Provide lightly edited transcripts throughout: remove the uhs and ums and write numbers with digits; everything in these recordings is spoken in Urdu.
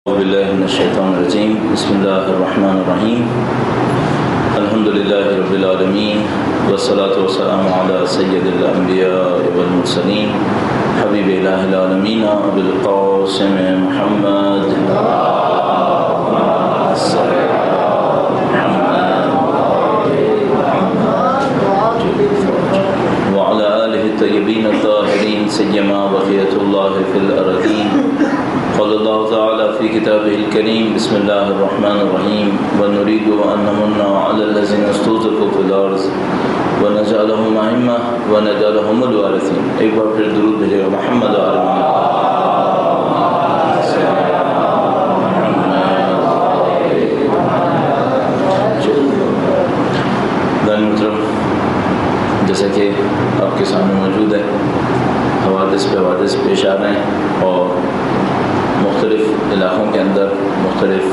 أعوذ بالله من الشيطان الرجيم. بسم الله الرحمن الرحيم. الحمد لله رب العالمين والصلاة والسلام على سيد الأنبياء والمرسلين حبيب إله العالمين أبي القاسم محمد وعلى آله الطيبين الطاهرين سيما بقية الله في الأرضين. قال الله تعالى في كتابه الكريم بسم الله الرحمن الرحيم ونريد أن نمن على الذين استضعفوا في الأرض ونجعلهم أئمة ونجعلهم الوارثين. ایک بار پھر درود بھیجے گا محمد جیسا کہ آپ کے سامنے موجود ہے حوادث پہ حوادث پیش آ رہے ہیں اور مختلف علاقوں کے اندر مختلف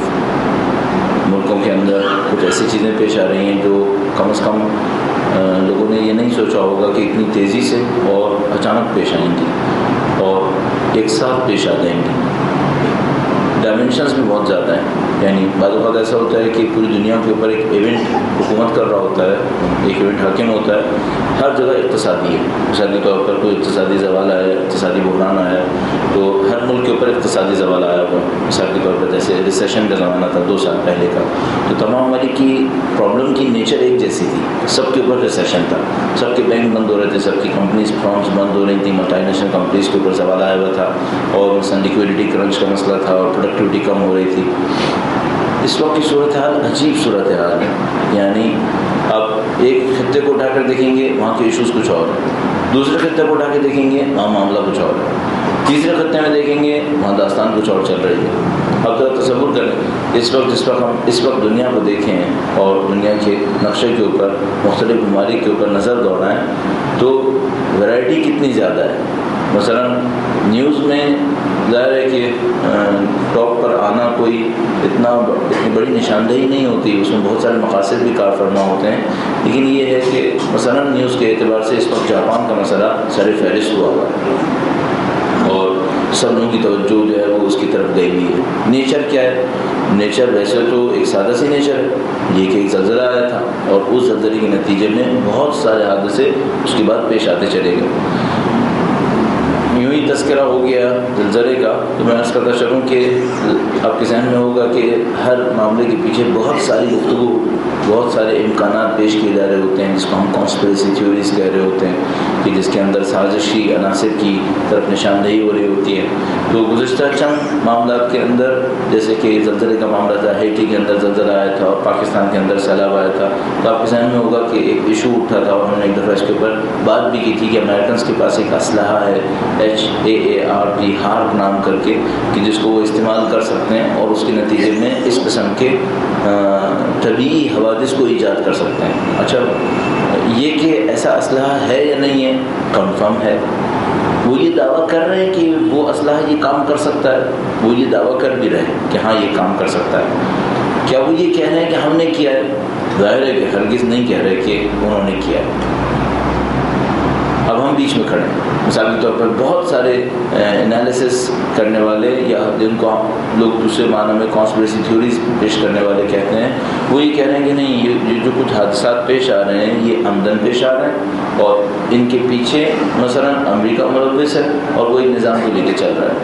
ملکوں کے اندر کچھ ایسی چیزیں پیش آ رہی ہیں جو کم از کم لوگوں نے یہ نہیں سوچا ہوگا کہ اتنی تیزی سے اور اچانک پیش آئیں گی اور ایک ساتھ پیش آ جائیں گی. ڈائمینشنز بھی بہت زیادہ ہیں. یعنی بعض اوقات ایسا ہوتا ہے کہ پوری دنیا کے اوپر ایک ایونٹ حکومت کر رہا ہوتا ہے, ایک ایونٹ حاکم ہوتا ہے. ہر جگہ اقتصادی ہے. مثال کے طور پر کوئی اقتصادی زوال آیا, اقتصادی بحران آیا تو ہر ملک کے اوپر اقتصادی زوال آیا ہوا. مثال کے طور پر جیسے ریسیشن کا زمانہ تھا 2 سال پہلے کا, تو تمام ملک کی پرابلم کی نیچر ایک جیسی تھی. سب کے اوپر ریسیشن تھا, سب کے بینک بند ہو رہے تھے, سب کی کمپنیز فرمز بند ہو رہی تھیں, ملٹی نیشنل کمپنیز کے اوپر زوال آیا ہوا تھا اور مثلاً لیکویڈیٹی کرنچ کا مسئلہ تھا اور پروڈکٹیوٹی کم ہو رہی تھی. اس وقت کی صورتحال عجیب صورتحال ہے. یعنی آپ ایک خطے کو اٹھا کر دیکھیں گے وہاں کے ایشوز کچھ اور ہیں, دوسرے خطے کو اٹھا کے دیکھیں گے وہاں معاملہ کچھ اور ہے, تیسرے خطے میں دیکھیں گے وہاں داستان کچھ اور چل رہی ہے. اب ذرا تصور کریں اس وقت دنیا کو دیکھیں اور دنیا کے نقشے کے اوپر مختلف ممالک کے اوپر نظر دوڑائیں تو ویرائٹی کتنی زیادہ ہے. مثلا نیوز میں ظاہر ہے کہ ٹاپ پر آنا کوئی اتنی بڑی نشاندہی نہیں ہوتی, اس میں بہت سارے مقاصد بھی کار فرما ہوتے ہیں. لیکن یہ ہے کہ مثلا نیوز کے اعتبار سے اس وقت جاپان کا مسئلہ سر فہرست ہوا ہے اور سب لوگوں کی توجہ جو ہے وہ اس کی طرف گئی ہوئی ہے. نیچر کیا ہے؟ نیچر ویسے تو ایک سادہ سی نیچر ہے, یہ کہ ایک زلزلہ آیا تھا اور اس زلزلے کے نتیجے میں بہت سارے حادثے اس کے بعد پیش آتے چلے گئے. یوں ہی تذکرہ ہو گیا زلزلے کا تو میں عرض کرتا چلوں کہ آپ کے ذہن میں ہوگا کہ ہر معاملے کے پیچھے بہت ساری گفتگو, بہت سارے امکانات پیش کیے جا رہے ہوتے ہیں جس کو ہم کانسپریسی تھیوریز کہہ رہے ہوتے ہیں کہ جس کے اندر سازشی عناصر کی طرف نشاندہی ہو رہی ہوتی ہے. تو گزشتہ چند معاملات کے اندر جیسے کہ زلزلے کا معاملہ تھا, ہیٹی کے اندر زلزلہ آیا تھا اور پاکستان کے اندر سیلاب آیا تھا, تو آپ کے ذہن میں ہوگا کہ ایک ایشو اٹھا تھا اور ہم نے ایک دفعہ اس کے اوپر بات بھی کی تھی کہ امریکنس کے پاس ایک اسلحہ ہے HAARP ہارپ نام کر کے کہ جس کو وہ استعمال کر سکتے ہیں اور اس کے نتیجے میں اس قسم کے طبعی حوادث کو ایجاد کر سکتے ہیں. اچھا یہ کہ ایسا اسلحہ ہے یا نہیں ہے, کنفرم ہے. وہ یہ دعویٰ کر رہے ہیں کہ وہ اسلحہ یہ کام کر سکتا ہے, وہ یہ دعویٰ کر بھی رہے ہیں کہ ہاں یہ کام کر سکتا ہے. کیا وہ یہ کہہ رہے ہیں کہ ہم نے کیا ہے؟ ظاہر ہے کہ ہرگز نہیں کہہ رہے کہ انہوں نے کیا ہے. اب ہم بیچ میں کھڑے ہیں. مثال کے طور پر بہت سارے انالیسس کرنے والے یا جن کو لوگ دوسرے معنی میں کانسپریسی تھیوریز پیش کرنے والے کہتے ہیں, وہ یہ کہہ رہے ہیں کہ نہیں یہ جو کچھ حادثات پیش آ رہے ہیں یہ عمدن پیش آ رہے ہیں اور ان کے پیچھے مثلا امریکہ ملوث ہے اور وہ ایک نظام کو لے کے چل رہا ہے.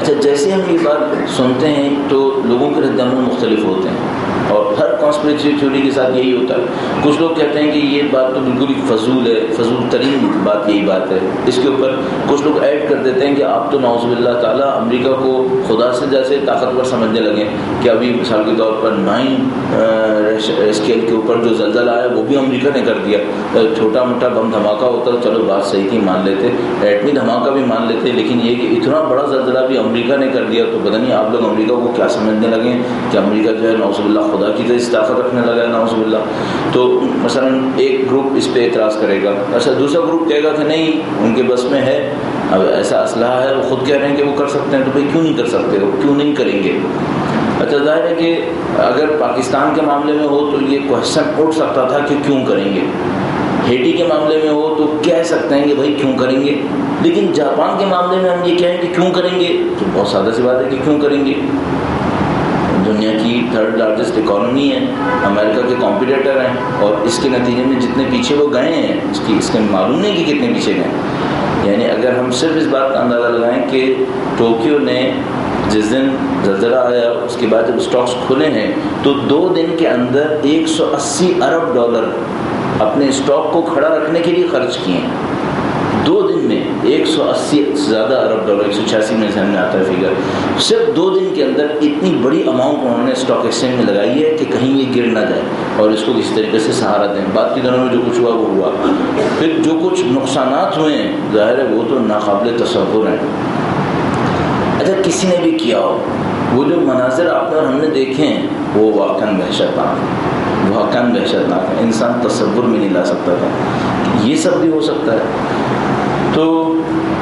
اچھا جیسے ہم یہ بات سنتے ہیں تو لوگوں کے رد عمل مختلف ہوتے ہیں اور ہر کانسپریسی تھیوری کے ساتھ یہی ہوتا ہے. کچھ لوگ کہتے ہیں کہ یہ بات تو بالکل ہی فضول ہے, فضول ترین بات یہی بات ہے. اس کے اوپر کچھ لوگ ایڈ کر دیتے ہیں کہ آپ تو نعوذ باللہ تعالیٰ امریکہ کو خدا سے جیسے طاقتور سمجھنے لگے کہ ابھی مثال کے طور پر 9 اسکیل کے اوپر جو زلزلہ آیا وہ بھی امریکہ نے کر دیا. چھوٹا موٹا بم دھماکہ ہوتا چلو بات صحیح تھی مان لیتے, ایٹمی دھماکہ بھی مان لیتے, لیکن یہ کہ اتنا بڑا زلزلہ بھی امریکہ نے کر دیا تو پتہ نہیں آپ لوگ امریکہ کو کیا سمجھنے لگے کہ امریکہ جو ہے نعوذ باللہ خدا کی طاقت رکھنے لگا ہے نعوذ باللہ. تو مثلا ایک گروپ اس پہ اعتراض کرے گا, اچھا دوسرا گروپ کہے گا کہ نہیں ان کے بس میں ہے, اب ایسا اسلحہ ہے وہ خود کہہ رہے ہیں کہ وہ کر سکتے ہیں تو بھائی کیوں نہیں کر سکتے ہو, کیوں نہیں کریں گے. اچھا ظاہر ہے کہ اگر پاکستان کے معاملے میں ہو تو یہ کوشچن اٹھ سکتا تھا کہ کیوں کریں گے, ہیٹی کے معاملے میں ہو تو کہہ سکتے ہیں کہ بھائی کیوں کریں گے، لیکن جاپان کے معاملے میں ہم یہ کہیں کہ کیوں کریں گے، تو بہت سادہ سی بات ہے کہ کیوں کریں گے. دنیا کی 3rd لارجسٹ اکانومی ہے، امریکہ کے کمپیٹیٹر ہیں، اور اس کے نتیجے میں جتنے پیچھے وہ گئے ہیں اس کے معلوم نہیں کہ کتنے پیچھے گئے. یعنی اگر ہم صرف اس بات کا اندازہ لگائیں کہ ٹوکیو نے جس دن زلزلہ آیا اس کے بعد جب اسٹاکس کھلے ہیں تو 2 دن کے اندر $180 ارب اپنے اسٹاک کو کھڑا رکھنے کے لیے خرچ کیے ہیں. 2 دن میں 180 سے زیادہ ارب $، 186 میں ذہن میں آتا ہے فگر. صرف 2 دن کے اندر اتنی بڑی اماؤنٹ انہوں نے اسٹاک ایکسچینج میں لگائی ہے کہ کہیں یہ گر نہ جائے اور اس کو کس طریقے سے سہارا دیں. بعد کے دنوں میں جو کچھ ہوا وہ ہوا. پھر جو کچھ نقصانات ہوئے ہیں ظاہر ہے وہ تو ناقابل تصور ہیں. اچھا کسی نے بھی کیا ہو، وہ جو مناظر آپ نے اور ہم نے دیکھے ہیں وہ واقعاً وحشتناک ہے. انسان تصور میں نہیں لا سکتا تھا کہ یہ سب بھی ہو سکتا ہے. تو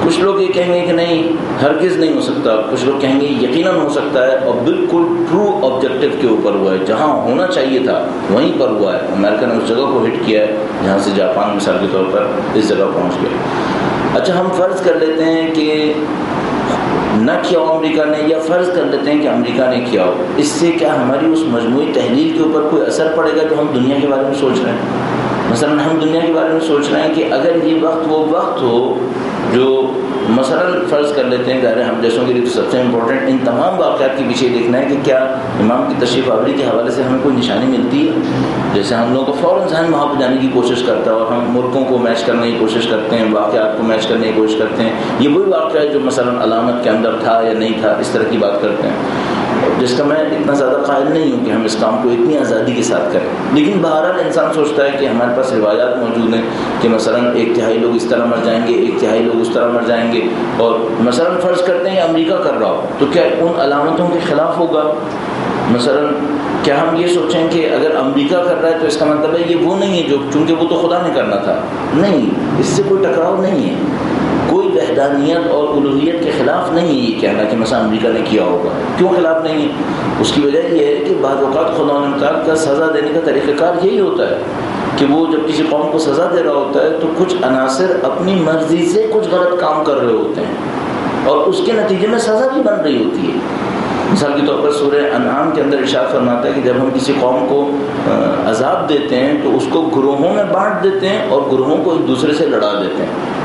کچھ لوگ یہ کہیں گے کہ نہیں ہرگز نہیں ہو سکتا، کچھ لوگ کہیں گے یقیناً ہو سکتا ہے، اور بالکل ٹرو آبجیکٹیو کے اوپر ہوا ہے، جہاں ہونا چاہیے تھا وہیں پر ہوا ہے. امریکہ نے اس جگہ کو ہٹ کیا ہے جہاں سے جاپان مثال کے طور پر اس جگہ پہنچ گیا. اچھا ہم فرض کر لیتے ہیں کہ نہ کیا ہو امریکہ نے، یا فرض کر لیتے ہیں کہ امریکہ نے کیا ہو. اس سے کیا ہماری اس مجموعی تحلیل کے اوپر کوئی اثر پڑے گا جو ہم دنیا کے بارے میں سوچ رہے ہیں؟ مثلا ہم دنیا کے بارے میں سوچ رہے ہیں کہ اگر یہ وقت وہ وقت ہو جو مثلا فرض کر لیتے ہیں، ظاہر ہم جیسوں کے لیے تو سب سے امپورٹنٹ ان تمام واقعات کے پیچھے دیکھنا ہے کہ کیا امام کی تشریف آوری کے حوالے سے ہمیں کوئی نشانی ملتی ہے. جیسے ہم لوگوں کو فوراً ذہن وہاں پہ جانے کی کوشش کرتا ہے اور ہم ملکوں کو میچ کرنے کی کوشش کرتے ہیں، واقعات کو میچ کرنے کی کوشش کرتے ہیں. یہ وہی واقعہ ہے جو مثلا علامت کے اندر تھا یا نہیں تھا، اس طرح کی بات کرتے ہیں، جس کا میں اتنا زیادہ قائل نہیں ہوں کہ ہم اس کام کو اتنی آزادی کے ساتھ کریں. لیکن بہرحال انسان سوچتا ہے کہ ہمارے پاس روایات موجود ہیں کہ مثلا 1/3 لوگ اس طرح مر جائیں گے، 1/3 لوگ اس طرح مر جائیں گے. اور مثلا فرض کرتے ہیں امریکہ کر رہا ہو تو کیا ان علامتوں کے خلاف ہوگا؟ مثلا کیا ہم یہ سوچیں کہ اگر امریکہ کر رہا ہے تو اس کا مطلب ہے یہ وہ نہیں ہے جو چونکہ وہ تو خدا نے کرنا تھا؟ نہیں، اس سے کوئی ٹکراؤ نہیں ہے. کوئی وحدانیت اور الوہیت کے خلاف نہیں ہے یہ کہنا کہ مثلا امریکہ نے کیا ہوگا. کیوں خلاف نہیں ہے؟ اس کی وجہ یہ ہے کہ بعض اوقات خدا متعال کا سزا دینے کا طریقہ کار یہی ہوتا ہے کہ وہ جب کسی قوم کو سزا دے رہا ہوتا ہے تو کچھ عناصر اپنی مرضی سے کچھ غلط کام کر رہے ہوتے ہیں اور اس کے نتیجے میں سزا بھی بن رہی ہوتی ہے. مثال کے طور پر سورہ انعام کے اندر ارشاد فرماتا ہے کہ جب ہم کسی قوم کو عذاب دیتے ہیں تو اس کو گروہوں میں بانٹ دیتے ہیں اور گروہوں کو ایک دوسرے سے لڑا دیتے ہیں.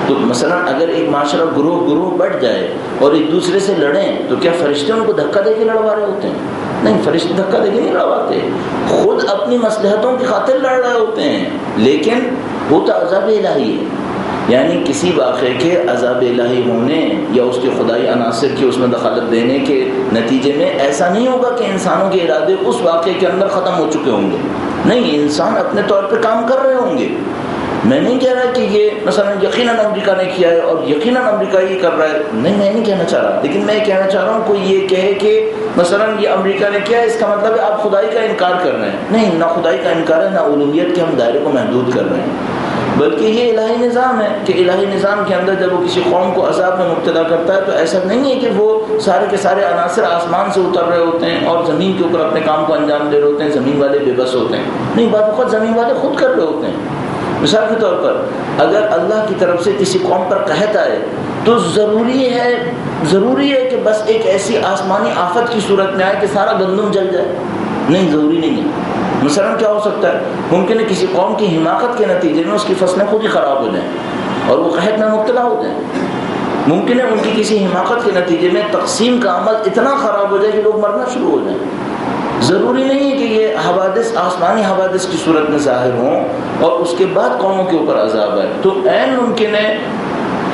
تو مثلا اگر ایک معاشرہ گروہ بٹ جائے اور ایک دوسرے سے لڑیں تو کیا فرشتے ان کو دھکا دے کے لڑوا رہے ہوتے ہیں؟ نہیں، فرشتے دھکا دے کے نہیں لڑواتے، خود اپنی مصلحتوں کی خاطر لڑ رہے ہوتے ہیں. لیکن وہ تو عذاب الہی ہے، یعنی کسی واقعے کے عذاب الہی ہونے یا اس کے خدائی عناصر کی اس میں دخالت دینے کے نتیجے میں ایسا نہیں ہوگا کہ انسانوں کے ارادے اس واقعے کے اندر ختم ہو چکے ہوں گے. نہیں، انسان اپنے طور پہ کام کر رہے ہوں گے. میں نہیں کہہ رہا کہ یہ مثلا یقیناً امریکہ نے کیا ہے اور یقیناً امریکہ یہ کر رہا ہے، نہیں، میں نہیں کہنا چاہ رہا. لیکن میں یہ کہنا چاہ رہا ہوں کوئی یہ کہے کہ مثلا یہ امریکہ نے کیا ہے، اس کا مطلب ہے آپ خدائی کا انکار کر رہے ہیں. نہیں، نہ خدائی کا انکار ہے، نہ الوہیت کے ہم دائرے کو محدود کر رہے ہیں، بلکہ یہ الہی نظام ہے کہ الہی نظام کے اندر جب وہ کسی قوم کو عذاب میں مبتلا کرتا ہے تو ایسا نہیں ہے کہ وہ سارے کے سارے عناصر آسمان سے اتر رہے ہوتے ہیں اور زمین کے اوپر اپنے کام کو انجام دے رہے ہوتے ہیں، زمین والے بے بس ہوتے ہیں. نہیں، بعض اوقات زمین والے خود کر رہے ہوتے ہیں. مثال کے طور پر اگر اللہ کی طرف سے کسی قوم پر قحط آئے تو ضروری ہے کہ بس ایک ایسی آسمانی آفت کی صورت میں آئے کہ سارا گندم جل جائے؟ نہیں، ضروری نہیں ہے. مثلا کیا ہو سکتا ہے، ممکن ہے کسی قوم کی حماقت کے نتیجے میں اس کی فصلیں خود ہی خراب ہو جائیں اور وہ قحط میں مبتلا ہو جائیں. ممکن ہے ان کی کسی حماقت کے نتیجے میں تقسیم کا عمل اتنا خراب ہو جائے کہ لوگ مرنا شروع ہو جائیں. ضروری نہیں ہے کہ یہ حوادث آسمانی حوادث کی صورت میں ظاہر ہوں اور اس کے بعد قوموں کے اوپر عذاب آئے. تو عین ممکن ہے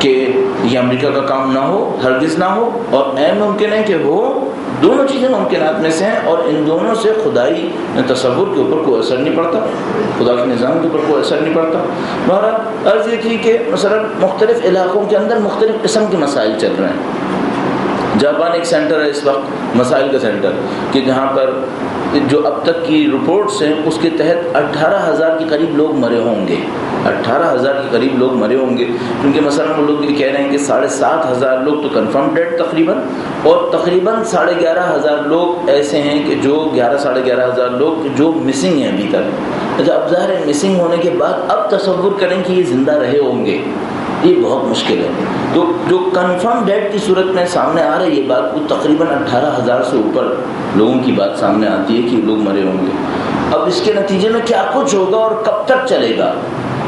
کہ یہ امریکہ کا کام نہ ہو، ہرگز نہ ہو، اور عین ممکن ہے کہ ہو. دونوں چیزیں ممکنات میں سے ہیں اور ان دونوں سے خدائی تصور کے اوپر کوئی اثر نہیں پڑتا، خدا کے نظام کے اوپر کوئی اثر نہیں پڑتا. بہرحال عرض یہ تھی کہ مثلا مختلف علاقوں کے اندر مختلف قسم کے مسائل چل رہے ہیں. جاپان ایک سینٹر ہے اس وقت، مسائل کا سینٹر، کہ جہاں پر جو اب تک کی رپورٹس ہیں اس کے تحت 18,000 کے قریب لوگ مرے ہوں گے. 18,000 کے قریب لوگ مرے ہوں گے، کیونکہ مثلا وہ لوگ یہ کہہ رہے ہیں کہ 7,500 لوگ تو کنفرم ڈیڈ تقریباً، اور تقریباً 11,500 لوگ ایسے ہیں کہ جو 11,500 لوگ جو مسنگ ہیں ابھی تک۔ اچھا، اب ظاہر ہے مسنگ ہونے کے بعد اب تصور کریں کہ یہ زندہ رہے ہوں گے، یہ بہت مشکل ہے۔ تو جو کنفرم ڈیڈ کی صورت میں سامنے آ رہی ہے بات، وہ تقریباً 18,000 سے اوپر لوگوں کی بات سامنے آتی ہے کہ یہ لوگ مرے ہوں گے۔ اب اس کے نتیجے میں کیا کچھ ہوگا اور کب تک چلے گا،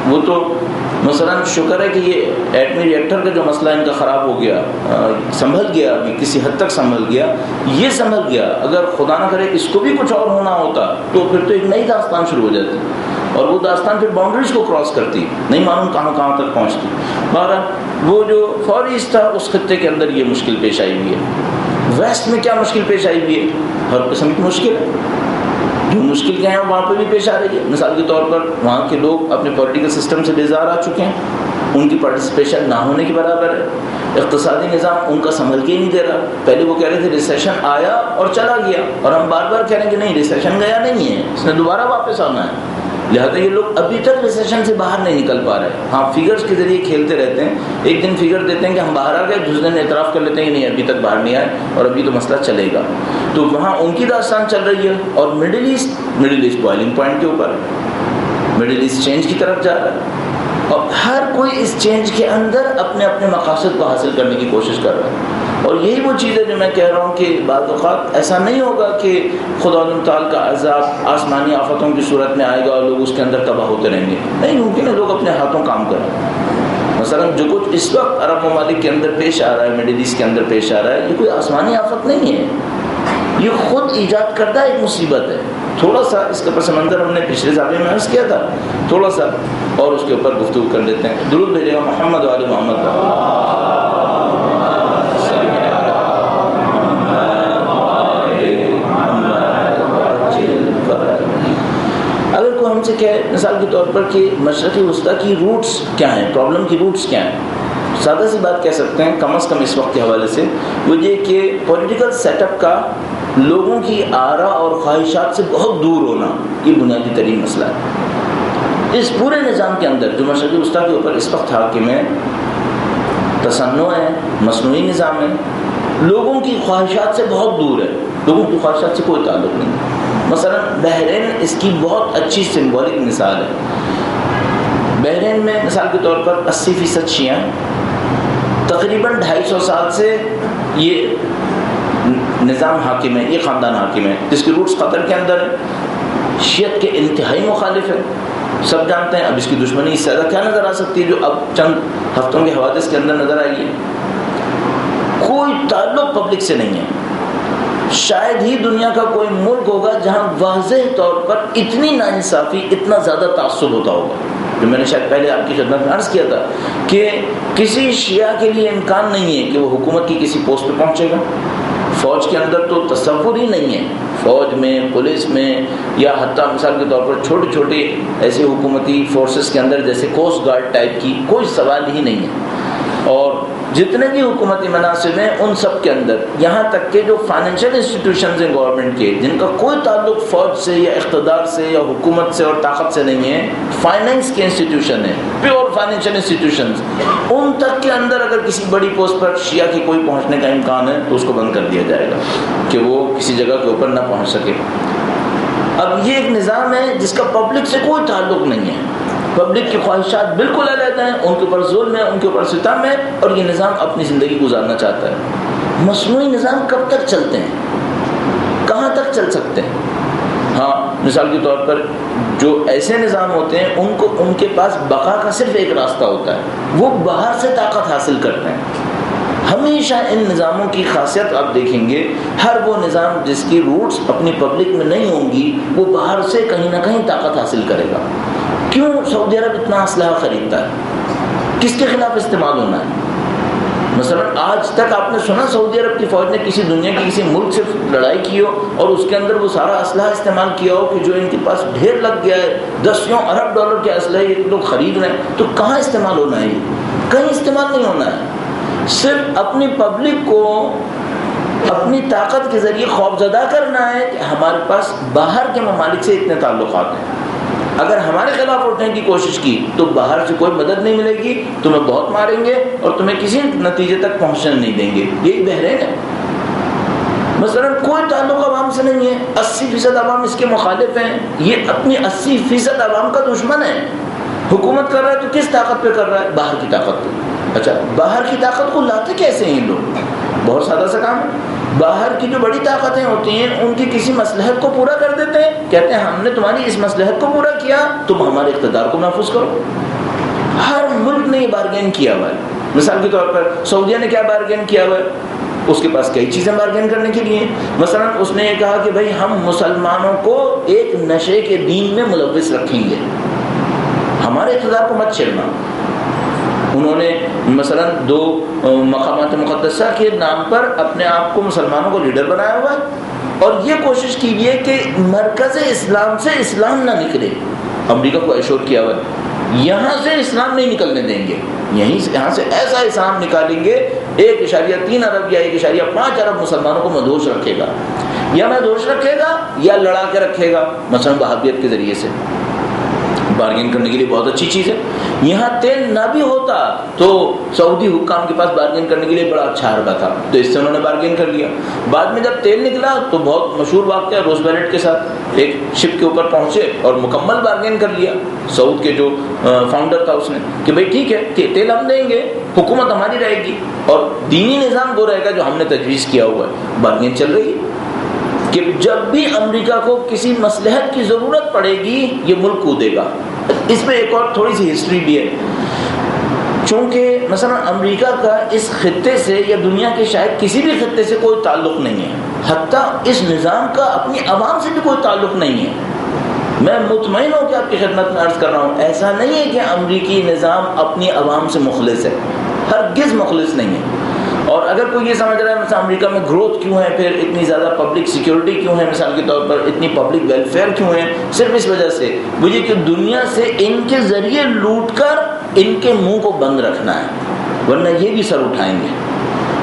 وہ تو مثلا شکر ہے کہ یہ ایٹمی ری ایکٹر کا جو مسئلہ ان کا خراب ہو گیا، سنبھل گیا، ابھی کسی حد تک سنبھل گیا، یہ سنبھل گیا۔ اگر خدا نہ کرے اس کو بھی کچھ اور ہونا ہوتا تو پھر تو ایک نئی داستان شروع ہو جاتی، اور وہ داستان پھر باؤنڈریز کو کراس کرتی، نہیں معلوم کہاں کہاں تک پہنچتی۔ بہرحال وہ جو فار ایسٹ تھا اس خطے کے اندر یہ مشکل پیش آئی ہوئی ہے۔ ویسٹ میں کیا مشکل پیش آئی ہوئی ہے؟ ہر قسم کی مشکل ہے، جو مشکل کیا ہے وہاں پہ بھی پیش آ رہی ہے۔ مثال کے طور پر وہاں کے لوگ اپنے پولیٹیکل سسٹم سے بیزار آ چکے ہیں، ان کی پارٹیسپیشن نہ ہونے کے برابر ہے۔ اقتصادی نظام ان کا سنبھل کے ہی نہیں دے رہا۔ پہلے وہ کہہ رہے تھے ریسیشن آیا اور چلا گیا، اور ہم بار بار کہہ رہے ہیں کہ نہیں، ریسیشن گیا نہیں ہے، اس نے دوبارہ واپس آنا ہے۔ لہٰذا یہ لوگ ابھی تک ریسیشن سے باہر نہیں نکل پا رہے۔ ہاں، فگرز کے ذریعے کھیلتے رہتے ہیں، ایک دن فگر دیتے ہیں کہ ہم باہر آ گئے، دوسرے دن اعتراف کر لیتے ہیں کہ نہیں ابھی تک باہر نہیں آئے اور ابھی تو مسئلہ چلے گا۔ تو وہاں ان کی داستان چل رہی ہے، اور مڈل ایسٹ بوائلنگ پوائنٹ کے اوپر ہے، مڈل ایسٹ چینج کی طرف جا رہا ہے، اور ہر کوئی اس چینج کے اندر اپنے اپنے مقاصد کو حاصل کرنے کی کوشش کر رہا ہے۔ اور یہی وہ چیز ہے جو میں کہہ رہا ہوں کہ بعض اوقات ایسا نہیں ہوگا کہ خدا تعالیٰ کا عذاب آسمانی آفتوں کی صورت میں آئے گا اور لوگ اس کے اندر تباہ ہوتے رہیں گے، نہیں، ممکن ہے لوگ اپنے ہاتھوں کام کریں۔ مثلا جو کچھ اس وقت عرب ممالک کے اندر پیش آ رہا ہے، مڈل ایسٹ کے اندر پیش آ رہا ہے، یہ کوئی آسمانی آفت نہیں ہے، یہ خود ایجاد کردہ ایک مصیبت ہے۔ تھوڑا سا اس کا پس منظر ہم نے پچھلے زاویے میں عرض کیا تھا، تھوڑا سا اور اس کے اوپر گفتگو کر لیتے ہیں۔ درود بھیجے گا محمد وآل محمد۔ اگر کوئی ہم سے کہے مثال کے طور پر کہ مشرقی وسطیٰ کی روٹس کیا ہیں، پرابلم کی روٹس کیا ہیں، سادہ سی بات کہہ سکتے ہیں کم از کم اس وقت کے حوالے سے، وہ یہ کہ پولیٹیکل سیٹ اپ کا لوگوں کی آراء اور خواہشات سے بہت دور ہونا، یہ بنیادی ترین مسئلہ ہے۔ اس پورے نظام کے اندر جو مشرقی وسطیٰ کے اوپر اس وقت حاکم ہے، تصنع ہے، مصنوعی نظام ہے، لوگوں کی خواہشات سے بہت دور ہے، لوگوں کی خواہشات سے کوئی تعلق نہیں۔ مثلا بحرین اس کی بہت اچھی سمبولک مثال ہے۔ بحرین میں مثال کے طور پر 80% شیعہ ہیں، تقریباً 250 سال سے یہ نظام حاکم ہے، یہ خاندان حاکم ہے، جس کی روٹس قطر کے اندر ہے، شیعت کے انتہائی مخالف ہے، سب جانتے ہیں۔ اب اس کی دشمنی اس سے زیادہ کیا نظر آ سکتی ہے جو اب چند ہفتوں کے حوادث کے اندر نظر آئی ہے۔ کوئی تعلق پبلک سے نہیں ہے، شاید ہی دنیا کا کوئی ملک ہوگا جہاں واضح طور پر اتنی ناانصافی، اتنا زیادہ تعصب ہوتا ہوگا، جو میں نے شاید پہلے آپ کی خدمت میں عرض کیا تھا کہ کسی شیعہ کے لیے امکان نہیں ہے کہ وہ حکومت کی کسی پوسٹ پہ پہنچے گا۔ فوج کے اندر تو تصور ہی نہیں ہے، فوج میں، پولیس میں، یا حتیٰ مثال کے طور پر چھوٹے چھوٹے ایسے حکومتی فورسز کے اندر جیسے کوسٹ گارڈ ٹائپ کی کوئی سوال ہی نہیں ہے۔ اور جتنے بھی حکومتی مناصب ہیں ان سب کے اندر، یہاں تک کہ جو فائنینشیل انسٹیٹیوشنز ہیں گورنمنٹ کے، جن کا کوئی تعلق فوج سے یا اقتدار سے یا حکومت سے اور طاقت سے نہیں ہے، فائنینس کے انسٹیٹیوشن ہیں، پیور فائنینشیل انسٹیٹیوشنز، ان تک کے اندر اگر کسی بڑی پوسٹ پر شیعہ کی کوئی پہنچنے کا امکان ہے تو اس کو بند کر دیا جائے گا کہ وہ کسی جگہ کے اوپر نہ پہنچ سکے۔ اب یہ ایک نظام ہے جس کا پبلک سے کوئی تعلق نہیں ہے، پبلک کی خواہشات بالکل علیحدہ ہیں، ان کے اوپر ظلم ہے، ان کے اوپر ستم ہے، اور یہ نظام اپنی زندگی گزارنا چاہتا ہے۔ مصنوعی نظام کب تک چلتے ہیں، کہاں تک چل سکتے ہیں؟ ہاں، مثال کے طور پر جو ایسے نظام ہوتے ہیں ان کے پاس بقا کا صرف ایک راستہ ہوتا ہے، وہ باہر سے طاقت حاصل کرتے ہیں۔ ہمیشہ ان نظاموں کی خاصیت آپ دیکھیں گے، ہر وہ نظام جس کی روٹس اپنی پبلک میں نہیں ہوں گی وہ باہر سے کہیں نہ کہیں طاقت حاصل کرے گا۔ کیوں سعودی عرب اتنا اسلحہ خریدتا ہے؟ کس کے خلاف استعمال ہونا ہے؟ مثلا آج تک آپ نے سنا سعودی عرب کی فوج نے کسی دنیا کے کسی ملک سے لڑائی کی ہو اور اس کے اندر وہ سارا اسلحہ استعمال کیا ہو کہ جو ان کے پاس ڈھیر لگ گیا ہے، $10 ارب کے اسلحے یہ لوگ خرید رہے ہیں، تو کہاں استعمال ہونا ہے؟ کہیں استعمال نہیں ہونا ہے، صرف اپنی پبلک کو اپنی طاقت کے ذریعے خوفزدہ کرنا ہے کہ ہمارے پاس باہر کے ممالک سے اتنے تعلقات ہیں۔ اگر ہمارے خلاف اٹھنے کی کوشش کی تو باہر سے کوئی مدد نہیں ملے گی، تمہیں بہت ماریں گے اور تمہیں کسی نتیجے تک پہنچنے نہیں دیں گے. یہی بحرین ہے. مثلا کوئی تعلق عوام سے نہیں ہے، 80% عوام اس کے مخالف ہیں، یہ اپنی 80% عوام کا دشمن ہے. حکومت کر رہا ہے تو کس طاقت پہ کر رہا ہے؟ باہر کی طاقت پہ. اچھا باہر کی طاقت کو لاتے کیسے ہیں لوگ؟ بہت سادہ سا کام ہے. باہر کی جو بڑی طاقتیں ہوتی ہیں ان کی کسی مصلحت کو پورا کر دیتے ہیں، کہتے ہیں ہم نے تمہاری اس مصلحت کو پورا کیا، تم ہمارے اقتدار کو محفوظ کرو. ہر ملک نے یہ بارگین کیا ہوا ہے. مثال کے طور پر سعودیہ نے کیا بارگین کیا ہوا ہے؟ اس کے پاس کئی چیزیں بارگین کرنے کے لیے. مثلا اس نے یہ کہا کہ بھائی ہم مسلمانوں کو ایک نشے کے دین میں ملوث رکھیں گے، ہمارے اقتدار کو مت چھیڑنا. انہوں نے مثلا 2 مقامات مقدسہ کے نام پر اپنے آپ کو مسلمانوں کو لیڈر بنایا ہوا ہے اور یہ کوشش کی ہے کہ مرکز اسلام سے اسلام نہ نکلے. امریکہ کو ایشور کیا ہوا ہے یہاں سے اسلام نہیں نکلنے دیں گے، یہاں سے ایسا اسلام نکالیں گے 1.3 ارب یا 1.5 ارب مسلمانوں کو مدہوش رکھے گا، یا مدہوش رکھے گا یا لڑا کے رکھے گا. مثلا وہابیت کے ذریعے سے بارگین کرنے کے لیے بہت اچھی چیز ہے. یہاں تیل نہ بھی ہوتا تو سعودی حکام کے پاس بارگین کرنے کے لیے بڑا اچھا حربہ تھا، تو اس سے انہوں نے بارگین کر لیا. بعد میں جب تیل نکلا تو بہت مشہور واقعہ روز ویلٹ کے ساتھ ایک شپ کے اوپر پہنچے اور مکمل بارگین کر لیا. سعود کے جو فاؤنڈر تھا اس نے کہ بھائی ٹھیک ہے کہ تیل ہم دیں گے، حکومت ہماری رہے گی اور دینی نظام وہ رہے گا جو ہم نے تجویز کیا ہوا ہے. بارگین چل رہی ہے کہ جب بھی امریکہ کو کسی مصلحت کی ضرورت پڑے گی یہ ملک کودے گا. اس میں ایک اور تھوڑی سی ہسٹری بھی ہے. چونکہ مثلا امریکہ کا اس خطے سے یا دنیا کے شاید کسی بھی خطے سے کوئی تعلق نہیں ہے، حتیٰ اس نظام کا اپنی عوام سے بھی کوئی تعلق نہیں ہے. میں مطمئن ہوں کہ آپ کی خدمت میں عرض کر رہا ہوں ایسا نہیں ہے کہ امریکی نظام اپنی عوام سے مخلص ہے، ہرگز مخلص نہیں ہے. اور اگر کوئی یہ سمجھ رہا ہے مثلا امریکہ میں گروتھ کیوں ہے، پھر اتنی زیادہ پبلک سیکیورٹی کیوں ہے، مثال کے طور پر اتنی پبلک ویلفیئر کیوں ہے، صرف اس وجہ سے مجھے کہ دنیا سے ان کے ذریعے لوٹ کر ان کے منہ کو بند رکھنا ہے، ورنہ یہ بھی سر اٹھائیں گے.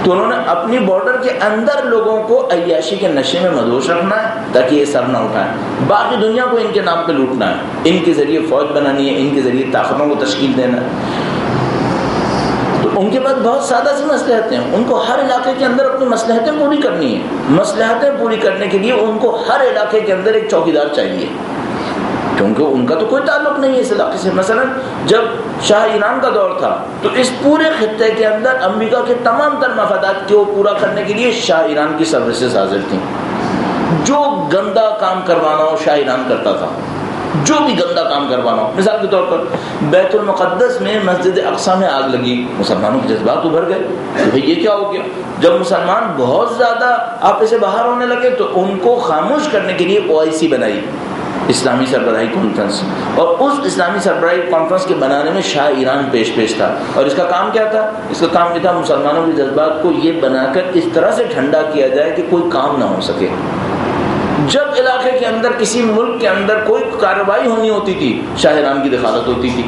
تو انہوں نے اپنی بارڈر کے اندر لوگوں کو عیاشی کے نشے میں مدہوش رکھنا ہے تاکہ یہ سر نہ اٹھائیں. باقی دنیا کو ان کے نام پہ لوٹنا ہے، ان کے ذریعے فوج بنانی ہے، ان کے ذریعے طاقتوں کو تشکیل دینا ہے. ان کے پاس بہت سادہ سی مصلحتیں ہیں، ان کو ہر علاقے کے اندر اپنی مصلحتیں پوری کرنی ہیں. مصلحتیں پوری کرنے کے لیے ان کو ہر علاقے کے اندر ایک چوکیدار چاہیے، کیونکہ ان کا تو کوئی تعلق نہیں ہے اس علاقے سے. مثلا جب شاہ ایران کا دور تھا تو اس پورے خطے کے اندر امریکہ کے تمام تر مفادات کو پورا کرنے کے لیے شاہ ایران کی سروسز حاضر تھیں. جو گندا کام کروانا ہو شاہ ایران کرتا تھا، جو بھی گندا کام کروانا ہو. مثال کے طور پر بیت المقدس میں مسجد اقصی میں آگ لگی، مسلمانوں کے جذبات ابھر گئے کہ بھئی یہ کیا ہو گیا. جب مسلمان بہت زیادہ آپس سے باہر ہونے لگے تو ان کو خاموش کرنے کے لیے OIC بنائی، اسلامی سربراہی کانفرنس، اور اس اسلامی سربراہی کانفرنس کے بنانے میں شاہ ایران پیش تھا. اور اس کا کام کیا تھا؟ اس کا کام یہ تھا مسلمانوں کے جذبات کو یہ بنا کر اس طرح سے ٹھنڈا کیا جائے کہ کوئی کام نہ ہو سکے. جب علاقے کے اندر کسی ملک کے اندر کوئی کارروائی ہونی ہوتی تھی شاہ ایران کی دخالت ہوتی تھی.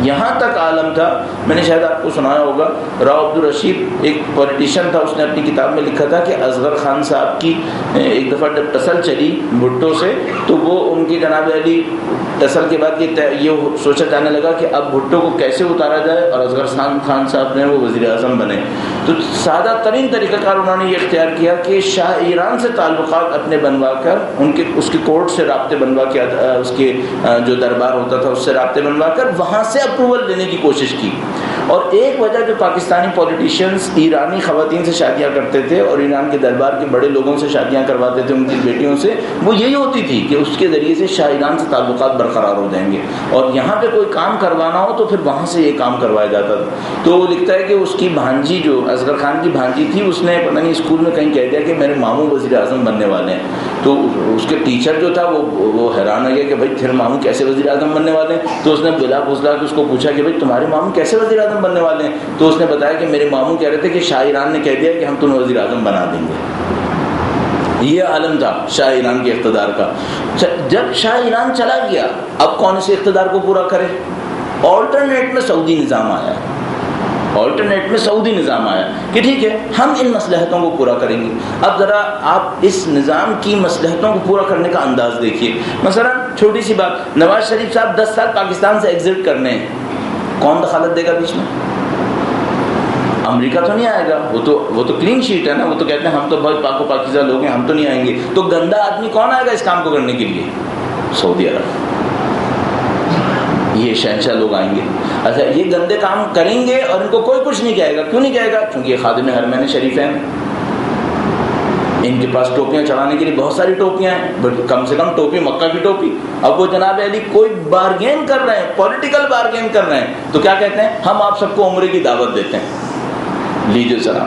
یہاں تک عالم تھا، میں نے شاید آپ کو سنایا ہوگا، راؤ عبدالرشید ایک پولیٹیشین تھا، اس نے اپنی کتاب میں لکھا تھا کہ اصغر خان صاحب کی ایک دفعہ جب ٹسل چلی بھٹو سے تو وہ ان کی جناب علی ٹسل کے بعد یہ سوچا جانے لگا کہ اب بھٹو کو کیسے اتارا جائے اور اصغر خان صاحب نے وہ وزیر اعظم بنے. تو سادہ ترین طریقہ کار انہوں نے یہ اختیار کیا کہ شاہ ایران سے تعلقات اپنے بنوا کر اس کے کورٹ سے رابطے بنوا کے، اس کے جو دربار ہوتا تھا اس سے رابطے بنوا کر وہاں سے اپروول لینے کی کوشش کی. اور ایک وجہ جو پاکستانی پولیٹیشینز ایرانی خواتین سے شادیاں کرتے تھے اور ایران کے دربار کے بڑے لوگوں سے شادیاں کرواتے تھے ان کی بیٹیوں سے، وہ یہی ہوتی تھی کہ اس کے ذریعے سے شاہ ایران سے تعلقات برقرار ہو جائیں گے اور یہاں پہ کوئی کام کروانا ہو تو پھر وہاں سے یہ کام کروایا جاتا تھا. تو وہ لکھتا ہے کہ اس کی بھانجی جو اصغر خان کی بھانجی تھی اس نے پتہ نہیں اسکول میں کہیں کہہ دیا کہ میرے ماموں وزیر اعظم بننے والے ہیں. تو اس کے ٹیچر جو تھا وہ حیران ہو گیا کہ بھائی تیرے ماموں کیسے وزیر اعظم بننے والے ہیں. تو اس نے بلا بھسلا کے اس کو پوچھا کہ بھائی تمہارے ماموں کیسے وزیر اعظم بننے والے ہیں. تو اس نے بتایا کہ میرے ماموں کہہ رہے تھے کہ شاہ ایران نے کہہ دیا کہ ہم تمہیں وزیر اعظم بنا دیں گے. یہ عالم تھا شاہ ایران کے اقتدار کا. جب شاہ ایران چلا گیا اب کون سے اقتدار کو پورا کرے؟ آلٹرنیٹ میں سعودی نظام آیا. آلٹرنیٹ میں سعودی نظام آیا کہ ٹھیک ہے ہم ان مصلحتوں کو پورا کریں گے. اب ذرا آپ اس نظام کی مصلحتوں کو پورا کرنے کا انداز دیکھیے. مثلا چھوٹی سی بات, نواز شریف صاحب 10 سال پاکستان سے ایگزٹ کرنے ہیں, کون دخالت دے گا بیچ میں؟ امریکہ تو نہیں آئے گا, وہ تو کلین شیٹ ہے نا, وہ تو کہتے ہیں ہم تو بہت پاک و پاکیزہ لوگ ہیں, ہم تو نہیں آئیں گے. تو گندا آدمی کون آئے گا اس کام کو کرنے کے لیے؟ سعودی عرب, یہ شہنشاہ لوگ آئیں گے. اچھا یہ گندے کام کریں گے اور ان کو کوئی کچھ نہیں کہے گا. کیوں نہیں کہے گا؟ کیونکہ یہ خادم حرمین شریفین, ان کے پاس ٹوپیاں چڑھانے کے لیے بہت ساری ٹوپیاں ہیں, کم سے کم ٹوپی مکہ کی ٹوپی. اب وہ جناب علی کوئی بارگین کر رہے ہیں, پولیٹیکل بارگین کر رہے ہیں, تو کیا کہتے ہیں؟ ہم آپ سب کو عمرے کی دعوت دیتے ہیں, لیجیے ذرا.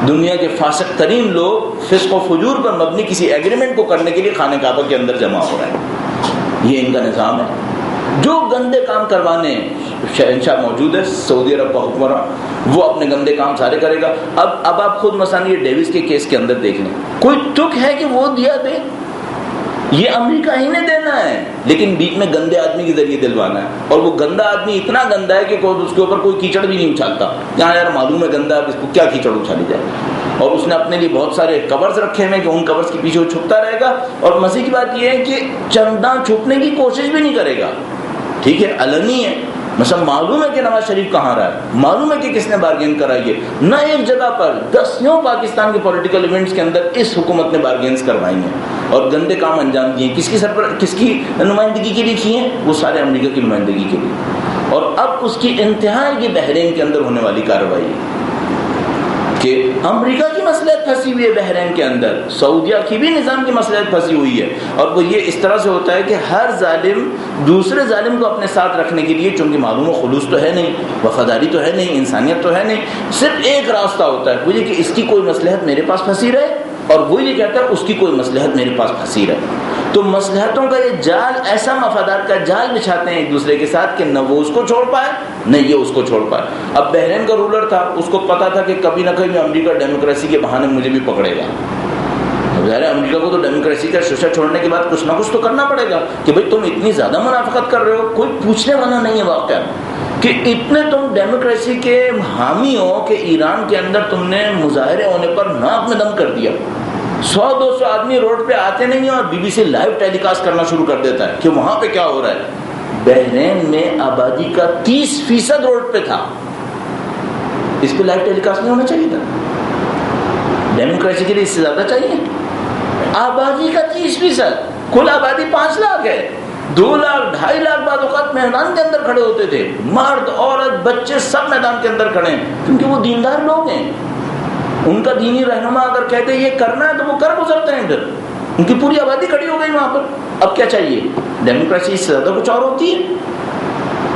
دنیا کے فاسق ترین لوگ فسق و فجور پر مبنی کسی ایگریمنٹ کو کرنے کے لیے خانہ کعبہ کے اندر جمع ہو رہے ہیں. یہ ان کا نظام ہے. جو گندے کام کروانے, شہنشاہ موجود ہے سعودی عرب کا حکمران, وہ اپنے گندے کام سارے کرے گا. اب آپ خود مثلا یہ ڈیوس کے کیس کے اندر دیکھ لیں, کوئی تک ہے کہ وہ دیا دے؟ یہ امریکہ ہی نے دینا ہے, لیکن بیچ میں گندے آدمی کے ذریعے دلوانا ہے. اور وہ گندا آدمی اتنا گندا ہے کہ اس کے اوپر کوئی کیچڑ بھی نہیں اچھالتا. یہاں یار معلوم ہے گندا, اب اس کو کیا کیچڑ اچھالی جائے. اور اس نے اپنے لیے بہت سارے کورز رکھے ہیں کہ ان کورز کے پیچھے وہ چھپتا رہے گا. اور مزے کی بات یہ ہے کہ چندہ چھپنے کی کوشش بھی نہیں کرے گا. ٹھیک ہے, علنی ہے. مثلا معلوم ہے کہ نواز شریف کہاں رہا ہے, معلوم ہے کہ کس نے بارگین کرائی ہے. نہ ایک جگہ پر, دسیوں پاکستان کے پولیٹیکل ایونٹس کے اندر اس حکومت نے بارگینز کروائی ہیں اور گندے کام انجام دیے. کس کی نمائندگی کے لیے کیے ہیں؟ وہ سارے امریکہ کی نمائندگی کے لیے. اور اب اس کی انتہا یہ بحرین کے اندر ہونے والی کارروائی ہے کہ امریکہ کی مصلحت پھنسی ہوئی ہے بحرین کے اندر, سعودیہ کی بھی نظام کی مصلحت پھنسی ہوئی ہے. اور وہ یہ اس طرح سے ہوتا ہے کہ ہر ظالم دوسرے ظالم کو اپنے ساتھ رکھنے کے لیے, چونکہ معلوم و خلوص تو ہے نہیں, وفاداری تو ہے نہیں, انسانیت تو ہے نہیں, صرف ایک راستہ ہوتا ہے, وہ یہ کہ اس کی کوئی مصلحت میرے پاس پھنسی رہے, اور وہ یہ کہتا ہے اس کی کوئی مصلحت میرے پاس پھنسی رہے. تو مصلحتوں کا یہ جال, ایسا مفادات کا جال بچھاتے ہیں ایک دوسرے کے ساتھ کہ نہ وہ اس کو چھوڑ پائے نہ یہ اس کو چھوڑ پائے. اب بحرین کا رولر تھا, اس کو پتا تھا کہ کبھی نہ کبھی امریکہ ڈیموکریسی کے بہانے مجھے بھی پکڑے گا. ظاہر ہے امریکہ کو تو ڈیموکریسی کا شوشہ چھوڑنے کے بعد کچھ نہ کچھ تو کرنا پڑے گا کہ بھئی تم اتنی زیادہ منافقت کر رہے ہو, کوئی پوچھنے والا نہیں ہے واقعہ کہ اتنے تم ڈیموکریسی کے حامی ہو کہ ایران کے اندر تم نے مظاہرے ہونے پر ناک میں دم کر دیا. 100-200 آدمی روڈ پہ آتے نہیں ہیں اور B B C live telecast کرنا شروع کر دیتا ہے کہ وہاں پہ کیا ہو رہا ہے. بحرین میں آبادی کا 30% روڈ پہ تھا, اس پہ لائیو ٹیلی کاسٹ نہیں ہونا چاہیے تھا؟ ڈیموکریسی کے لیے اس سے زیادہ چاہیے. آبادی کا 30%, کل آبادی 5 لاکھ ہے, 2 لاکھ 2.5 لاکھ بعض اوقات میدان کے اندر کھڑے ہوتے تھے, مرد عورت بچے سب میدان کے اندر کھڑے ہیں, کیونکہ وہ دیندار لوگ ہیں. ان کا دینی رہنما اگر کہتے یہ کرنا ہے تو وہ کر گزرتے ہیں. ادھر ان کی پوری آبادی کھڑی ہو گئی وہاں پر. اب کیا چاہیے؟ ڈیموکریسی اس سے زیادہ کچھ اور ہوتی ہے.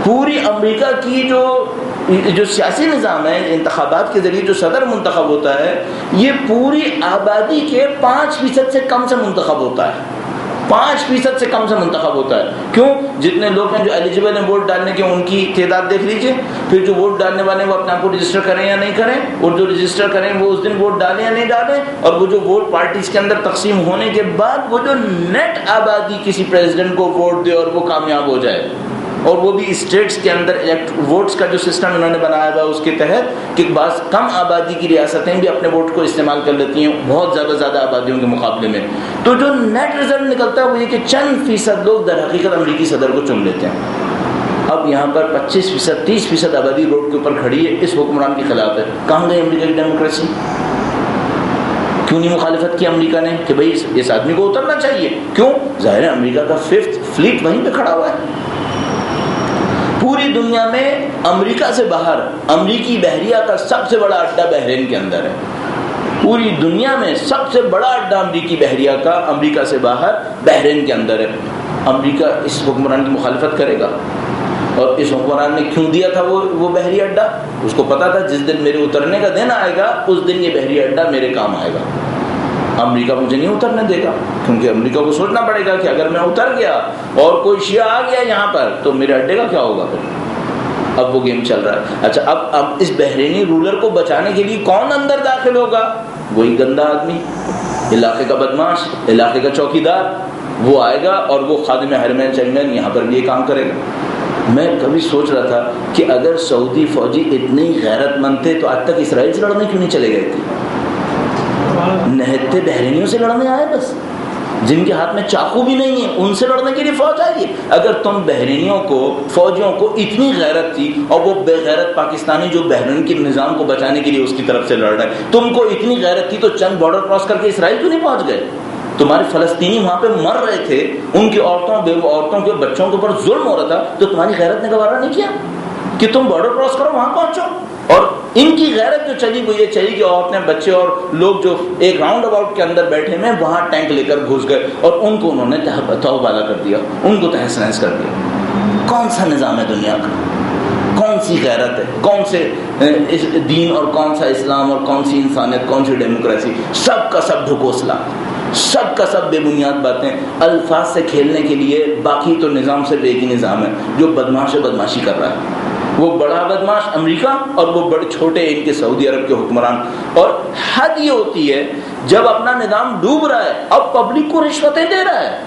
پوری امریکہ کی جو سیاسی نظام ہے, انتخابات کے ذریعے جو صدر منتخب ہوتا ہے, یہ پوری آبادی کے 5% سے کم سے منتخب ہوتا ہے. 5% سے کم سے منتخب ہوتا ہے. کیوں؟ جتنے لوگ ہیں جو ایلیجیبل ہیں ووٹ ڈالنے کے, ان کی تعداد دیکھ لیجئے. پھر جو ووٹ ڈالنے والے ہیں وہ اپنے آپ کو رجسٹر کریں یا نہیں کریں, اور جو رجسٹر کریں وہ اس دن ووٹ ڈالیں یا نہیں ڈالیں, اور وہ جو ووٹ پارٹیز کے اندر تقسیم ہونے کے بعد وہ جو نیٹ آبادی کسی پریزیڈنٹ کو ووٹ دے اور وہ کامیاب ہو جائے, اور وہ بھی اسٹیٹس کے اندر ووٹس کا جو سسٹم انہوں نے بنایا ہوا اس کے تحت کہ بعض کم آبادی کی ریاستیں بھی اپنے ووٹ کو استعمال کر لیتی ہیں بہت زیادہ آبادیوں کے مقابلے میں. تو جو نیٹ رزلٹ نکلتا ہے وہ یہ کہ چند فیصد لوگ در حقیقت امریکی صدر کو چن لیتے ہیں. اب یہاں پر 25% 30% آبادی روڈ کے اوپر کھڑی ہے, اس حکمران کے خلاف ہے. کہاں گئی امریکہ کی ڈیموکریسی؟ کیوں نہیں مخالفت کی امریکہ نے کہ بھائی اس آدمی کو اترنا چاہیے؟ کیوں؟ ظاہر ہے امریکہ کا 5th فلیٹ وہیں پہ کھڑا ہوا ہے. پوری دنیا میں امریکہ سے باہر امریکی بحریہ کا سب سے بڑا اڈا بحرین کے اندر ہے. پوری دنیا میں سب سے بڑا اڈا امریکی بحریہ کا امریکہ سے باہر بحرین کے اندر ہے. امریکہ اس حکمران کی مخالفت کرے گا, اور اس حکمران نے کیوں دیا تھا وہ بحری اڈا؟ اس کو پتا تھا جس دن میرے اترنے کا دن آئے گا اس دن یہ بحری اڈا میرے کام آئے گا. امریکہ مجھے نہیں اترنے دے گا, کیونکہ امریکہ کو سوچنا پڑے گا کہ اگر میں اتر گیا اور کوئی شیعہ آ گیا یہاں پر تو میرے اڈے کا کیا ہوگا پھر. اب وہ گیم چل رہا ہے. اچھا اب اس بحرینی رولر کو بچانے کے لیے کون اندر داخل ہوگا؟ وہی گندا آدمی, علاقے کا بدماش, علاقے کا چوکیدار, وہ آئے گا اور وہ خادم حرمین چیئرمین یہاں پر بھی یہ کام کرے گا. میں کبھی سوچ رہا تھا کہ اگر سعودی فوجی اتنے غیرت مند تھے تو آج تک اسرائیل سے لڑنے کیوں نہیں چلے گئے تھے؟ نہتے بحرینیوں سے لڑنے آئے بس، جن کے ہاتھ میں چاقو بھی نہیں ہے ان سے لڑنے کے لیے فوج آئی ہے۔ اگر تم بحرینیوں کو، فوجیوں کو اتنی غیرت تھی، اور وہ بے غیرت پاکستانی جو بحرین کے نظام کو بچانے کے لیے اس کی طرف سے لڑ رہا ہے، تم کو اتنی غیرت تھی تو چند بارڈر کراس کر کے اسرائیل کیوں نہیں پہنچ گئے؟ تمہارے فلسطینی وہاں پہ مر رہے تھے، ان کی عورتوں، بیوہ عورتوں کے بچوں کے اوپر ظلم ہو رہا تھا، تو تمہاری غیرت نے گوارا نہیں کیا کہ تم بارڈر کراس کرو، وہاں پہنچو۔ اور ان کی غیرت جو چلی وہ یہ چلی کہ عورتیں، بچے اور لوگ جو ایک راؤنڈ اباؤٹ کے اندر بیٹھے ہیں وہاں ٹینک لے کر گھس گئے اور ان کو انہوں نے تہو بالا کر دیا، ان کو تہس نہس کر دیا۔ کون سا نظام ہے دنیا کا؟ کون سی غیرت ہے؟ کون سے دین اور کون سا اسلام اور کون سی انسانیت، کون سی ڈیموکریسی؟ سب کا سب ڈھکوسلا، سب کا سب بے بنیاد باتیں، الفاظ سے کھیلنے کے لیے۔ باقی تو نظام صرف ایک ہی نظام ہے جو بدماش بدماشی کر رہا ہے، وہ بڑا بدماش امریکہ اور وہ بڑے چھوٹے ان کے سعودی عرب کے حکمران۔ اور حد یہ ہوتی ہے جب اپنا نظام ڈوب رہا ہے اب پبلک کو رشوتیں دے رہا ہے،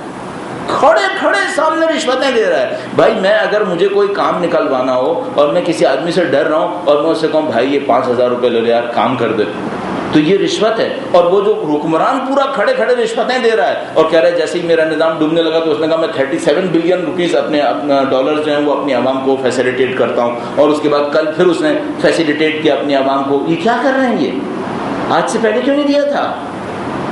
کھڑے کھڑے سامنے رشوتیں دے رہا ہے۔ بھائی میں اگر مجھے کوئی کام نکلوانا ہو اور میں کسی آدمی سے ڈر رہا ہوں اور میں اس سے کہوں بھائی یہ 5,000 روپے لے لے یار کام کر دے، تو یہ رشوت ہے۔ اور وہ جو حکمران پورا کھڑے کھڑے رشوتیں دے رہا ہے اور کہہ رہا ہے جیسے ہی میرا نظام ڈوبنے لگا تو اس نے کہا میں 37 بلین روپیز اپنا ڈالر جو ہیں وہ اپنی عوام کو فیسیلیٹیٹ کرتا ہوں، اور اس کے بعد کل پھر اس نے فیسیلیٹیٹ کیا اپنی عوام کو۔ یہ کیا کر رہے ہیں؟ یہ آج سے پہلے کیوں نہیں دیا تھا؟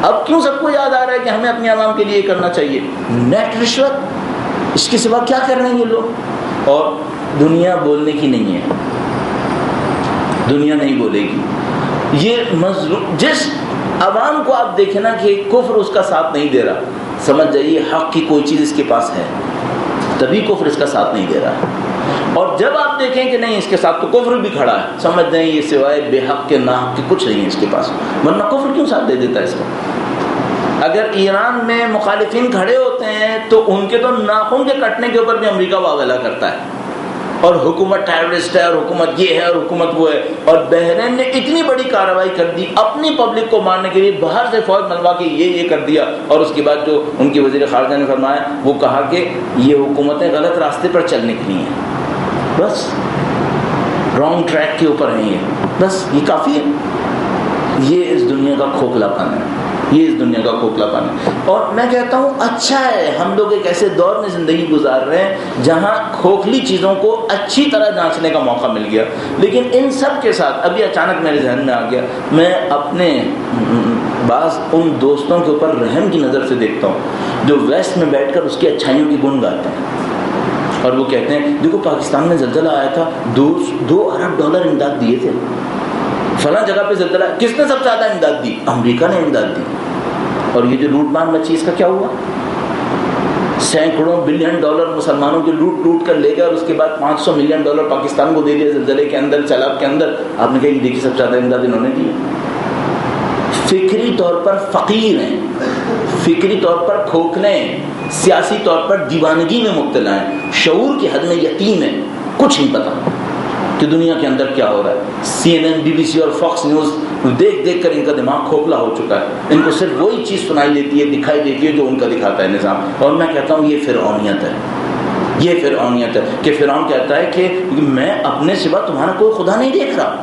اب کیوں سب کو یاد آ رہا ہے کہ ہمیں اپنی عوام کے لیے یہ کرنا چاہیے؟ نیٹ رشوت، اس کے سوا کیا کر رہے ہیں یہ لوگ؟ اور دنیا بولنے کی نہیں ہے، دنیا نہیں بولے گی۔ یہ مظلوم جس عوام کو آپ دیکھیں نا کہ کفر اس کا ساتھ نہیں دے رہا، سمجھ جائیے حق کی کوئی چیز اس کے پاس ہے، تبھی کفر اس کا ساتھ نہیں دے رہا ہے۔ اور جب آپ دیکھیں کہ نہیں اس کے ساتھ تو کفر بھی کھڑا ہے، سمجھ جائیں یہ سوائے بے حق کے ناحق کے کچھ نہیں ہے اس کے پاس، ورنہ کفر کیوں ساتھ دے دیتا ہے اس کا؟ اگر ایران میں مخالفین کھڑے ہوتے ہیں تو ان کے تو ناخن کے کٹنے کے اوپر بھی امریکہ واویلا کرتا ہے، اور حکومت ٹیررسٹ ہے اور حکومت یہ ہے اور حکومت وہ ہے۔ اور بحرین نے اتنی بڑی کارروائی کر دی اپنی پبلک کو مارنے کے لیے، باہر سے فوج منگوا کے یہ کر دیا، اور اس کے بعد جو ان کی وزیر خارجہ نے فرمایا وہ کہا کہ یہ حکومتیں غلط راستے پر چل نکلی ہیں، بس رانگ ٹریک کے اوپر ہیں یہ، بس یہ کافی ہے۔ یہ اس دنیا کا کھوکھلا پن ہے، یہ اس دنیا کا کھوکھلا پن ہے۔ اور میں کہتا ہوں اچھا ہے ہم لوگ ایک ایسے دور میں زندگی گزار رہے ہیں جہاں کھوکھلی چیزوں کو اچھی طرح جانچنے کا موقع مل گیا، لیکن ان سب کے ساتھ ابھی اچانک میرے ذہن میں آ گیا، میں اپنے بعض ان دوستوں کے اوپر رحم کی نظر سے دیکھتا ہوں جو ویسٹ میں بیٹھ کر اس کی اچھائیوں کی گن گاتے ہیں، اور وہ کہتے ہیں دیکھو پاکستان میں زلزلہ آیا تھا، 2 ارب ڈالر امداد دیے تھے، فلاں جگہ پہ زلزلہ، کس نے سب سے زیادہ امداد دی؟ امریکہ نے امداد دی۔ اور یہ جو لوٹ مار مچی اس کا کیا ہوا؟ سینکڑوں بلین ڈالر مسلمانوں کے لوٹ کر لے گئے، اور اس کے بعد 500 ملین ڈالر پاکستان کو دے دیا زلزلے کے اندر، سیلاب کے اندر۔ آپ نے کہا دیکھیے سب سے زیادہ امداد انہوں نے دی۔ فکری طور پر فقیر ہیں، فکری طور پر کھوکھلے ہیں، سیاسی طور پر دیوانگی میں مبتلا ہیں، شعور کی حد میں یتیم ہیں، کچھ نہیں پتا کہ دنیا کے اندر کیا ہو رہا ہے۔ CNN، BBC اور فاکس نیوز دیکھ دیکھ کر ان کا دماغ کھوکھلا ہو چکا ہے، ان کو صرف وہی چیز سنائی دیتی ہے، دکھائی دیتی ہے جو ان کا دکھاتا ہے نظام۔ اور میں کہتا ہوں یہ فرعونیت ہے، یہ فرعونیت ہے کہ فرعون کہتا ہے کہ میں اپنے سوا تمہارا کوئی خدا نہیں دیکھ رہا،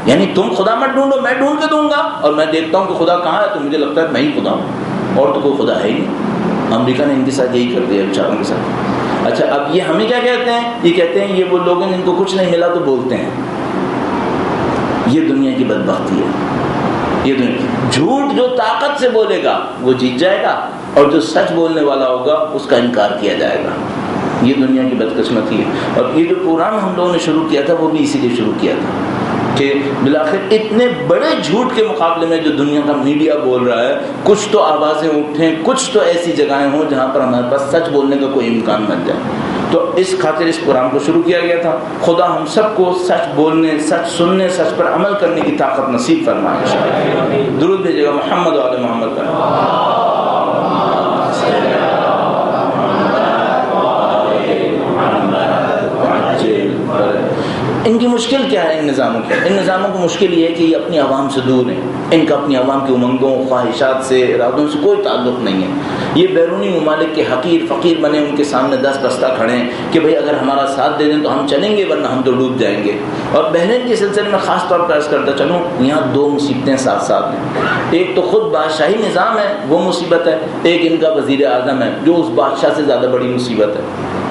یعنی تم خدا مت ڈھونڈو، میں ڈھونڈ کے دوں گا، اور میں دیکھتا ہوں کہ خدا کہاں ہے تو مجھے لگتا ہے میں ہی خدا ہوں، اور تو کوئی خدا ہے ہی نہیں۔ امریکہ نے ان کے ساتھ یہی کر دیا بیچاروں کے ساتھ۔ اچھا اب یہ ہمیں کیا کہتے ہیں؟ یہ کہتے ہیں یہ وہ لوگ ہیں جن کو کچھ نہیں ملا تو بولتے ہیں۔ یہ دنیا کی بدبختی ہے، یہ دنیا۔ جھوٹ جو طاقت سے بولے گا وہ جیت جائے گا، اور جو سچ بولنے والا ہوگا اس کا انکار کیا جائے گا۔ یہ دنیا کی بدقسمتی ہے۔ اور یہ جو پروگرام ہم لوگوں نے شروع کیا تھا وہ بھی اسی لیے شروع کیا تھا کہ بالآخر اتنے بڑے جھوٹ کے مقابلے میں جو دنیا کا میڈیا بول رہا ہے، کچھ تو آوازیں اٹھیں، کچھ تو ایسی جگہیں ہوں جہاں پر ہمارے پاس سچ بولنے کا کوئی امکان بن جائے۔ تو اس خاطر اس پروگرام کو شروع کیا گیا تھا۔ خدا ہم سب کو سچ بولنے، سچ سننے، سچ پر عمل کرنے کی طاقت نصیب فرمائے انشاءاللہ۔ درود بھیجے گا محمد و آل محمد پر۔ ان کی مشکل کیا ہے؟ نظاموں کی. ان نظاموں کو مشکل یہ ہے کہ یہ اپنی عوام سے دور ہیں. ان کا اپنی عوام کی امنگوں، خواہشات سے، ارادوں سے کوئی تعلق نہیں ہے. یہ بیرونی ممالک کے حقیر فقیر بنے ان کے سامنے دست بستہ کھڑے ہیں کہ بھئی اگر ہمارا ساتھ دے دیں تو ہم چلیں گے ورنہ ہم تو ڈوب جائیں گے. اور بحرین کے سلسلے میں خاص طور پر عرض کرتا چلوں، یہاں دو مصیبتیں ساتھ ساتھ ہیں. ایک تو خود بادشاہی نظام ہے، وہ مصیبت ہے. ایک ان کا وزیر اعظم ہے جو اس بادشاہ سے زیادہ بڑی مصیبت ہے.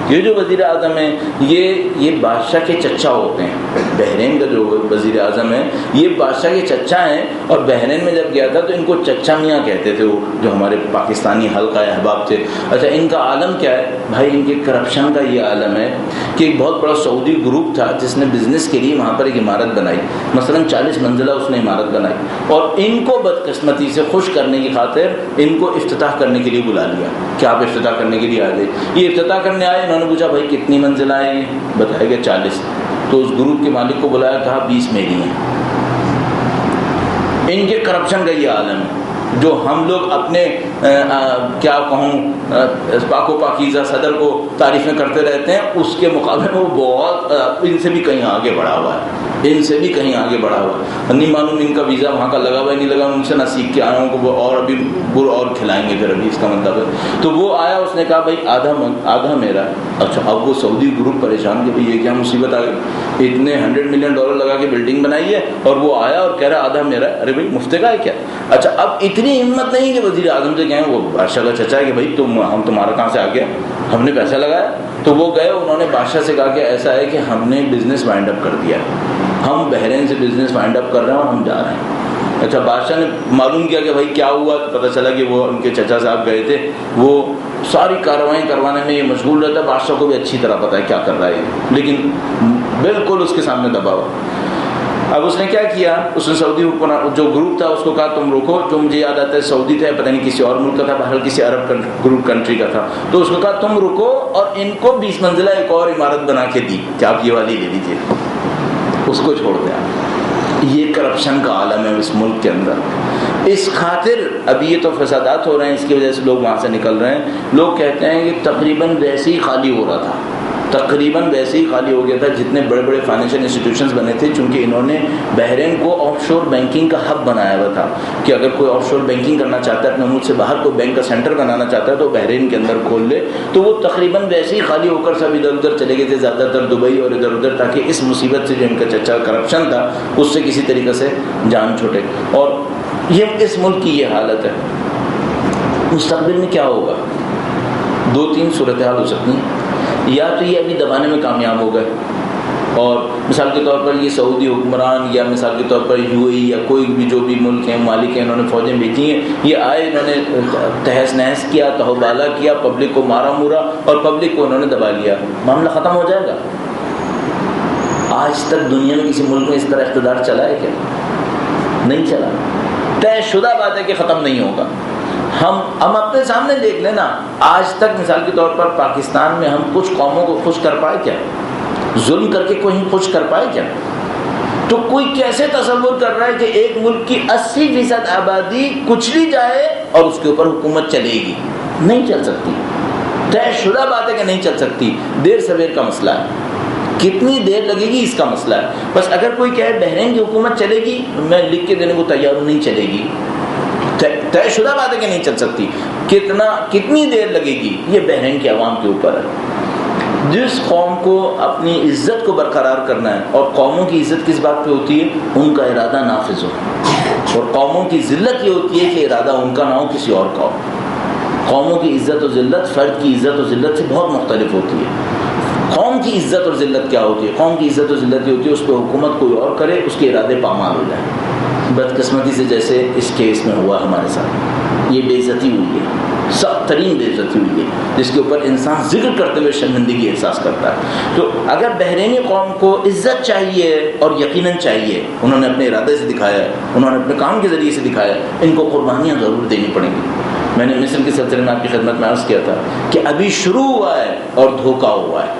یہ جو وزیر اعظم ہے یہ بادشاہ کے چچا ہوتے ہیں. بحرین کا جو وزیر اعظم ہے یہ بادشاہ کے چچا ہیں. اور بحرین میں جب گیا تھا تو ان کو چچا میاں کہتے تھے، وہ جو ہمارے پاکستانی حلقہ احباب تھے. اچھا، ان کا عالم کیا ہے بھائی؟ ان کے کرپشن کا یہ عالم ہے کہ ایک بہت بڑا سعودی گروپ تھا جس نے بزنس کے لیے وہاں پر ایک عمارت بنائی، مثلا 40 منزلہ اس نے عمارت بنائی، اور ان کو بدقسمتی سے خوش کرنے کی خاطر ان کو افتتاح کرنے کے لیے بلا لیا کہ آپ افتتاح کرنے کے لیے آ گئے. یہ افتتاح کرنے آئے، انہوں نے پوچھا بھائی کتنی منزلہ ہیں؟ بتایا گیا 40. تو اس گروپ کے مالک کو بلایا، کہا 20 میری ہیں. ان کے کرپشن کا یہ عالم ہے جو ہم لوگ اپنے کیا کہوں پاک و پاکیزہ صدر کو تعریفیں کرتے رہتے ہیں، اس کے مقابلے میں وہ بہت ان سے بھی کہیں آگے بڑھا ہوا ہے. ان سے بھی کہیں آگے بڑھا ہوا ہے. نہیں معلوم ان کا ویزا وہاں کا لگا ہوا ہے نہیں لگا، ان سے نہ سیکھ کے آیا ہوں کو وہ اور ابھی اور کھلائیں گے پھر ابھی اس کا مطلب ہے. تو وہ آیا، اس نے کہا بھائی آدھا میرا ہے. اچھا، اب وہ سعودی گروپ پریشان کہ بھائی یہ کیا مصیبت آ گئی، اتنے $100 ملین لگا کے بلڈنگ بنائی ہے اور وہ آیا اور کہہ رہا آدھا میرا ہے. ارے بھائی مفتے کا ہے کیا؟ اچھا، اب اتنی ہمت نہیں کہ وزیر اعظم سے کہیں، وہ بادشاہ کا چچا ہے کہ بھائی ہم تمہارا کہاں سے آ گیا، ہم نے پیسہ لگایا. تو وہ گئے، انہوں نے بادشاہ سے کہا کہ ایسا ہے کہ ہم نے بزنس وائنڈ اپ کر دیا، ہم بحرین سے بزنس وائنڈ اپ کر رہے ہیں اور ہم جا رہے ہیں. اچھا، بادشاہ نے معلوم کیا کہ بھائی کیا ہوا، تو پتہ چلا کہ وہ ان کے چچا صاحب گئے تھے، وہ ساری کارروائیں کروانے میں یہ مشغول رہتا ہے. بادشاہ کو بھی اچھی طرح پتہ ہے کیا کر رہا ہے، لیکن بالکل اس کے سامنے دبا ہوا. اب اس نے کیا کیا، اس نے سعودی حکمران جو گروپ تھا اس کو کہا تم رکو، جو مجھے یاد آتا ہے سعودی تھا، پتہ نہیں کسی اور ملک کا تھا، بہرحال کسی عرب گروپ کنٹری کا تھا. تو اس کو کہا تم رکو، اور ان کو 20 منزلہ ایک اور عمارت بنا کے دی کہ آپ یہ والی لے لیجیے، اس کو چھوڑ دیں. یہ کرپشن کا عالم ہے اس ملک کے اندر. اس خاطر ابھی یہ تو فسادات ہو رہے ہیں، اس کی وجہ سے لوگ وہاں سے نکل رہے ہیں. لوگ کہتے ہیں کہ تقریباً ویسے ہی خالی ہو رہا تھا، تقریباً ویسے ہی خالی ہو گیا تھا جتنے بڑے بڑے فائنینشیل انسٹیٹیوشنز بنے تھے، چونکہ انہوں نے بحرین کو آف شور بینکنگ کا ہب بنایا ہوا تھا کہ اگر کوئی آف شور بینکنگ کرنا چاہتا ہے، اپنے ملک سے باہر کوئی بینک کا سینٹر بنانا چاہتا ہے تو بحرین کے اندر کھول لے. تو وہ تقریباً ویسے ہی خالی ہو کر سب ادھر ادھر چلے گئے تھے، زیادہ تر دبئی اور ادھر ادھر، تاکہ اس مصیبت سے جو ان کا چچا کرپشن تھا اس سے کسی طریقے سے جان چھوٹے. اور یہ اس ملک کی یہ حالت ہے. مستقبل میں کیا ہوگا؟ 2-3 صورتحال ہو سکتی ہیں. یا تو یہ ابھی دبانے میں کامیاب ہو گئے، اور مثال کے طور پر یہ سعودی حکمران یا مثال کے طور پر UAE یا کوئی بھی جو بھی ملک ہیں مالک ہیں، انہوں نے فوجیں بھیجی ہیں، یہ آئے، انہوں نے تہس نہس کیا، تہوبالا کیا، پبلک کو مارا مورا اور پبلک کو انہوں نے دبا لیا، معاملہ ختم ہو جائے گا. آج تک دنیا میں کسی ملک میں اس طرح اقتدار چلا ہے کیا؟ نہیں چلا. طے شدہ بات ہے کہ ختم نہیں ہوگا. ہم اپنے سامنے دیکھ لینا، آج تک مثال کے طور پر پاکستان میں ہم کچھ قوموں کو خوش کر پائے کیا؟ ظلم کر کے کوئی خوش کر پائے کیا؟ تو کوئی کیسے تصور کر رہا ہے کہ ایک ملک کی 80% آبادی کچلی جائے اور اس کے اوپر حکومت چلے گی؟ نہیں چل سکتی. طے شدہ بات ہے کہ نہیں چل سکتی. دیر سویر کا مسئلہ ہے، کتنی دیر لگے گی اس کا مسئلہ ہے. بس اگر کوئی کہے بحرین کی حکومت چلے گی، میں لکھ کے دینے کو تیار ہوں، نہیں چلے گی. طے شدہ بات ہے کہ نہیں چل سکتی. کتنی دیر لگے گی یہ بحرین کے عوام کے اوپر ہے. جس قوم کو اپنی عزت کو برقرار کرنا ہے، اور قوموں کی عزت کس بات پہ ہوتی ہے؟ ان کا ارادہ نافذ ہو. اور قوموں کی ذلت یہ ہوتی ہے کہ ارادہ ان کا نہ ہو، کسی اور کا ہو. قوموں کی عزت و ذلت فرد کی عزت و ذلت سے بہت مختلف ہوتی ہے. قوم کی عزت اور ذلت کیا ہوتی ہے؟ قوم کی عزت و ذلت یہ ہوتی ہے اس پہ حکومت کوئی اور کرے، اس کے ارادے پامال ہو جائیں. بدقسمتی سے جیسے اس کیس میں ہوا ہمارے ساتھ، یہ بے عزتی ہوئی ہے، سخت ترین بے عزتی ہوئی ہے، جس کے اوپر انسان ذکر کرتے ہوئے شرمندگی احساس کرتا ہے. تو اگر بحرینی قوم کو عزت چاہیے، اور یقیناً چاہیے، انہوں نے اپنے ارادے سے دکھایا ہے، انہوں نے اپنے کام کے ذریعے سے دکھایا ہے، ان کو قربانیاں ضرور دینی پڑیں گی. میں نے مصر کے سلسلے میں آپ کی خدمت میں عرض کیا تھا کہ ابھی شروع ہوا ہے اور دھوکہ ہوا ہے.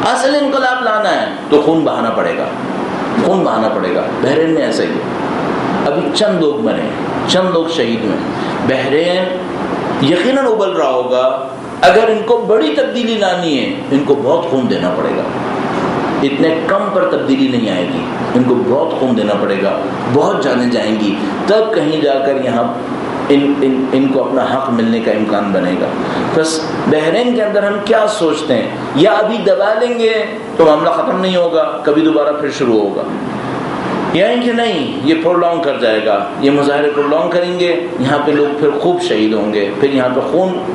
اصل انقلاب لانا ہے تو خون بہانا پڑے گا، خون بہانا پڑے گا. بحرین میں ایسا ہی ہے. ابھی چند لوگ مرے، چند لوگ شہید ہوئے. بحرین یقیناً ابل رہا ہوگا. اگر ان کو بڑی تبدیلی لانی ہے، ان کو بہت خون دینا پڑے گا. اتنے کم پر تبدیلی نہیں آئے گی، ان کو بہت خون دینا پڑے گا، بہت جانیں جائیں گی، تب کہیں جا کر یہاں ان کو اپنا حق ملنے کا امکان بنے گا۔ بس بحرین کے اندر ہم کیا سوچتے ہیں، یا ابھی دبا لیں گے تو معاملہ ختم نہیں ہوگا، کبھی دوبارہ پھر شروع ہوگا، یا کہ نہیں یہ پرولونگ کر جائے گا، یہ مظاہرے پرولونگ کریں گے، یہاں پہ لوگ پھر خوب شہید ہوں گے، پھر یہاں پہ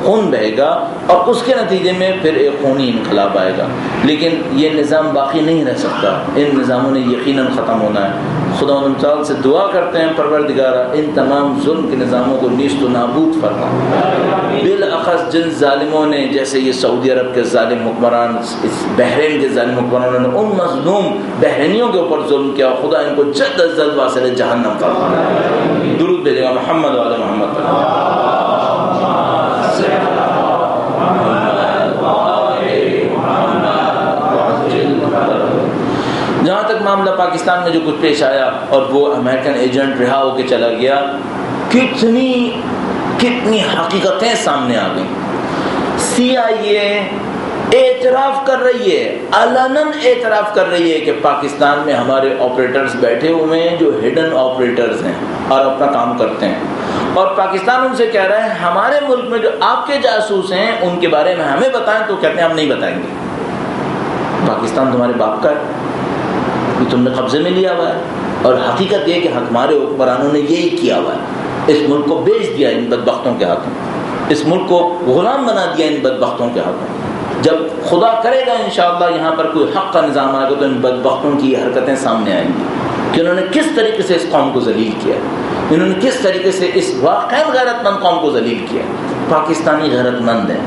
خون بہے گا، اور اس کے نتیجے میں پھر ایک خونی انقلاب آئے گا۔ لیکن یہ نظام باقی نہیں رہ سکتا، ان نظاموں نے یقیناً ختم ہونا ہے۔ خدا و تعالی سے دعا کرتے ہیں پروردگارہ ان تمام ظلم کے نظاموں کو نیست و نابود فرما، بالاخص جن ظالموں نے، جیسے یہ سعودی عرب کے ظالم حکمران، اس بحرین کے ظالم حکمرانوں نے ان مظلوم بحرینیوں کے اوپر ظلم کیا، خدا ان کو جلد از جلد واصل جہنم فرما۔ درود بھیجے گا محمد وعلی محمد۔ جہاں تک معاملہ پاکستان میں جو کچھ پیش آیا اور وہ امریکن ایجنٹ رہا ہو کے چلا گیا، کتنی حقیقتیں سامنے آ گئیں۔ سی آئی اے اعتراف کر رہی ہے، علناً اعتراف کر رہی ہے کہ پاکستان میں ہمارے آپریٹرز بیٹھے ہوئے ہیں جو ہڈن آپریٹرز ہیں اور اپنا کام کرتے ہیں، اور پاکستان ان سے کہہ رہا ہے ہمارے ملک میں جو آپ کے جاسوس ہیں ان کے بارے میں ہمیں بتائیں، تو کہتے ہیں ہم نہیں بتائیں گے۔ پاکستان تمہارے باپ کا ہے، تم نے قبضے میں لیا ہوا ہے، اور حقیقت یہ کہ ہمارے حکمرانوں نے یہی کیا ہوا ہے، اس ملک کو بیچ دیا ان بدبختوں کے ہاتھوں، اس ملک کو غلام بنا دیا ان بدبختوں کے ہاتھوں۔ جب خدا کرے گا انشاءاللہ یہاں پر کوئی حق کا نظام آئے گا تو ان بدبختوں کی حرکتیں سامنے آئیں گی کہ انہوں نے کس طریقے سے اس قوم کو ذلیل کیا، انہوں نے کس طریقے سے اس واقعی غیرت مند قوم کو ذلیل کیا۔ پاکستانی غیرت مند ہیں،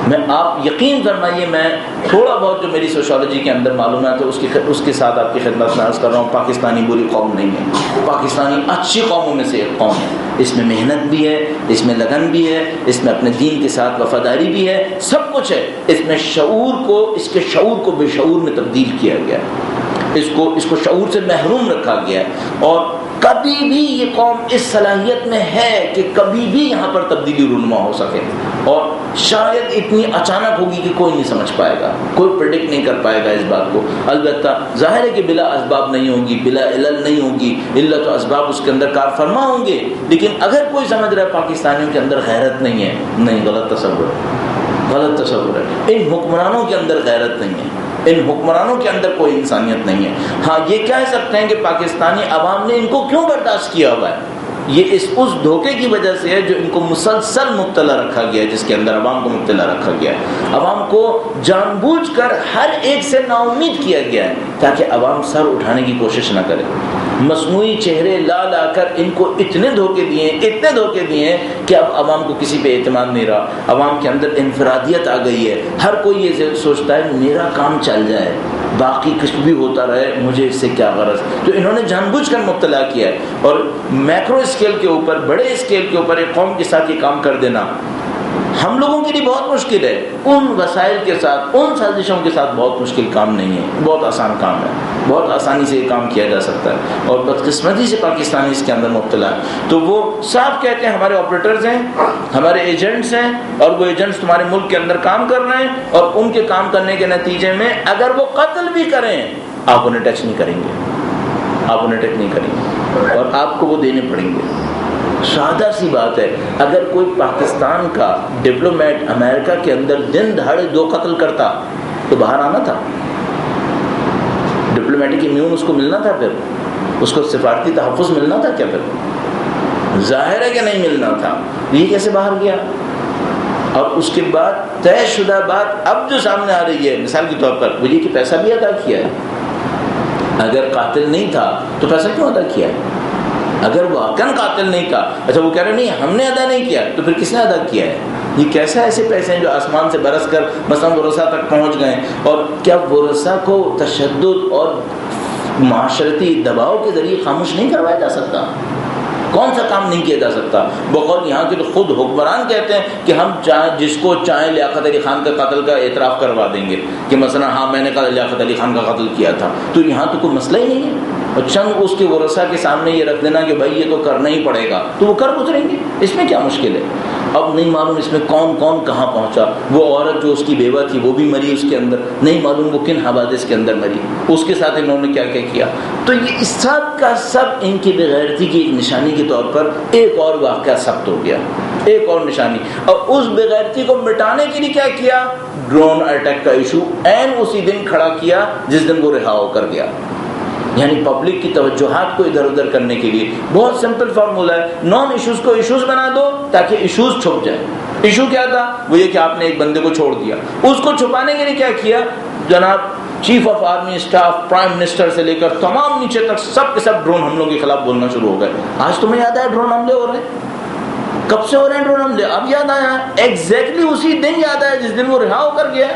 میں آپ یقین فرمائیے، میں تھوڑا بہت جو میری سوشالوجی کے اندر معلومات ہے اس کے ساتھ آپ کی خدمت میں عرض کر رہا ہوں، پاکستانی بری قوم نہیں ہے، پاکستانی اچھی قوموں میں سے ایک قوم ہے، اس میں محنت بھی ہے، اس میں لگن بھی ہے، اس میں اپنے دین کے ساتھ وفاداری بھی ہے، سب کچھ ہے، اس میں اس کے شعور کو بے شعور میں تبدیل کیا گیا ہے، اس کو شعور سے محروم رکھا گیا ہے، اور کبھی بھی یہ قوم اس صلاحیت میں ہے کہ کبھی بھی یہاں پر تبدیلی رونما ہو سکے، اور شاید اتنی اچانک ہوگی کہ کوئی نہیں سمجھ پائے گا، کوئی پریڈکٹ نہیں کر پائے گا اس بات کو۔ البتہ ظاہر ہے کہ بلا اسباب نہیں ہوگی، بلا علل نہیں ہوگی، علت و اسباب اس کے اندر کار فرما ہوں گے، لیکن اگر کوئی سمجھ رہا ہے پاکستانیوں کے اندر غیرت نہیں ہے، نہیں، غلط تصور ہے، غلط تصور ہے۔ ان حکمرانوں کے اندر غیرت نہیں ہے، ان حکمرانوں کے اندر کوئی انسانیت نہیں ہے۔ ہاں یہ کہہ سکتے ہیں کہ پاکستانی عوام نے ان کو کیوں برداشت کیا ہوا ہے، یہ اس دھوکے کی وجہ سے ہے جو ان کو مسلسل مبتلا رکھا گیا ہے، جس کے اندر عوام کو مبتلا رکھا گیا ہے، عوام کو جان بوجھ کر ہر ایک سے نا امید کیا گیا ہے تاکہ عوام سر اٹھانے کی کوشش نہ کرے۔ مصنوعی چہرے لا کر ان کو اتنے دھوکے دیے ہیں کہ اب عوام کو کسی پہ اعتماد نہیں رہا، عوام کے اندر انفرادیت آ گئی ہے، ہر کوئی یہ سوچتا ہے میرا کام چل جائے، باقی کچھ بھی ہوتا رہے، مجھے اس سے کیا غرض۔ تو انہوں نے جان بوجھ کر مبتلا کیا ہے، اور میکرو اسکیل کے اوپر، بڑے اسکیل کے اوپر ایک قوم کے ساتھ یہ کام کر دینا ہم لوگوں کے لیے بہت مشکل ہے، ان وسائل کے ساتھ، ان سازشوں کے ساتھ بہت مشکل کام نہیں ہے، بہت آسان کام ہے، بہت آسانی سے یہ کام کیا جا سکتا ہے، اور بدقسمتی سے پاکستانی اس کے اندر مبتلا ہے۔ تو وہ صاف کہتے ہیں ہمارے آپریٹرز ہیں، ہمارے ایجنٹس ہیں، اور وہ ایجنٹس تمہارے ملک کے اندر کام کر رہے ہیں، اور ان کے کام کرنے کے نتیجے میں اگر وہ قتل بھی کریں آپ انہیں ٹچ نہیں کریں گے، آپ انہیں ٹچ نہیں کریں گے، اور آپ کو وہ دینے پڑیں گے۔ سادہ سی بات ہے، اگر کوئی پاکستان کا ڈپلومیٹ امریکہ کے اندر دن دہاڑے 2 قتل کرتا تو باہر آنا تھا، ڈپلومیٹک امیون اس کو ملنا تھا، پھر اس کو سفارتی تحفظ ملنا تھا کیا؟ پھر ظاہر ہے کہ نہیں ملنا تھا، یہ کیسے باہر گیا؟ اور اس کے بعد طے شدہ بات اب جو سامنے آ رہی ہے مثال کے طور پر وہ یہ کہ پیسہ بھی ادا کیا ہے، اگر قاتل نہیں تھا تو پیسہ کیوں ادا کیا ہے؟ اگر واقعاً قاتل نہیں تھا، اچھا وہ کہہ رہے نہیں ہم نے ادا نہیں کیا، تو پھر کس نے ادا کیا ہے؟ یہ کیسے ایسے پیسے ہیں جو آسمان سے برس کر مثلا ورثہ تک پہنچ گئے؟ اور کیا ورثہ کو تشدد اور معاشرتی دباؤ کے ذریعے خاموش نہیں کروایا جا سکتا؟ کون سا کام نہیں کیا جا سکتا؟ بقول یہاں کے تو خود حکمران کہتے ہیں کہ ہم جس کو چاہیں لیاقت علی خان کا قتل کا اعتراف کروا دیں گے، کہ مثلا ہاں میں نے لیاقت علی خان کا قتل کیا تھا، تو یہاں تو کوئی مسئلہ ہی نہیں ہے، اور چند اس کے ورثہ کے سامنے یہ رکھ دینا کہ بھائی یہ تو کرنا ہی پڑے گا، تو وہ کر گزریں گے، اس میں کیا مشکل ہے؟ اب نہیں معلوم اس میں کون کون کہاں پہنچا. وہ عورت جو اس کی بیوہ تھی وہ بھی مری اس کے اندر, نہیں معلوم وہ کن حوادث کے اندر مری, اس کے ساتھ انہوں نے کیا کیا کیا. تو یہ سب کا سب ان کی بغیرتی کی ایک نشانی کے طور پر ایک اور واقعہ ثبت ہو گیا, ایک اور نشانی. اور اس بغیرتی کو مٹانے کے لیے کیا کیا؟ ڈرون اٹیک کا ایشو عین اسی دن کھڑا کیا جس دن وہ رہا ہو کر گیا. یعنی پبلک کی توجہات کو ادھر ادھر کرنے کے لیے بہت سمپل فارمولا ہے, نان ایشوز کو ایشوز بنا دو تاکہ ایشوز چھپ جائیں. ایشو کیا تھا؟ وہ یہ کہ آپ نے ایک بندے کو چھوڑ دیا. اس کو چھپانے کے لیے کیا کیا جناب؟ Chief of army staff, prime minister سے لے کر تمام نیچے تک سب کے سب ڈرون حملوں کے خلاف بولنا شروع ہو گئے. آج تمہیں یاد ہے ڈرون حملے ہو رہے ہیں؟ کب سے ہو رہے ہیں ڈرون حملے؟ اب یاد آیا؟ ایگزیکٹلی اسی دن یاد آیا جس دن وہ رہا ہو کر گیا.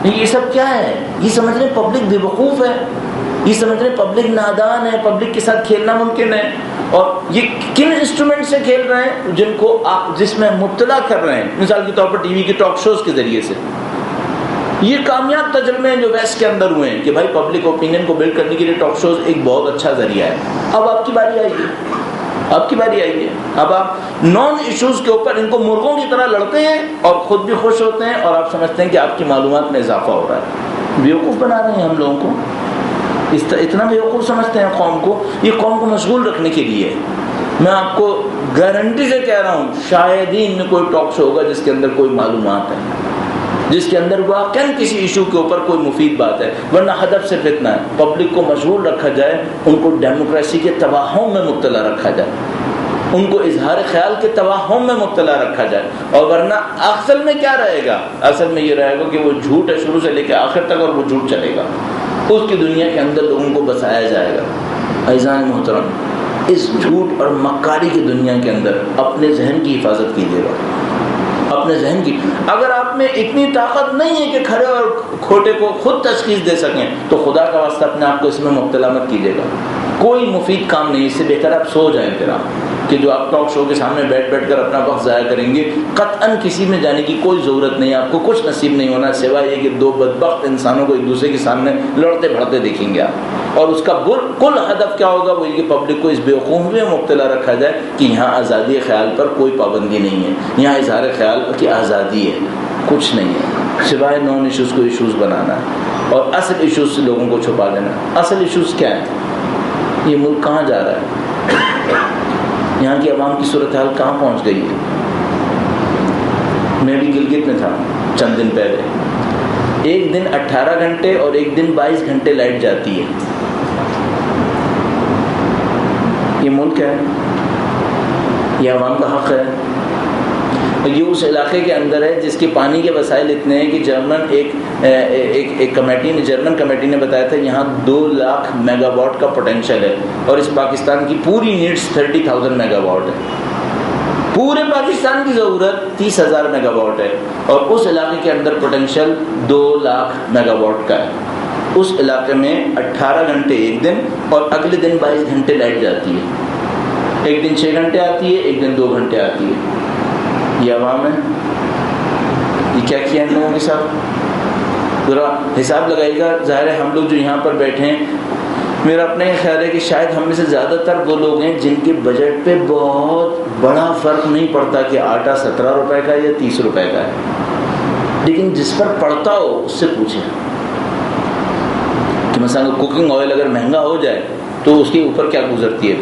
یہ سب کیا ہے؟ یہ سمجھ رہے پبلک بے وقوف ہے, یہ سمجھ رہے پبلک نادان ہے, پبلک کے ساتھ کھیلنا ممکن ہے. اور یہ کن انسٹرومنٹ سے کھیل رہے ہیں؟ جن کو آپ جس میں مبتلا کر رہے ہیں, مثال کے طور پر ٹی وی کے ٹاک شوز کے ذریعے سے. یہ کامیاب تجربے ہیں جو ویسٹ کے اندر ہوئے ہیں کہ بھائی پبلک اوپینین کو بلڈ کرنے کے لیے ٹاک شوز ایک بہت اچھا ذریعہ ہے. اب آپ کی باری آئی ہے, آپ کی باری آئی ہے. اب آپ نان ایشوز کے اوپر ان کو مرغوں کی طرح لڑتے ہیں اور خود بھی خوش ہوتے ہیں, اور آپ سمجھتے ہیں کہ آپ کی معلومات میں اضافہ ہو رہا ہے. بیوقوف بنا رہے ہیں ہم لوگوں کو, اتنا بیوقوف سمجھتے ہیں قوم کو. یہ قوم کو مشغول رکھنے کے لیے. میں آپ کو گارنٹی سے کہہ رہا ہوں شاید ہی ان میں کوئی ٹاک شو ہوگا جس کے اندر کوئی معلومات ہے, جس کے اندر واقعاً کسی ایشو کے اوپر کوئی مفید بات ہے. ورنہ ہدف صرف اتنا ہے پبلک کو مشغول رکھا جائے, ان کو ڈیموکریسی کے توہم میں مبتلا رکھا جائے, ان کو اظہار خیال کے توہم میں مبتلا رکھا جائے. اور ورنہ اصل میں کیا رہے گا؟ اصل میں یہ رہے گا کہ وہ جھوٹ ہے شروع سے لے کے آخر تک, اور وہ جھوٹ چلے گا. اس کی دنیا کے اندر لوگوں کو بسایا جائے گا. عزیزان محترم, اس جھوٹ اور مکاری کی دنیا کے اندر اپنے ذہن کی حفاظت کیجیے گا, اپنے ذہن کی. اگر آپ میں اتنی طاقت نہیں ہے کہ کھڑے اور کھوٹے کو خود تشخیص دے سکیں تو خدا کا واسطہ اپنے آپ کو اس میں مبتلا مت کیجیے گا. کوئی مفید کام نہیں, اس سے بہتر آپ سو جائیں. پھر آپ کہ جو آپ ٹاک شو کے سامنے بیٹھ بیٹھ کر اپنا وقت ضائع کریں گے, قطعاً کسی میں جانے کی کوئی ضرورت نہیں. آپ کو کچھ نصیب نہیں ہونا سوائے یہ کہ دو بدبخت انسانوں کو ایک دوسرے کے سامنے لڑتے بھڑتے دیکھیں گے آپ. اور اس کا کل ہدف کیا ہوگا؟ وہ یہ کہ پبلک کو اس بیوقوفی میں مبتلا رکھا جائے کہ یہاں آزادی خیال پر کوئی پابندی نہیں ہے, یہاں اظہار خیال کی آزادی ہے, کچھ نہیں ہے سوائے نان ایشوز کو ایشوز بنانا اور اصل ایشوز سے لوگوں کو چھپا دینا. اصل ایشوز کیا ہیں؟ یہ ملک کہاں جا رہا ہے؟ یہاں کی عوام کی صورتحال کہاں پہنچ گئی ہے؟ میں بھی گلگت میں تھا چند دن پہلے. ایک دن 18 گھنٹے اور ایک دن 22 گھنٹے لائٹ جاتی ہے. یہ ملک ہے, یہ عوام کا حق ہے. یہ اس علاقے کے اندر ہے جس کے پانی کے وسائل اتنے ہیں کہ ایک جرمن کمیٹی نے بتایا تھا یہاں 2 لاکھ میگا واٹ کا پوٹینشیل ہے, اور اس پاکستان کی پوری نیڈز 30,000 میگا واٹ ہے. پورے پاکستان کی ضرورت 30,000 میگا واٹ ہے, اور اس علاقے کے اندر پوٹینشیل 2 لاکھ میگا واٹ کا ہے. اس علاقے میں 18 گھنٹے ایک دن اور اگلے دن 22 گھنٹے لائٹ جاتی ہے. ایک دن 6 گھنٹے آتی ہے, ایک دن 2 گھنٹے آتی ہے. یہ عوام ہے, یہ کیا کیا ان لوگوں کے ساتھ؟ ذرا حساب لگائیے گا. ظاہر ہے ہم لوگ جو یہاں پر بیٹھے ہیں, میرا اپنا یہ خیال ہے کہ شاید ہم میں سے زیادہ تر وہ لوگ ہیں جن کے بجٹ پہ بہت بڑا فرق نہیں پڑتا کہ آٹا 17 روپے کا یا 30 روپے کا ہے, لیکن جس پر پڑتا ہو اس سے پوچھیں کہ مثلا کوکنگ آئل اگر مہنگا ہو جائے تو اس کے اوپر کیا گزرتی ہے,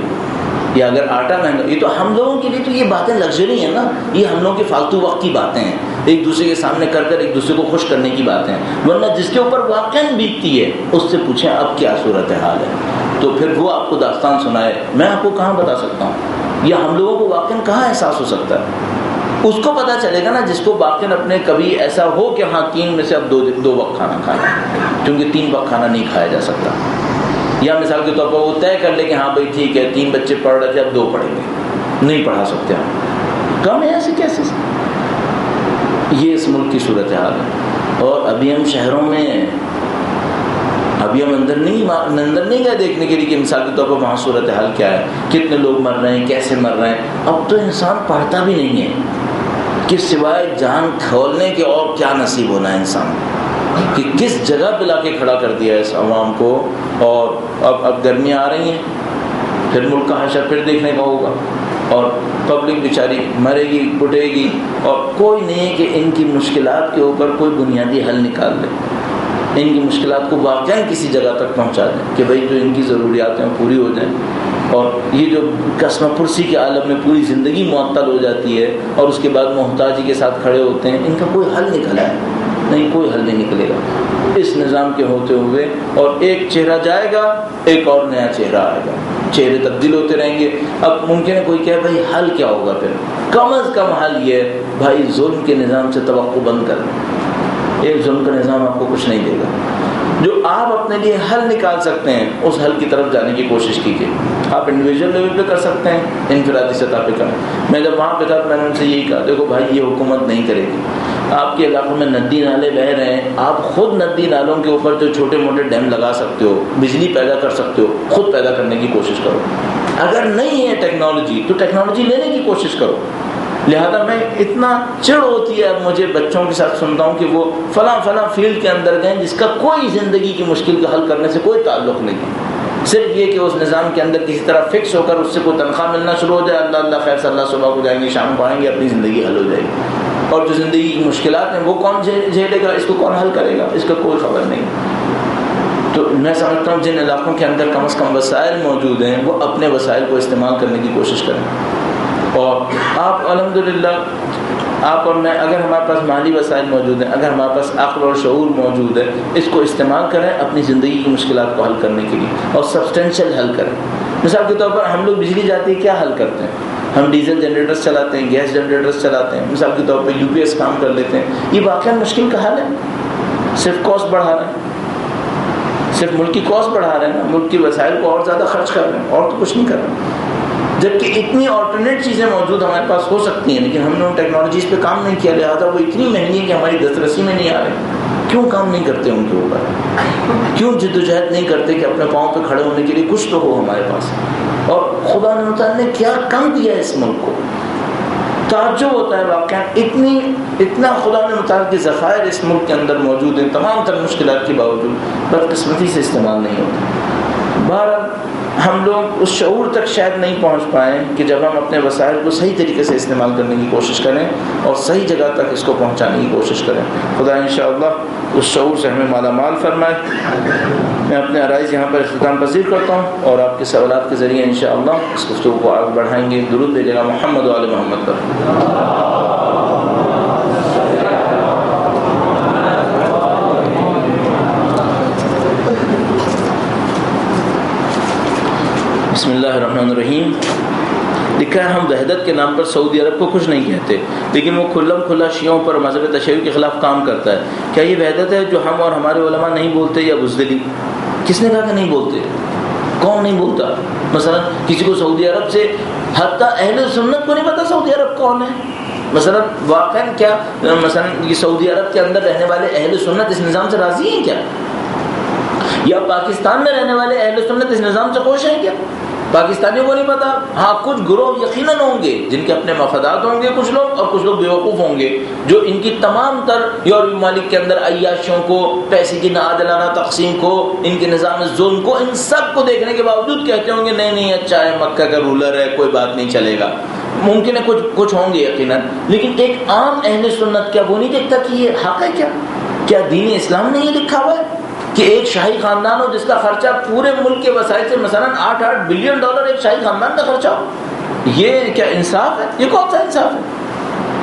یا اگر آٹا مہنگا. یہ تو ہم لوگوں کے لیے تو یہ باتیں لگژری ہیں نا, یہ ہم لوگوں کے فالتو وقت کی باتیں ہیں, ایک دوسرے کے سامنے کر ایک دوسرے کو خوش کرنے کی باتیں ہیں. ورنہ جس کے اوپر واقعاً بیتتی ہے اس سے پوچھیں اب کیا صورتحال ہے, تو پھر وہ آپ کو داستان سنائے. میں آپ کو کہاں بتا سکتا ہوں, یا ہم لوگوں کو واقعاً کہاں احساس ہو سکتا ہے؟ اس کو پتا چلے گا نا جس کو واقعاً اپنے کبھی ایسا ہو کہ ہاں 3 میں سے اب 2 وقت کھانا کھانا, کیونکہ 3 وقت کھانا نہیں کھایا جا سکتا. یا مثال کے طور پر وہ طے کر لے کہ ہاں بھائی ٹھیک ہے 3 بچے پڑھ رہے تھے اب 2 پڑھیں گے, نہیں پڑھا سکتے ہم, کم ہے ایسے کیسے. یہ اس ملک کی صورتحال ہے. اور ابھی ہم شہروں میں ہیں, ابھی ہم اندر نہیں گئے دیکھنے کے لیے کہ مثال کے طور پر وہاں صورتحال کیا ہے, کتنے لوگ مر رہے ہیں, کیسے مر رہے ہیں. اب تو انسان پڑھتا بھی نہیں ہے کہ سوائے جان کھولنے کے اور کیا نصیب ہونا ہے انسان, کہ کس جگہ پہ لا کے کھڑا کر دیا ہے اس عوام کو. اور اب گرمیاں آ رہی ہیں, پھر ملک کا حشر پھر دیکھنے کا ہوگا. اور پبلک بیچاری مرے گی پٹے گی، اور کوئی نہیں ہے کہ ان کی مشکلات کے اوپر کوئی بنیادی حل نکال دے، ان کی مشکلات کو واقعی کسی جگہ تک پہنچا دیں کہ بھئی جو ان کی ضروریات ہیں پوری ہو جائیں۔ اور یہ جو قسم پرسی کے عالم میں پوری زندگی معطل ہو جاتی ہے اور اس کے بعد محتاجی کے ساتھ کھڑے ہوتے ہیں، ان کا کوئی حل نکلا ہے نہیں، کوئی حل نہیں نکلے گا اس نظام کے ہوتے ہوئے۔ اور ایک چہرہ جائے گا، ایک اور نیا چہرہ آئے گا، چہرے تبدیل ہوتے رہیں گے۔ اب ممکن ہے کوئی کہے بھائی حل کیا ہوگا؟ پھر کم از کم حل یہ ہے بھائی ظلم کے نظام سے توقع بند کر دیں۔ ایک ظلم کا نظام آپ کو کچھ نہیں دے گا۔ جو آپ اپنے لیے حل نکال سکتے ہیں اس حل کی طرف جانے کی کوشش کیجیے۔ آپ انڈیویجول لیول پہ کر سکتے ہیں، انفرادی سطح پہ کریں۔ میں جب وہاں پہ تھا میں نے ان سے یہی کہا دیکھو بھائی یہ حکومت نہیں کرے گی، آپ کے علاقوں میں ندی نالے بہہ رہے ہیں، آپ خود ندی نالوں کے اوپر جو چھوٹے موٹے ڈیم لگا سکتے ہو، بجلی پیدا کر سکتے ہو، خود پیدا کرنے کی کوشش کرو۔ اگر نہیں ہے ٹیکنالوجی تو ٹیکنالوجی لینے کی کوشش کرو۔ لہذا میں اتنا چڑ ہوتی ہے اب مجھے بچوں کے ساتھ سنتا ہوں کہ وہ فلاں فیلڈ کے اندر گئے جس کا کوئی زندگی کی مشکل کا حل کرنے سے کوئی تعلق نہیں ہے، صرف یہ کہ اس نظام کے اندر کسی طرح فکس ہو کر اس سے کوئی تنخواہ ملنا شروع ہو جائے، اللہ اللہ خیر صلی اللہ، صبح کو جائیں گے شام کو آئیں گے، اپنی زندگی حل ہو جائے گی۔ اور جو زندگی کی مشکلات ہیں وہ کون جھیلے گا، اس کو کون حل کرے گا، اس کا کوئی خبر نہیں۔ تو میں سمجھتا ہوں جن علاقوں کے اندر کم از کم وسائل موجود ہیں وہ اپنے وسائل کو استعمال کرنے کی کوشش کریں۔ اور آپ الحمدللہ آپ اور میں اگر ہمارے پاس مالی وسائل موجود ہیں، اگر ہمارے پاس عقل اور شعور موجود ہے، اس کو استعمال کریں اپنی زندگی کی مشکلات کو حل کرنے کے لیے، اور سبسٹینشیل حل کریں۔ مثال کے طور پر ہم لوگ بجلی جاتی ہے کیا حل کرتے ہیں؟ ہم ڈیزل جنریٹرز چلاتے ہیں، گیس جنریٹرز چلاتے ہیں، مثال کے طور پہ یو پی ایس کام کر لیتے ہیں۔ یہ واقعا مشکل کا حل ہے؟ صرف کاسٹ بڑھا رہے ہیں، صرف ملک کی کاسٹ بڑھا رہے ہیں، ملک کے وسائل کو اور زیادہ خرچ کر رہے ہیں، اور تو کچھ نہیں کر رہے ہیں۔ جبکہ اتنی آلٹرنیٹ چیزیں موجود ہمارے پاس ہو سکتی ہیں، لیکن ہم نے ان ٹیکنالوجیز پہ کام نہیں کیا، لہٰذا وہ اتنی مہنگی ہیں کہ ہماری دسترسی میں نہیں آ رہے۔ کیوں کام نہیں کرتے ان کے اوپر؟ کیوں جدوجہد نہیں کرتے کہ اپنے پاؤں پہ کھڑے ہونے کے لیے کچھ تو ہو ہمارے پاس؟ اور خدا نے کیا کم دیا ہے اس ملک کو، تعجب ہوتا ہے واقعا اتنا خدا نے متعلق کے ذخائر اس ملک کے اندر موجود ہیں، تمام تر مشکلات کے باوجود بدقسمتی سے استعمال نہیں ہوتے۔ بہرحال ہم لوگ اس شعور تک شاید نہیں پہنچ پائیں کہ جب ہم اپنے وسائل کو صحیح طریقے سے استعمال کرنے کی کوشش کریں اور صحیح جگہ تک اس کو پہنچانے کی کوشش کریں۔ خدا انشاءاللہ اس شعور سے ہمیں مالا مال فرمائے۔ میں اپنے عرائض یہاں پر اختتام پذیر کرتا ہوں اور آپ کے سوالات کے ذریعے انشاءاللہ اس گفتگو کو آگے بڑھائیں گے۔ درود بھیجے گا محمد و آل محمد پر۔ بسم اللہ الرحمن الرحیم۔ لکھا ہے ہم وحدت کے نام پر سعودی عرب کو کچھ نہیں کہتے، لیکن وہ کھلم کھلا شیعوں پر مذہب تشیع کے خلاف کام کرتا ہے۔ کیا یہ وحدت ہے جو ہم اور ہمارے علماء نہیں بولتے یا بزدلی؟ کس نے کہا کہ نہیں بولتے؟ کون نہیں بولتا؟ مثلا کسی کو سعودی عرب سے، حتیٰ اہل سنت کو نہیں پتا سعودی عرب کون ہے۔ مثلا واقعا کیا مثلا یہ سعودی عرب کے اندر رہنے والے اہل سنت اس نظام سے راضی ہیں کیا؟ یا پاکستان میں رہنے والے اہل سنت اس نظام سے خوش ہیں کیا؟ پاکستانیوں کو نہیں پتا۔ ہاں کچھ گروہ یقیناً ہوں گے جن کے اپنے مفادات ہوں گے کچھ لوگ، اور کچھ لوگ بیوقوف ہوں گے جو ان کی تمام تر یورپی ممالک کے اندر عیاشیوں کو، پیسے کی ناعادلانہ تقسیم کو، ان کے نظام ظلم کو، ان سب کو دیکھنے کے باوجود کہتے ہوں گے نہیں نہیں اچھا ہے، مکہ کا رولر ہے، کوئی بات نہیں، چلے گا۔ ممکن ہے کچھ ہوں گے یقیناً، لیکن ایک عام اہل سنت کیا وہ نہیں دیکھتا کہ یہ حق ہے؟ کیا دین اسلام نے یہ لکھا ہوا ہے کہ ایک شاہی خاندان ہو جس کا خرچہ پورے ملک کے وسائل سے مثلا 8 بلین ڈالر ایک شاہی خاندان کا خرچہ ہو؟ یہ کیا انصاف ہے؟ یہ کون سا انصاف ہے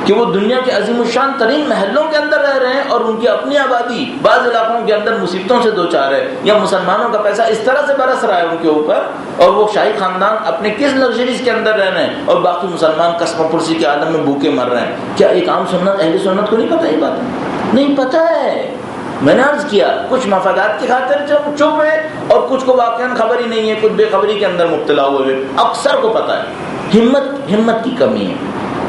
کہ وہ دنیا کے عظیم الشان ترین محلوں کے اندر رہ رہے ہیں اور ان کی اپنی آبادی بعض علاقوں کے اندر مصیبتوں سے دوچار ہے، یا مسلمانوں کا پیسہ اس طرح سے برس رہا ہے ان کے اوپر، اور وہ شاہی خاندان اپنے کس لگژریز کے اندر رہ رہے ہیں اور باقی مسلمان قسم پرسی کے عالم میں بھوکے مر رہے ہیں؟ کیا ایک عام سنت اہل سنت کو نہیں پتہ یہ بات؟ نہیں پتہ ہے۔ میں نے عرض کیا کچھ مفادات کی خاطر چپ ہے اور کچھ کو واقعاً خبر ہی نہیں ہے، کچھ بے خبری کے اندر مبتلا ہوئے، اکثر کو پتہ ہے۔ ہمت کی کمی ہے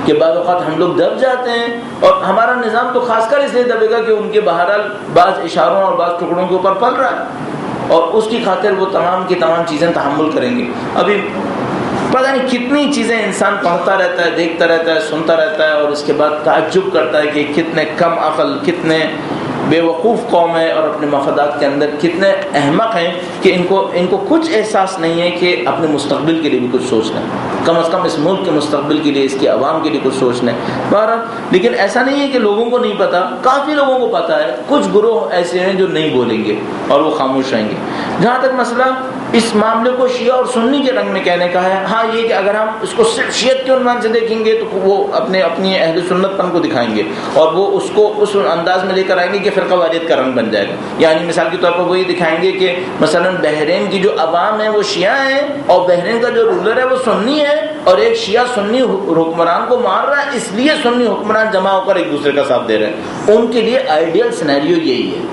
کہ بعض اوقات ہم لوگ دب جاتے ہیں، اور ہمارا نظام تو خاص کر اس لیے دبے گا کہ ان کے بہرحال بعض اشاروں اور بعض ٹکڑوں کے اوپر پل رہا ہے، اور اس کی خاطر وہ تمام کی تمام چیزیں تحمل کریں گے۔ ابھی پتہ نہیں کتنی چیزیں انسان پڑھتا رہتا ہے، دیکھتا رہتا ہے، سنتا رہتا ہے، اور اس کے بعد تعجب کرتا ہے کہ کتنے کم عقل، کتنے بے وقوف قوم ہے اور اپنے مفادات کے اندر کتنے احمق ہیں کہ ان کو کچھ احساس نہیں ہے کہ اپنے مستقبل کے لیے بھی کچھ سوچنا ہے، کم از کم اس ملک کے مستقبل کے لیے، اس کی عوام کے لیے کچھ سوچنا ہے۔ بہرحال لیکن ایسا نہیں ہے کہ لوگوں کو نہیں پتا، کافی لوگوں کو پتا ہے، کچھ گروہ ایسے ہیں جو نہیں بولیں گے اور وہ خاموش رہیں گے۔ جہاں تک مسئلہ اس معاملے کو شیعہ اور سنی کے رنگ میں کہنے کا ہے، ہاں یہ کہ اگر ہم اس کو صرف شیعت کے عنوان سے دیکھیں گے تو وہ اپنی اہل سنت پن کو دکھائیں گے اور وہ اس کو اس انداز میں لے کر آئیں گے کہ فرقہ واریت کا رنگ بن جائے گا۔ یعنی مثال کے طور پر وہ یہ دکھائیں گے کہ مثلا بحرین کی جو عوام ہے وہ شیعہ ہیں اور بحرین کا جو رولر ہے وہ سنی ہے، اور ایک شیعہ سنی حکمران کو مار رہا ہے، اس لیے سنی حکمران جمع ہو کر ایک دوسرے کا ساتھ دے رہے ہیں۔ ان کے لیے آئیڈیل سینیریو یہی ہے،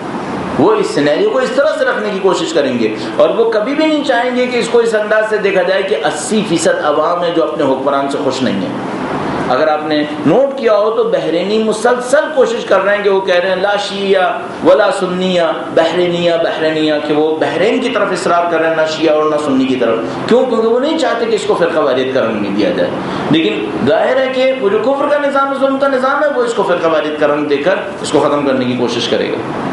وہ اس سینیریو کو اس طرح سے رکھنے کی کوشش کریں گے اور وہ کبھی بھی نہیں چاہیں گے کہ اس کو اس انداز سے دیکھا جائے کہ 80% عوام ہے جو اپنے حکمران سے خوش نہیں ہے۔ اگر آپ نے نوٹ کیا ہو تو بحرینی مسلسل کوشش کر رہے ہیں کہ وہ کہہ رہے ہیں لا شیعہ ولا سنیہ بحرینیہ، کہ وہ بحرین کی طرف اصرار کر رہے ہیں، نہ شیعہ اور نہ سنی کی طرف۔ کیوں؟ کیونکہ وہ نہیں چاہتے کہ اس کو فرقہ واریت کا رنگ نہیں دیا جائے۔ لیکن ظاہر ہے کہ وہ جو کفر کا نظام ہے، ظلم کا نظام ہے، وہ اس کو فرقہ واریت کا رنگ دے کر اس کو ختم کرنے کی کوشش کرے گا۔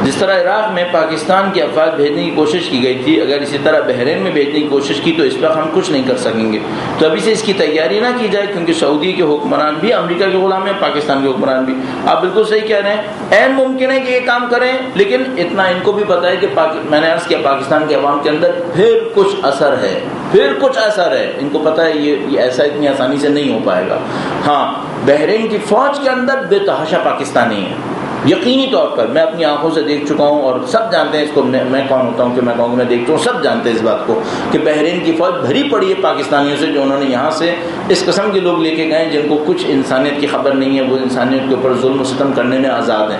جس طرح عراق میں پاکستان کے افواج بھیجنے کی کوشش کی گئی تھی، اگر اسی طرح بحرین میں بھیجنے کی کوشش کی تو اس وقت ہم کچھ نہیں کر سکیں گے۔ تو ابھی سے اس کی تیاری نہ کی جائے، کیونکہ سعودی کے حکمران بھی امریکہ کے غلام ہیں، پاکستان کے حکمران بھی۔ آپ بالکل صحیح کہہ رہے ہیں، عین ممکن ہے کہ یہ کام کریں، لیکن اتنا ان کو بھی پتہ ہے کہ میں نے عرض کیا پاکستان کے عوام کے اندر پھر کچھ اثر ہے، ان کو پتہ ہے یہ ایسا اتنی آسانی سے نہیں ہو پائے گا۔ ہاں، بحرین کی فوج کے اندر بے تحاشا پاکستانی ہیں، یقینی طور پر میں اپنی آنکھوں سے دیکھ چکا ہوں، اور سب جانتے ہیں اس کو، میں کون ہوتا ہوں کہ میں کہوں کہ میں دیکھتا ہوں، سب جانتے ہیں اس بات کو کہ بحرین کی فوج بھری پڑی ہے پاکستانیوں سے، جو انہوں نے یہاں سے اس قسم کے لوگ لے کے گئے جن کو کچھ انسانیت کی خبر نہیں ہے، وہ انسانیت کے اوپر ظلم و ستم کرنے میں آزاد ہیں۔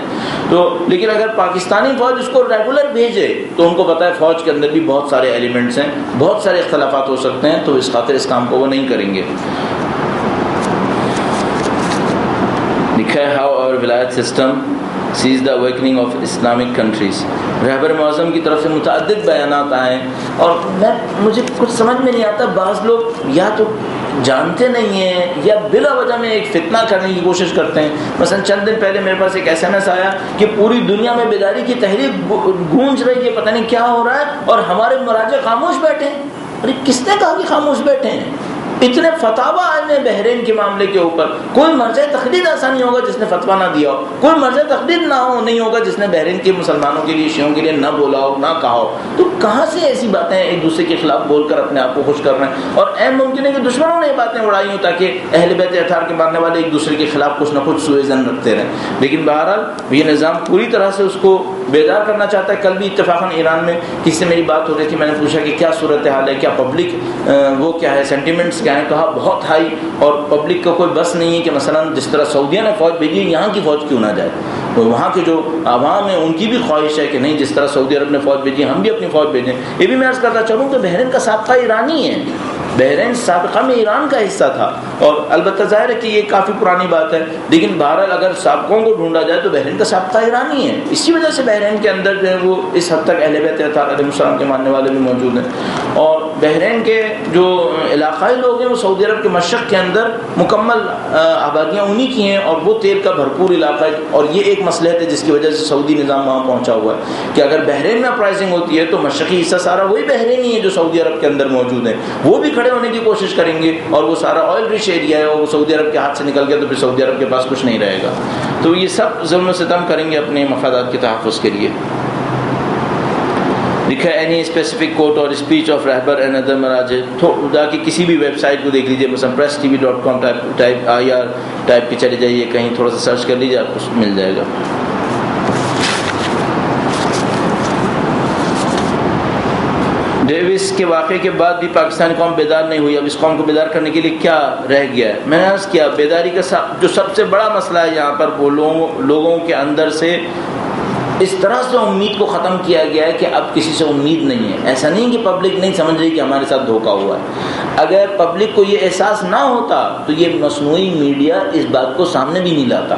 تو لیکن اگر پاکستانی فوج اس کو ریگولر بھیجے تو ان کو پتہ ہے فوج کے اندر بھی بہت سارے ایلیمنٹس ہیں، بہت سارے اختلافات ہو سکتے ہیں، تو اس خاطر اس کام کو وہ نہیں کریں گے۔ لکھا ہے ہاؤ اور ولایت system sees the awakening of Islamic countries. رہبر معظم کی طرف سے متعدد بیانات آئے اور مجھے کچھ سمجھ میں نہیں آتا، بعض لوگ یا تو جانتے نہیں ہیں یا بلا وجہ میں ایک فتنہ کرنے کی کوشش کرتے ہیں۔ مثلا چند دن پہلے میرے پاس ایک SMS آیا کہ پوری دنیا میں بیداری کی تحریک گونج رہی ہے، پتہ نہیں کیا ہو رہا ہے، اور ہمارے مراجع خاموش بیٹھے ہیں۔ ارے کس نے کہا کہ خاموش بیٹھے ہیں؟ اتنے فتوا آئے ہیں بحرین کے معاملے کے اوپر، کوئی مرجع تقلید ایسا نہیں ہوگا جس نے فتوا نہ دیا ہو، کوئی مرجع تقلید نہیں ہوگا جس نے بحرین کے مسلمانوں کے لیے، شیعوں کے لیے نہ بولا ہو، نہ کہا ہو۔ تو کہاں سے ایسی باتیں ایک دوسرے کے خلاف بول کر اپنے آپ کو خوش کر رہے ہیں؟ اور عین ممکن ہے کہ دشمنوں نے یہ باتیں اڑائی ہوں تاکہ اہل بیت اطہار کے ماننے والے ایک دوسرے کے خلاف کچھ نہ کچھ سوء ظن رکھتے رہیں۔ لیکن بہرحال یہ نظام پوری طرح سے اس کو بیدار کرنا چاہتا ہے۔ کل بھی اتفاقاً ایران میں کسی سے میری بات ہو رہی تھی، میں نے پوچھا کہ کیا صورتحال ہے، کیا پبلک وہ کیا ہے، سینٹیمنٹس کیا ہیں؟ کہا بہت ہائی، اور پبلک کا کوئی بس نہیں ہے کہ مثلا جس طرح سعودیہ نے فوج بھیجی ہے یہاں کی فوج کیوں نہ جائے۔ وہاں کے جو عوام ہیں ان کی بھی خواہش ہے کہ نہیں، جس طرح سعودی عرب نے فوج بھیجی ہم بھی اپنی فوج بھیجیں۔ یہ بھی میں عرض کرتا چلوں کہ بحرین کا سابقہ ایرانی ہے، بحرین سابقہ میں ایران کا حصہ تھا، اور البتہ ظاہر ہے کہ یہ کافی پرانی بات ہے، لیکن بہرحال اگر سابقوں کو ڈھونڈا جائے تو بحرین کا سابقہ ایرانی ہے۔ اسی وجہ سے بحرین کے اندر جو ہے وہ اس حد تک اہل بیت اطہار علیہ السلام کے ماننے والے بھی موجود ہیں، اور بحرین کے جو علاقائی لوگ ہیں وہ سعودی عرب کے مشرق کے اندر مکمل آبادیاں انہی کی ہیں، اور وہ تیل کا بھرپور علاقہ ہے، اور یہ ایک مصلحت ہے جس کی وجہ سے سعودی نظام وہاں پہنچا ہوا ہے کہ اگر بحرین میں اپرائزنگ ہوتی ہے تو مشرقی حصہ سارا وہی بحرینی ہے جو سعودی عرب کے اندر موجود ہیں، وہ بھی کھڑے ہونے کی کوشش کریں گے، اور وہ سارا آئل رچ ایریا ہے، اور وہ سعودی عرب کے ہاتھ سے نکل گیا تو پھر سعودی عرب کے پاس کچھ نہیں رہے گا۔ تو یہ سب ظلم و ستم کریں گے اپنے مفادات کے تحفظ کے لیے۔ لکھا ہے اینی اسپیسیفک کوٹ اور اسپیچ آف رہبر اینڈ ادر مراجع، جا کے کسی بھی ویب سائٹ کو دیکھ لیجیے، مثلا presstv.com ٹائپ ٹائپ کے چلے جائیے، کہیں تھوڑا سا سرچ کر لیجیے، آپ کو مل جائے گا۔ ڈیوس کے واقعے کے بعد بھی پاکستانی قوم بیدار نہیں ہوئی، اب اس قوم کو بیدار کرنے کے لیے کیا رہ گیا ہے؟ میں نے عرض کیا بیداری کا جو سب سے بڑا مسئلہ ہے یہاں پر، وہ لوگوں کے اندر سے اس طرح سے امید کو ختم کیا گیا ہے کہ اب کسی سے امید نہیں ہے۔ ایسا نہیں کہ پبلک نہیں سمجھ رہی کہ ہمارے ساتھ دھوکہ ہوا ہے، اگر پبلک کو یہ احساس نہ ہوتا تو یہ مصنوعی میڈیا اس بات کو سامنے بھی نہیں لاتا۔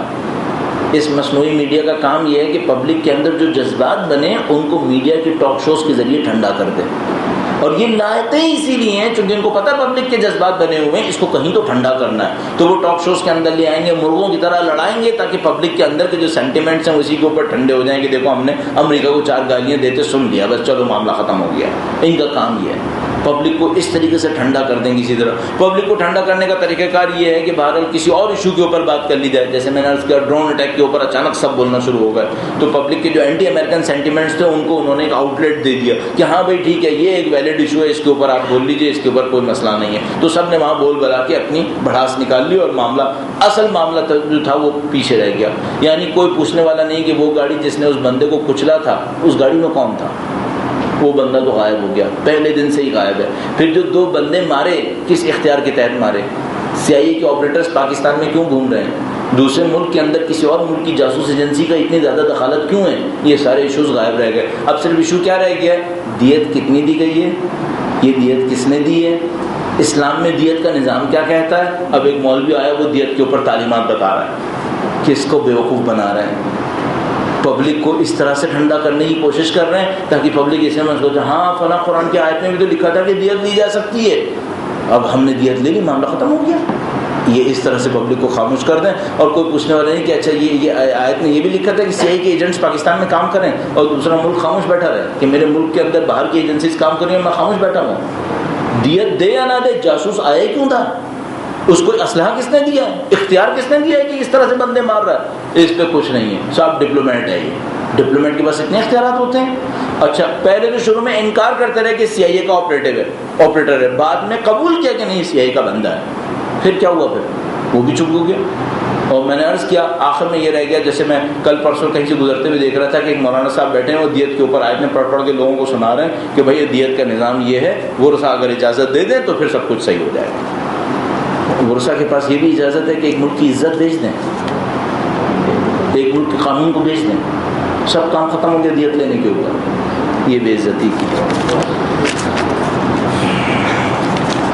اس مصنوعی میڈیا کا کام یہ ہے کہ پبلک کے اندر جو جذبات بنے ان کو میڈیا کے ٹاک شوز کے ذریعے ٹھنڈا کر دے۔ اور یہ لاتے ہی اسی لیے ہیں چونکہ ان کو پتہ پبلک کے جذبات بنے ہوئے ہیں، اس کو کہیں تو ٹھنڈا کرنا ہے، تو وہ ٹاک شوز کے اندر لے آئیں گے، مرغوں کی طرح لڑائیں گے تاکہ پبلک کے اندر کے جو سینٹیمنٹس ہیں اسی کے اوپر ٹھنڈے ہو جائیں کہ دیکھو ہم نے امریکہ کو 4 گالیاں دیتے سن لیا، بس چلو معاملہ ختم ہو گیا۔ ان کا کام یہ ہے، پبلک کو اس طریقے سے ٹھنڈا کر دیں گے۔ اسی طرح پبلک کو ٹھنڈا کرنے کا طریقہ کار یہ ہے کہ بہرحال کسی اور ایشو کے اوپر بات کر لی جائے، جیسے میں نے عرض کیا ڈرون اٹیک کے اوپر اچانک سب بولنا شروع ہو گئے، تو پبلک کے جو اینٹی امریکن سینٹیمنٹس تھے ان کو انہوں نے ایک آؤٹ لیٹ دے دیا کہ ہاں بھائی ٹھیک ہے یہ ایک ویلڈ ایشو ہے، اس کے اوپر آپ بول لیجیے، اس کے اوپر کوئی مسئلہ نہیں ہے۔ تو سب نے وہاں بول بلا کے اپنی بھڑاس نکال لی اور معاملہ اصل معاملہ جو تھا وہ پیچھے رہ گیا۔ یعنی کوئی پوچھنے والا نہیں کہ وہ گاڑی جس نے اس بندے کو کچلا تھا اس گاڑی میں کون تھا، وہ بندہ تو غائب ہو گیا، پہلے دن سے ہی غائب ہے۔ پھر جو 2 بندے مارے کس اختیار کے تحت مارے؟ CIA کے آپریٹرز پاکستان میں کیوں گھوم رہے ہیں؟ دوسرے ملک کے اندر کسی اور ملک کی جاسوس ایجنسی کا اتنی زیادہ دخالت کیوں ہے؟ یہ سارے ایشوز غائب رہ گئے۔ اب صرف ایشو کیا رہ گیا ہے؟ دیت کتنی دی گئی ہے، یہ دیت کس نے دی ہے، اسلام میں دیت کا نظام کیا کہتا ہے۔ اب ایک مولوی آیا وہ دیت کے اوپر تعلیمات بتا رہا ہے، کس کو بیوقوف بنا رہے ہیں؟ پبلک کو اس طرح سے ٹھنڈا کرنے کی کوشش کر رہے ہیں تاکہ پبلک اسے محسوس کرے ہاں فلاں قرآن کی آیت میں بھی تو لکھا تھا کہ دیت لی جا سکتی ہے، اب ہم نے دیت لے لی، معاملہ ختم ہو گیا۔ یہ اس طرح سے پبلک کو خاموش کر دیں، اور کوئی پوچھنے والا نہیں کہ اچھا یہ آیت میں یہ بھی لکھا تھا کہ CIA کے ایجنٹس پاکستان میں کام کریں اور دوسرا ملک خاموش بیٹھا رہے کہ میرے ملک کے اندر باہر کی ایجنسیز کام کر رہی ہیں میں خاموش بیٹھا ہوں۔ دیت دے یا نہ دے، جاسوس آئے کیوں تھا، اس کو اسلحہ کس نے دیا ہے، اختیار کس نے دیا ہے کہ اس طرح سے بندے مار رہا ہے؟ اس پہ کچھ نہیں ہے، صاحب ڈپلومیٹ ہے یہ، ڈپلومیٹ کے پاس اتنے اختیارات ہوتے ہیں۔ اچھا پہلے تو شروع میں انکار کرتے رہے کہ CIA کا آپریٹر ہے، بعد میں قبول کیا کہ نہیں CIA کا بندہ ہے، پھر کیا ہوا؟ پھر وہ بھی چپ ہو گیا۔ اور میں نے عرض کیا آخر میں یہ رہ گیا، جیسے میں کل پرسوں کہیں سے گزرتے ہوئے دیکھ رہا تھا کہ ایک مولانا صاحب بیٹھے ہیں، وہ دیت کے اوپر آیت میں پڑھ کے لوگوں کو سنا رہے ہیں کہ بھائی دیت کا نظام یہ ہے، ورثہ اگر اجازت دے دیں تو پھر سب کچھ صحیح ہو جائے گا۔ ورثہ کے پاس یہ بھی اجازت ہے کہ ایک ملک کی عزت بیچ دیں، ایک ملک کے قانون کو بیچ دیں، سب کام ختم ہو گیا دیت لینے کے اوپر، یہ بے عزتی کی۔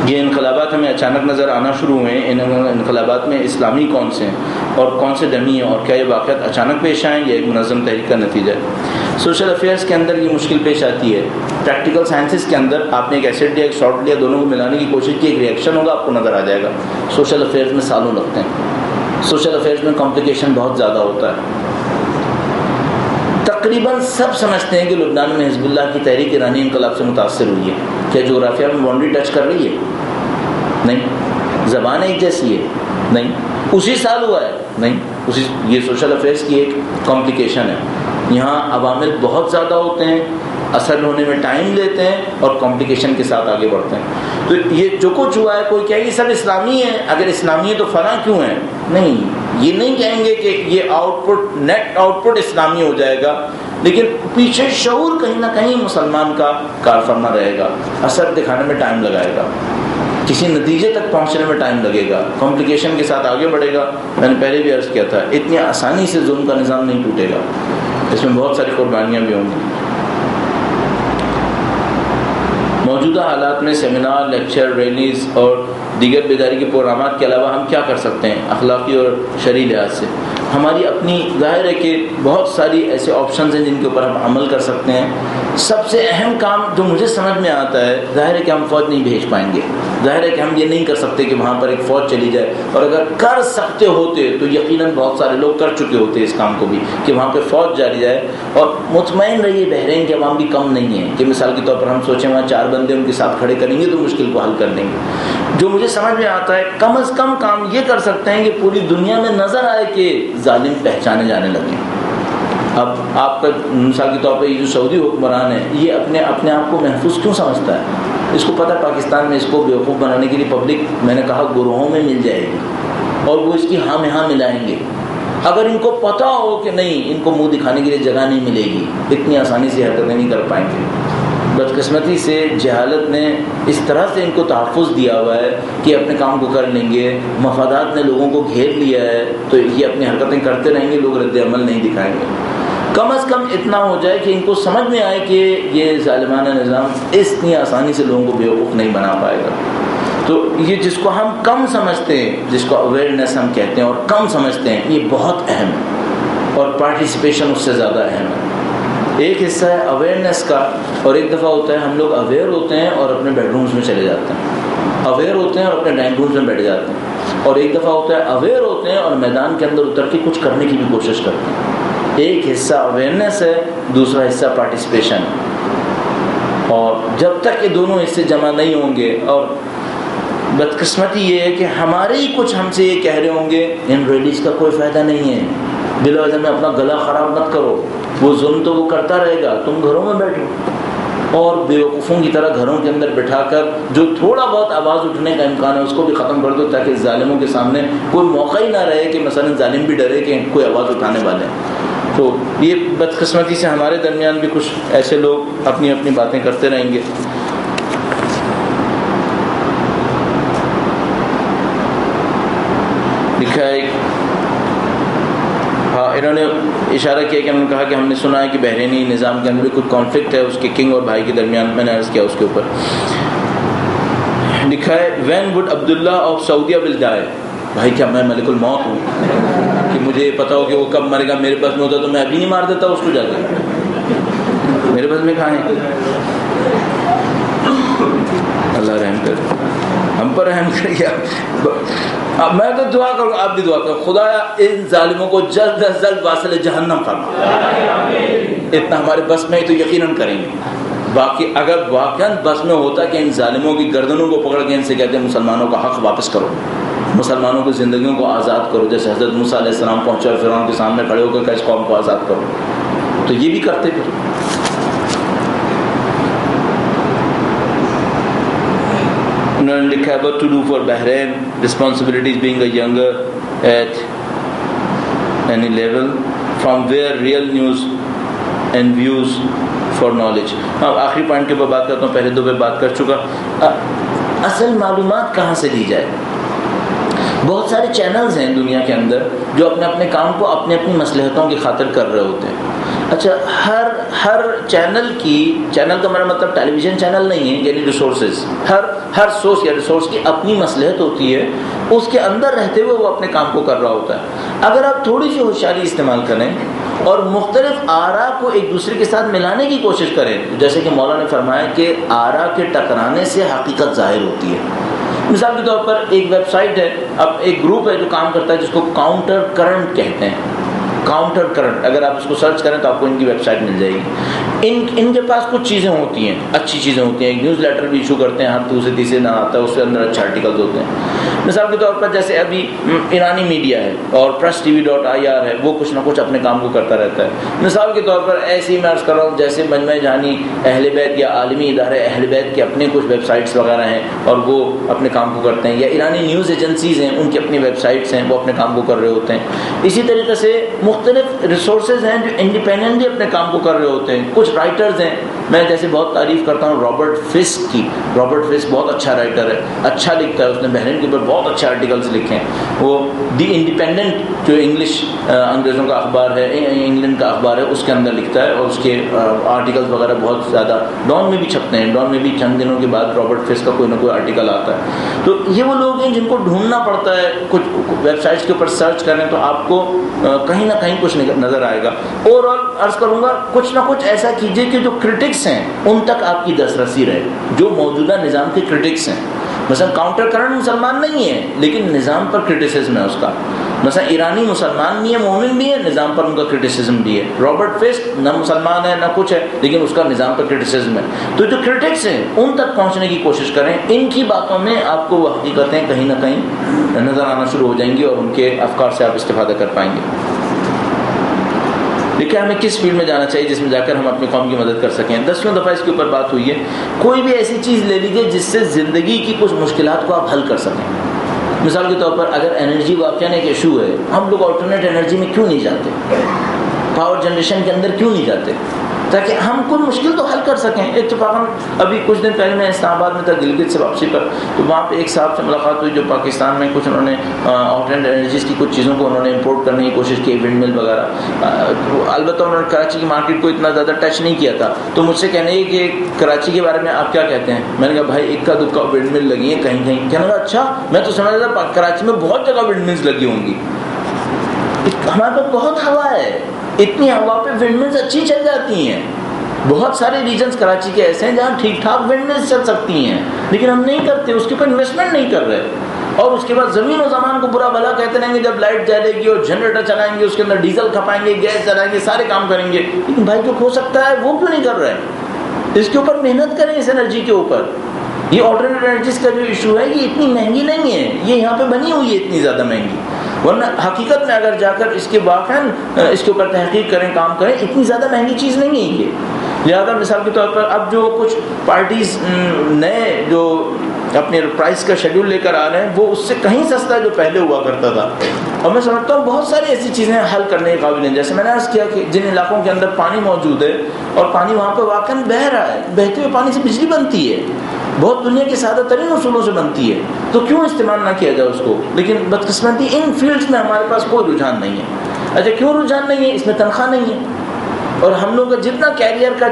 یہ انقلابات ہمیں اچانک نظر آنا شروع ہوئے ہیں، ان انقلابات میں اسلامی کون سے ہیں اور کون سے دمی ہیں، اور کیا یہ واقعات اچانک پیش آئیں یا ایک منظم تحریک کا نتیجہ ہے؟ سوشل افیئرس کے اندر یہ مشکل پیش آتی ہے، پریکٹیکل سائنسز کے اندر آپ نے ایک ایسڈ لیا ایک سالٹ لیا، دونوں کو ملانے کی کوشش کی، ایک ری ایکشن ہوگا آپ کو نظر آ جائے گا۔ سوشل افیئرس میں سالوں لگتے ہیں، سوشل افیئرس میں کمپلیکیشن بہت زیادہ ہوتا ہے۔ تقریباً سب سمجھتے ہیں کہ لبنان میں حزب اللہ کی تحریک ایرانی انقلاب سے متاثر ہوئی ہے۔ کیا جغرافیہ میں باؤنڈری ٹچ کر رہی ہے؟ نہیں۔ زبان ایک جیسی ہے؟ نہیں۔ اسی سال ہوا ہے؟ نہیں۔ یہ سوشل افیئرس کی ایک کمپلیکیشن ہے، یہاں عوامل بہت زیادہ ہوتے ہیں، اثر ہونے میں ٹائم لیتے ہیں اور کمپلیکیشن کے ساتھ آگے بڑھتے ہیں۔ تو یہ جو کچھ ہوا ہے، کوئی کہے یہ سب اسلامی ہے، اگر اسلامی ہے تو فلاں کیوں ہے؟ نہیں، یہ نہیں کہیں گے کہ یہ output net output اسلامی ہو جائے گا، لیکن پیچھے شعور کہیں نہ کہیں مسلمان کا کار فرما رہے گا، اثر دکھانے میں ٹائم لگائے گا، کسی نتیجے تک پہنچنے میں ٹائم لگے گا، کمپلیکیشن کے ساتھ آگے بڑھے گا۔ میں نے پہلے بھی عرض کیا تھا اتنی آسانی سے ظلم کا نظام نہیں ٹوٹے گا، اس میں بہت ساری قربانیاں بھی ہوں گی۔ موجودہ حالات میں سیمینار، لیکچر، ریلیز اور دیگر بیداری کے پروگرامات کے علاوہ ہم کیا کر سکتے ہیں اخلاقی اور شرعی لحاظ سے؟ ہماری اپنی ظاہر ہے کہ بہت ساری ایسے آپشنز ہیں جن کے اوپر ہم عمل کر سکتے ہیں۔ سب سے اہم کام جو مجھے سمجھ میں آتا ہے، ظاہر ہے کہ ہم فوج نہیں بھیج پائیں گے، ظاہر ہے کہ ہم یہ نہیں کر سکتے کہ وہاں پر ایک فوج چلی جائے، اور اگر کر سکتے ہوتے تو یقیناً بہت سارے لوگ کر چکے ہوتے اس کام کو بھی کہ وہاں پہ فوج جاری جائے۔ اور مطمئن رہیے بحرین کے عوام بھی کم نہیں ہیں کہ مثال کے طور پر ہم سوچیں وہاں 4 بندے ان کے ساتھ کھڑے کریں گے تو مشکل کو حل کر دیں گے۔ جو مجھے سمجھ میں آتا ہے کم از کم کام یہ کر سکتے ہیں کہ پوری دنیا میں نظر آئے کہ ظالم پہچانے جانے لگے۔ اب آپ کا مثال کے طور پہ یہ جو سعودی حکمران ہے یہ اپنے آپ کو محفوظ کیوں سمجھتا ہے؟ اس کو پتہ پاکستان میں اس کو بیوقوف بنانے کے لیے پبلک، میں نے کہا گروہوں میں مل جائے گی اور وہ اس کی ہاں میں ہاں ملائیں گے۔ اگر ان کو پتہ ہو کہ نہیں ان کو منہ دکھانے کے لیے جگہ نہیں ملے گی، اتنی آسانی سے حرکتیں نہیں کر پائیں گے۔ بدقسمتی سے جہالت نے اس طرح سے ان کو تحفظ دیا ہوا ہے کہ اپنے کام کو کر لیں گے، مفادات نے لوگوں کو گھیر لیا ہے تو یہ اپنی حرکتیں کرتے رہیں گے، لوگ رد عمل نہیں دکھائیں گے۔ کم از کم اتنا ہو جائے کہ ان کو سمجھ میں آئے کہ یہ ظالمانہ نظام اتنی آسانی سے لوگوں کو بیوقوف نہیں بنا پائے گا۔ تو یہ جس کو ہم کم سمجھتے ہیں، جس کو اویئرنیس ہم کہتے ہیں اور کم سمجھتے ہیں، یہ بہت اہم ہے اور پارٹیسپیشن اس سے زیادہ اہم ہے۔ ایک حصہ ہے اویئرنیس کا، اور ایک دفعہ ہوتا ہے ہم لوگ اویئر ہوتے ہیں اور اپنے بیڈ رومز میں چلے جاتے ہیں، اویئر ہوتے ہیں اور اپنے ڈائننگ رومز میں بیٹھ جاتے ہیں، اور ایک دفعہ ہوتا ہے اویئر ہوتے ہیں اور میدان کے اندر اتر کے کچھ کرنے کی بھی کوشش کرتے ہیں۔ ایک حصہ اویئرنیس ہے، دوسرا حصہ پارٹیسپیشن، اور جب تک یہ دونوں حصے جمع نہیں ہوں گے، اور بدقسمتی یہ ہے کہ ہمارے ہی کچھ ہم سے یہ کہہ رہے ہوں گے ان ریلیز کا کوئی فائدہ نہیں ہے، بلا وجہ میں اپنا گلا خراب مت کرو، وہ ظلم تو وہ کرتا رہے گا، تم گھروں میں بیٹھو، اور بیوقوفوں کی طرح گھروں کے اندر بٹھا کر جو تھوڑا بہت آواز اٹھنے کا امکان ہے اس کو بھی ختم کر دو، تاکہ ظالموں کے سامنے کوئی موقع ہی نہ رہے کہ مثلا ظالم بھی ڈرے کہ کوئی آواز اٹھانے والے ہیں۔ تو یہ بدقسمتی سے ہمارے درمیان بھی کچھ ایسے لوگ اپنی اپنی باتیں کرتے رہیں گے۔ لکھا ہے، ہاں انہوں نے اشارہ کیا کہ انہوں نے کہا کہ ہم نے سنا ہے کہ بحرینی نظام کے اندر بھی کچھ کانفلکٹ ہے اس کے کنگ اور بھائی کے درمیان، میں نے عرض کیا اس کے اوپر۔ لکھا ہے وین وڈ عبداللہ آف سعودیہ ول ڈائی، بھائی کیا میں ملک الموت ہوں کہ مجھے پتا ہو کہ وہ کب مرے گا؟ میرے پاس میں ہوتا تو میں ابھی نہیں مار دیتا اس کو، جا کے میرے پاس میں کہاں ہے؟ اللہ رحم کر، ہم پر رحم کریے۔ میں تو دعا کروں، آپ بھی دعا کرو، خدایا ان ظالموں کو جلد از جلد واصل جہنم فرما، اتنا ہمارے بس میں ہی تو یقیناً کریں گے، باقی اگر واقعاً بس میں ہوتا کہ ان ظالموں کی گردنوں کو پکڑ کے ان سے کہتے ہیں مسلمانوں کا حق واپس کرو، مسلمانوں کی زندگیوں کو آزاد کرو، جیسے حضرت موسیٰ علیہ السلام پہنچے اور فرعون کے سامنے کھڑے ہو کر کہ اس قوم کو آزاد کرو، تو یہ بھی کرتے پھر۔ انہوں نے لکھا ہے what to do for Bahrain, responsibilities being a younger at any level, from where real news and views for knowledge۔ اب آخری پوائنٹ کے اوپر بات کرتا ہوں، پہلے دو پہ بات کر چکا۔ اصل معلومات کہاں سے لی جائے؟ بہت سارے چینلز ہیں دنیا کے اندر جو اپنے اپنے کام کو اپنی اپنی مصلحتوں کی خاطر کر رہے ہوتے ہیں۔ اچھا، ہر چینل کا میرا مطلب ٹیلی ویژن چینل نہیں ہے، یعنی ریسورسز، ہر سورس یا ریسورس کی اپنی مصلحت ہوتی ہے، اس کے اندر رہتے ہوئے وہ اپنے کام کو کر رہا ہوتا ہے۔ اگر آپ تھوڑی سی ہوشیاری استعمال کریں اور مختلف آراء کو ایک دوسرے کے ساتھ ملانے کی کوشش کریں، جیسے کہ مولانا نے فرمایا کہ آراء کے ٹکرانے سے حقیقت ظاہر ہوتی ہے۔ مثال کے طور پر ایک ویب سائٹ ہے، اب ایک گروپ ہے جو کام کرتا ہے جس کو کاؤنٹر کرنٹ کہتے ہیں، کاؤنٹر کرنٹ، اگر آپ اس کو سرچ کریں تو آپ کو ان کی ویب سائٹ مل جائے گی۔ ان کے پاس کچھ چیزیں ہوتی ہیں، اچھی چیزیں ہوتی ہیں، ایک نیوز لیٹر بھی ایشو کرتے ہیں، ہر دوسرے تیسرے نہ آتا ہے، اس کے اندر اچھے آرٹیکلز ہوتے ہیں۔ مثال کے طور پر جیسے ابھی ایرانی میڈیا ہے اور press.tv.ir ہے، وہ کچھ نہ کچھ اپنے کام کو کرتا رہتا ہے۔ مثال کے طور پر ایسے ہی میں عرض کر رہا ہوں، جیسے مجمع جہانی اہل بیت یا عالمی ادارے اہل بیت کے اپنے کچھ ویب سائٹس وغیرہ ہیں اور وہ اپنے کام کو کرتے ہیں، یا ایرانی نیوز ایجنسیز ہیں، ان کی اپنی ویب سائٹس ہیں، وہ اپنے کام کو کر رہے ہوتے ہیں۔ اسی طریقے سے مختلف ریسورسز ہیں جو انڈیپینڈنٹلی اپنے کام کو کر رہے ہوتے ہیں۔ کچھ رائٹرز ہیں، میں جیسے بہت تعریف کرتا ہوں رابرٹ فسک کی، رابرٹ فسک بہت اچھا رائٹر ہے، اچھا لکھتا ہے، اس نے بحرین کے اوپر بہت اچھے آرٹیکلس لکھے ہیں۔ وہ دی انڈیپینڈنٹ جو انگلش انگریزوں کا اخبار ہے، انگلینڈ کا اخبار ہے، اس کے اندر لکھتا ہے، اور اس کے آرٹیکلس وغیرہ بہت زیادہ ڈان میں بھی چھپتے ہیں، ڈان میں بھی چند دنوں کے بعد رابرٹ فسک کا کوئی نہ کوئی آرٹیکل آتا ہے۔ تو یہ وہ لوگ ہیں جن کو ڈھونڈنا پڑتا ہے، کچھ ویب سائٹس کے اوپر سرچ کریں تو آپ کو کہیں نہ کہیں کچھ نظر آئے گا۔ اوور آل عرض کروں گا، کچھ نہ کچھ ایسا کیجئے کہ جو کرٹکس ہیں ان تک آپ کی دسترسی رہے، جو موجودہ نظام کے کرٹکس ہیں۔ مثلا کاؤنٹر کرنٹ مسلمان نہیں ہے لیکن نظام پر کرٹیسزم ہے اس کا۔ مثلا ایرانی مسلمان بھی ہے، مومن بھی ہے، نظام پر ان کا کرٹیسزم بھی ہے۔ رابرٹ فسک نہ مسلمان ہے نہ کچھ ہے لیکن اس کا نظام پر کرٹیسزم ہے۔ تو جو کرٹکس ہیں ان تک پہنچنے کی کوشش کریں، ان کی باتوں میں آپ کو وہ حقیقتیں کہیں نہ کہیں نظر آنا شروع ہو جائیں گی اور ان کے افکار سے آپ استفادہ کر پائیں گے۔ لیکن ہمیں کس فیلڈ میں جانا چاہیے جس میں جا کر ہم اپنی قوم کی مدد کر سکیں؟ 10ویں دفعہ اس کے اوپر بات ہوئی ہے۔ کوئی بھی ایسی چیز لے لیجیے جس سے زندگی کی کچھ مشکلات کو آپ حل کر سکیں۔ مثال کے طور پر اگر انرجی واقعاً ایک ایشو ہے، ہم لوگ آلٹرنیٹ انرجی میں کیوں نہیں جاتے؟ پاور جنریشن کے اندر کیوں نہیں جاتے؟ تاکہ ہم کوئی مشکل تو حل کر سکیں۔ اتفاقاً ابھی کچھ دن پہلے میں اسلام آباد میں تھا گلگت سے واپسی پر، تو وہاں پہ ایک صاحب سے ملاقات ہوئی جو پاکستان میں کچھ انہوں نے آلٹرنیٹ انرجیز کی کچھ چیزوں کو انہوں نے امپورٹ کرنے کی کوشش کی، ونڈ مل وغیرہ۔ البتہ انہوں نے کراچی کی مارکیٹ کو اتنا زیادہ ٹچ نہیں کیا تھا، تو مجھ سے کہنے کہ کراچی کے بارے میں آپ کیا کہتے ہیں؟ میں نے کہا بھائی اکا دکا ونڈ مل لگی ہیں کہیں کہیں۔ کہنے لگا اچھا، میں تو سمجھ رہا تھا کراچی میں بہت جگہ ونڈ ملز لگی ہوں گی۔ ہمارے پاس بہت ہوا ہے، اتنی ہوا پہ ونڈ ملز اچھی چل جاتی ہیں. بہت سارے ریجنز کراچی کے ایسے ہیں جہاں ٹھیک ٹھاک ونڈ ملز چل سکتی ہیں، لیکن ہم نہیں کرتے، اس کے اوپر انویسٹمنٹ نہیں کر رہے. اور اس کے بعد زمین و زمان کو برا بھلا کہتے رہیں گے جب لائٹ جلے گی اور جنریٹر چلائیں گے، اس کے اندر ڈیزل کھپائیں گے، گیس چلائیں گے، سارے کام کریں گے. لیکن بھائی جو ہو سکتا ہے وہ کیوں نہیں کر رہے؟ اس کے اوپر محنت کریں، اس انرجی کے اوپر. یہ آلٹرنیٹ انرجیز کا جو ایشو ہے یہ اتنی مہنگی نہیں ہے، یہ یہاں پہ بنی ہوئی ہے اتنی زیادہ مہنگی، ورنہ حقیقت میں اگر جا کر اس کے واقعاً اس کے اوپر تحقیق کریں، کام کریں، اتنی زیادہ مہنگی چیز نہیں ہے یہ. لہٰذا مثال کے طور پر اب جو کچھ پارٹیز نئے جو اپنے پرائس کا شیڈول لے کر آ رہے ہیں وہ اس سے کہیں سستا ہے جو پہلے ہوا کرتا تھا. اور میں سمجھتا ہوں بہت ساری ایسی چیزیں حل کرنے کے قابل ہیں. جیسے میں نے عرض کیا کہ جن علاقوں کے اندر پانی موجود ہے اور پانی وہاں پہ واقعاً بہہ رہا ہے، بہتے ہوئے پانی سے بجلی بنتی ہے، بہت دنیا کے سادہ ترین اصولوں سے بنتی ہے، تو کیوں استعمال نہ کیا جائے اس کو؟ لیکن بدقسمتی ان فیلڈز میں ہمارے پاس کوئی رجحان نہیں ہے. اچھا کیوں رجحان نہیں ہے؟ اس میں تنخواہ نہیں ہے، اور ہم لوگ کا جتنا کیریئر کا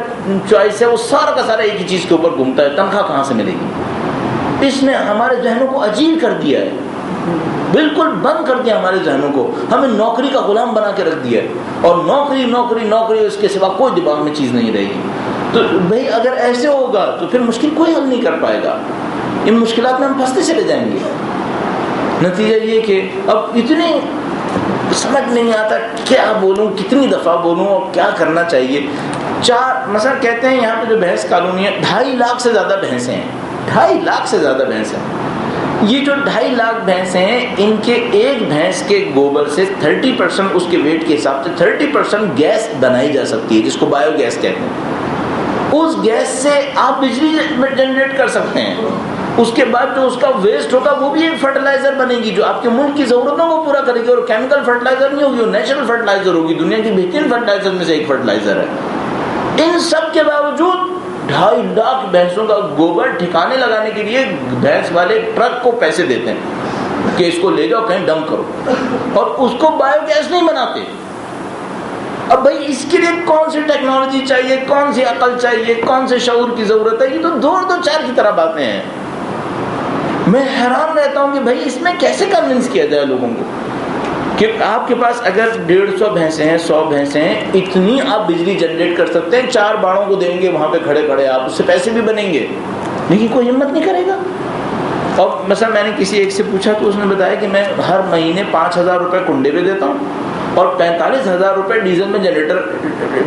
چوائس ہے وہ سارا کا سارا ایک ہی چیز کے اوپر گھومتا ہے، تنخواہ کہاں سے ملے گی؟ اس نے ہمارے ذہنوں کو اجیر کر دیا ہے، بالکل بند کر دیا ہمارے ذہنوں کو، ہمیں نوکری کا غلام بنا کے رکھ دیا ہے، اور نوکری نوکری نوکری، اس کے سوا کوئی دماغ میں چیز نہیں رہے گی. تو بھائی اگر ایسے ہوگا تو پھر مشکل کوئی حل نہیں کر پائے گا، ان مشکلات میں ہم پھنستے چلے جائیں گے. نتیجہ یہ کہ اب اتنے سمجھ نہیں آتا کیا بولوں، کتنی دفعہ بولوں اور کیا کرنا چاہیے. مثلا کہتے ہیں یہاں پہ جو بھینس کالونی ہے 2.5 لاکھ سے زیادہ بھینسیں ہیں، 2.5 لاکھ سے زیادہ بھینسیں. یہ جو 2.5 لاکھ بھینسیں ہیں ان کے ایک بھینس کے گوبر سے 30% اس کے ویٹ کے حساب سے 30% گیس بنائی جا سکتی ہے، جس کو بایو گیس کہتے ہیں. اس گیس سے آپ بجلی جنریٹ کر سکتے ہیں. اس کے بعد جو اس کا ویسٹ ہوگا وہ بھی ایک فرٹیلائزر بنے گی جو آپ کے ملک کی ضرورتوں کو پورا کرے گی، اور کیمیکل فرٹیلائزر نہیں ہوگی، وہ نیچرل فرٹیلائزر ہوگی. دنیا کی بہترین فرٹیلائزر میں سے ایک فرٹیلائزر ہے. ان سب کے باوجود 2.5 لاکھ بھینسوں کا گوبر ٹھکانے لگانے کے لیے بھینس والے ٹرک کو پیسے دیتے ہیں کہ اس کو لے جاؤ کہیں ڈمپ کرو، اور اس کو بایو گیس نہیں بناتے. اب بھائی اس کے لیے کون سی ٹیکنالوجی چاہیے، کون سی عقل چاہیے، کون سے شعور کی ضرورت ہے؟ یہ تو دو چار کی طرح باتیں ہیں. میں حیران رہتا ہوں کہ بھائی اس میں کیسے کنونس کیا جائے لوگوں کو کہ آپ کے پاس اگر 150 بھینسیں ہیں، 100 بھینسیں ہیں، اتنی آپ بجلی جنریٹ کر سکتے ہیں. 4 باڑوں کو دیں گے وہاں پہ کھڑے کھڑے، آپ اس سے پیسے بھی بنیں گے، لیکن کوئی ہمت نہیں کرے گا. اور مثلا میں نے کسی ایک سے پوچھا تو اس نے بتایا کہ میں ہر مہینے 5,000 روپے کنڈے پہ دیتا ہوں اور 45,000 روپے ڈیزل میں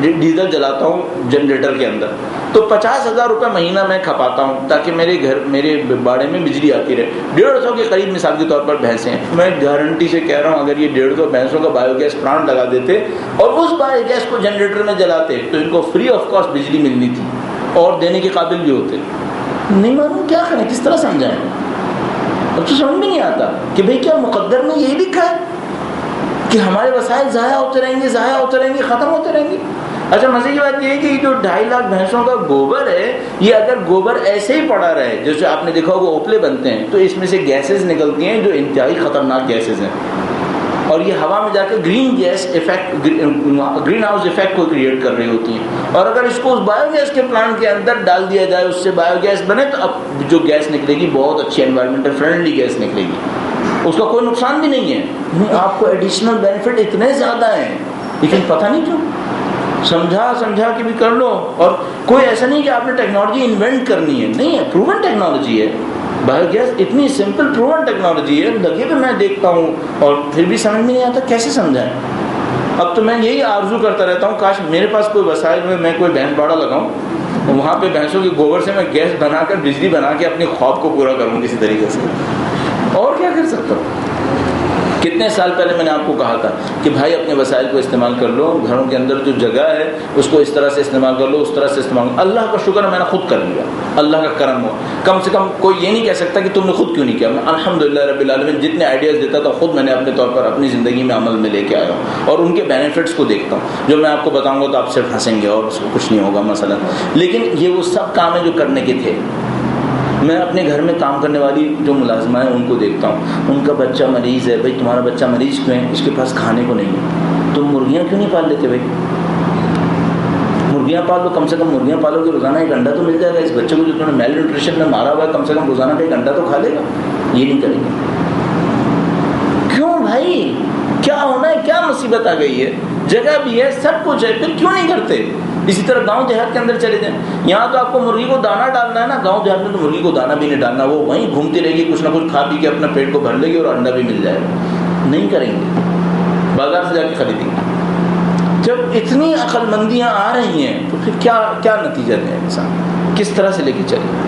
ڈیزل جلاتا ہوں جنریٹر کے اندر، تو 50,000 روپے مہینہ میں کھپاتا ہوں تاکہ میرے باڑے میں بجلی آتی رہے. 150 کے قریب مثال کے طور پر بھینسیں ہیں. میں گارنٹی سے کہہ رہا ہوں اگر یہ 150 بھینسوں کا بایو گیس پلانٹ لگا دیتے اور اس بایو گیس کو جنریٹر میں جلاتے تو ان کو فری آف کاسٹ بجلی ملنی تھی اور دینے کے قابل بھی ہوتے. نہیں معلوم کیا کریں، کس طرح سمجھائیں. اب تو سمجھ میں نہیں آتا کہ بھئی کیا مقدر میں یہی لکھا ہے کہ ہمارے وسائل ضائع ہوتے رہیں گے، ختم ہوتے رہیں گے. اچھا مزے کی بات یہ ہے کہ یہ جو 2.5 لاکھ بھینسوں کا گوبر ہے، یہ اگر گوبر ایسے ہی پڑا رہے جیسے آپ نے دیکھا ہوگا اوپلے بنتے ہیں تو اس میں سے گیسز نکلتی ہیں جو انتہائی خطرناک گیسز ہیں، اور یہ ہوا میں جا کے گرین ہاؤس ایفیکٹ کو کریٹ کر رہی ہوتی ہیں. اور اگر اس کو اس بایو گیس کے پلانٹ کے اندر ڈال دیا جائے، اس سے بایو گیس بنے، تو اب جو گیس نکلے گی بہت اچھی انوائرمنٹل فرینڈلی گیس نکلے گی، اس کا کوئی نقصان بھی نہیں ہے. آپ کو ایڈیشنل بینیفٹ اتنے زیادہ ہیں، لیکن پتہ نہیں کیوں سمجھا کہ بھی کر لو. اور کوئی ایسا نہیں کہ آپ نے ٹیکنالوجی انوینٹ کرنی ہے، نہیں ہے، پروون ٹیکنالوجی ہے. بایو گیس اتنی سمپل پروون ٹیکنالوجی ہے، لگے پہ میں دیکھتا ہوں اور پھر بھی سمجھ میں نہیں آتا کیسے سمجھائیں. اب تو میں یہی آرزو کرتا رہتا ہوں کاش میرے پاس کوئی وسائل میں میں کوئی بھینس باڑا لگاؤں، وہاں پہ بھینسوں کے گوبر سے میں گیس بنا کر بجلی بنا کے اپنے خواب کو پورا کروں کسی طریقے سے. اور کیا کر سکتا ہوں؟ کتنے سال پہلے میں نے آپ کو کہا تھا کہ بھائی اپنے وسائل کو استعمال کر لو، گھروں کے اندر جو جگہ ہے اس کو اس طرح سے استعمال کر لو، اس طرح سے استعمال. اللہ کا شکر ہے میں نے خود کر لیا، اللہ کا کرم ہو. کم سے کم کوئی یہ نہیں کہہ سکتا کہ تم نے خود کیوں نہیں کیا. میں الحمدللہ رب العالمین جتنے آئیڈیاز دیتا تھا خود میں نے اپنے طور پر اپنی زندگی میں عمل میں لے کے آیا ہوں، اور ان کے بینیفٹس کو دیکھتا ہوں جو میں آپ کو بتاؤں گا تو آپ صرف ہنسیں گے اور اس کو کچھ نہیں ہوگا مثلا. لیکن یہ وہ سب کام ہیں جو کرنے کے تھے. میں اپنے گھر میں کام کرنے والی جو ملازمہ ہیں ان کو دیکھتا ہوں، ان کا بچہ مریض ہے. بھائی تمہارا بچہ مریض کیوں ہے؟ اس کے پاس کھانے کو نہیں ہے. تم مرغیاں کیوں نہیں پال لیتے؟ بھائی مرغیاں پال لو، کم سے کم مرغیاں پالو کہ روزانہ ایک انڈا تو مل جائے گا. اس بچے کو جو تم نے میل نیوٹریشن میں مارا ہوا ہے کم سے کم روزانہ کا ایک انڈا تو کھا لے گا. یہ نہیں کریں گے. کیوں بھائی؟ کیا ہونا ہے؟ کیا مصیبت آ گئی ہے؟ جگہ بھی ہے، سب کچھ ہے، پھر کیوں نہیں کرتے؟ اسی طرح گاؤں دیہات کے اندر چلے جائیں، یہاں تو آپ کو مرغی کو دانا ڈالنا ہے نا، گاؤں دیہات میں تو مرغی کو دانا بھی نہیں ڈالنا، وہ وہیں گھومتی رہے گی، کچھ نہ کچھ کھا پی کے اپنا پیٹ کو بھر لے گی اور انڈا بھی مل جائے گا۔ نہیں کریں گے، بازار سے جا کے خریدیں گے۔ جب اتنی عقل مندیاں آ رہی ہیں تو پھر کیا نتیجہ دیں انسان، کس طرح سے لے کے چلے؟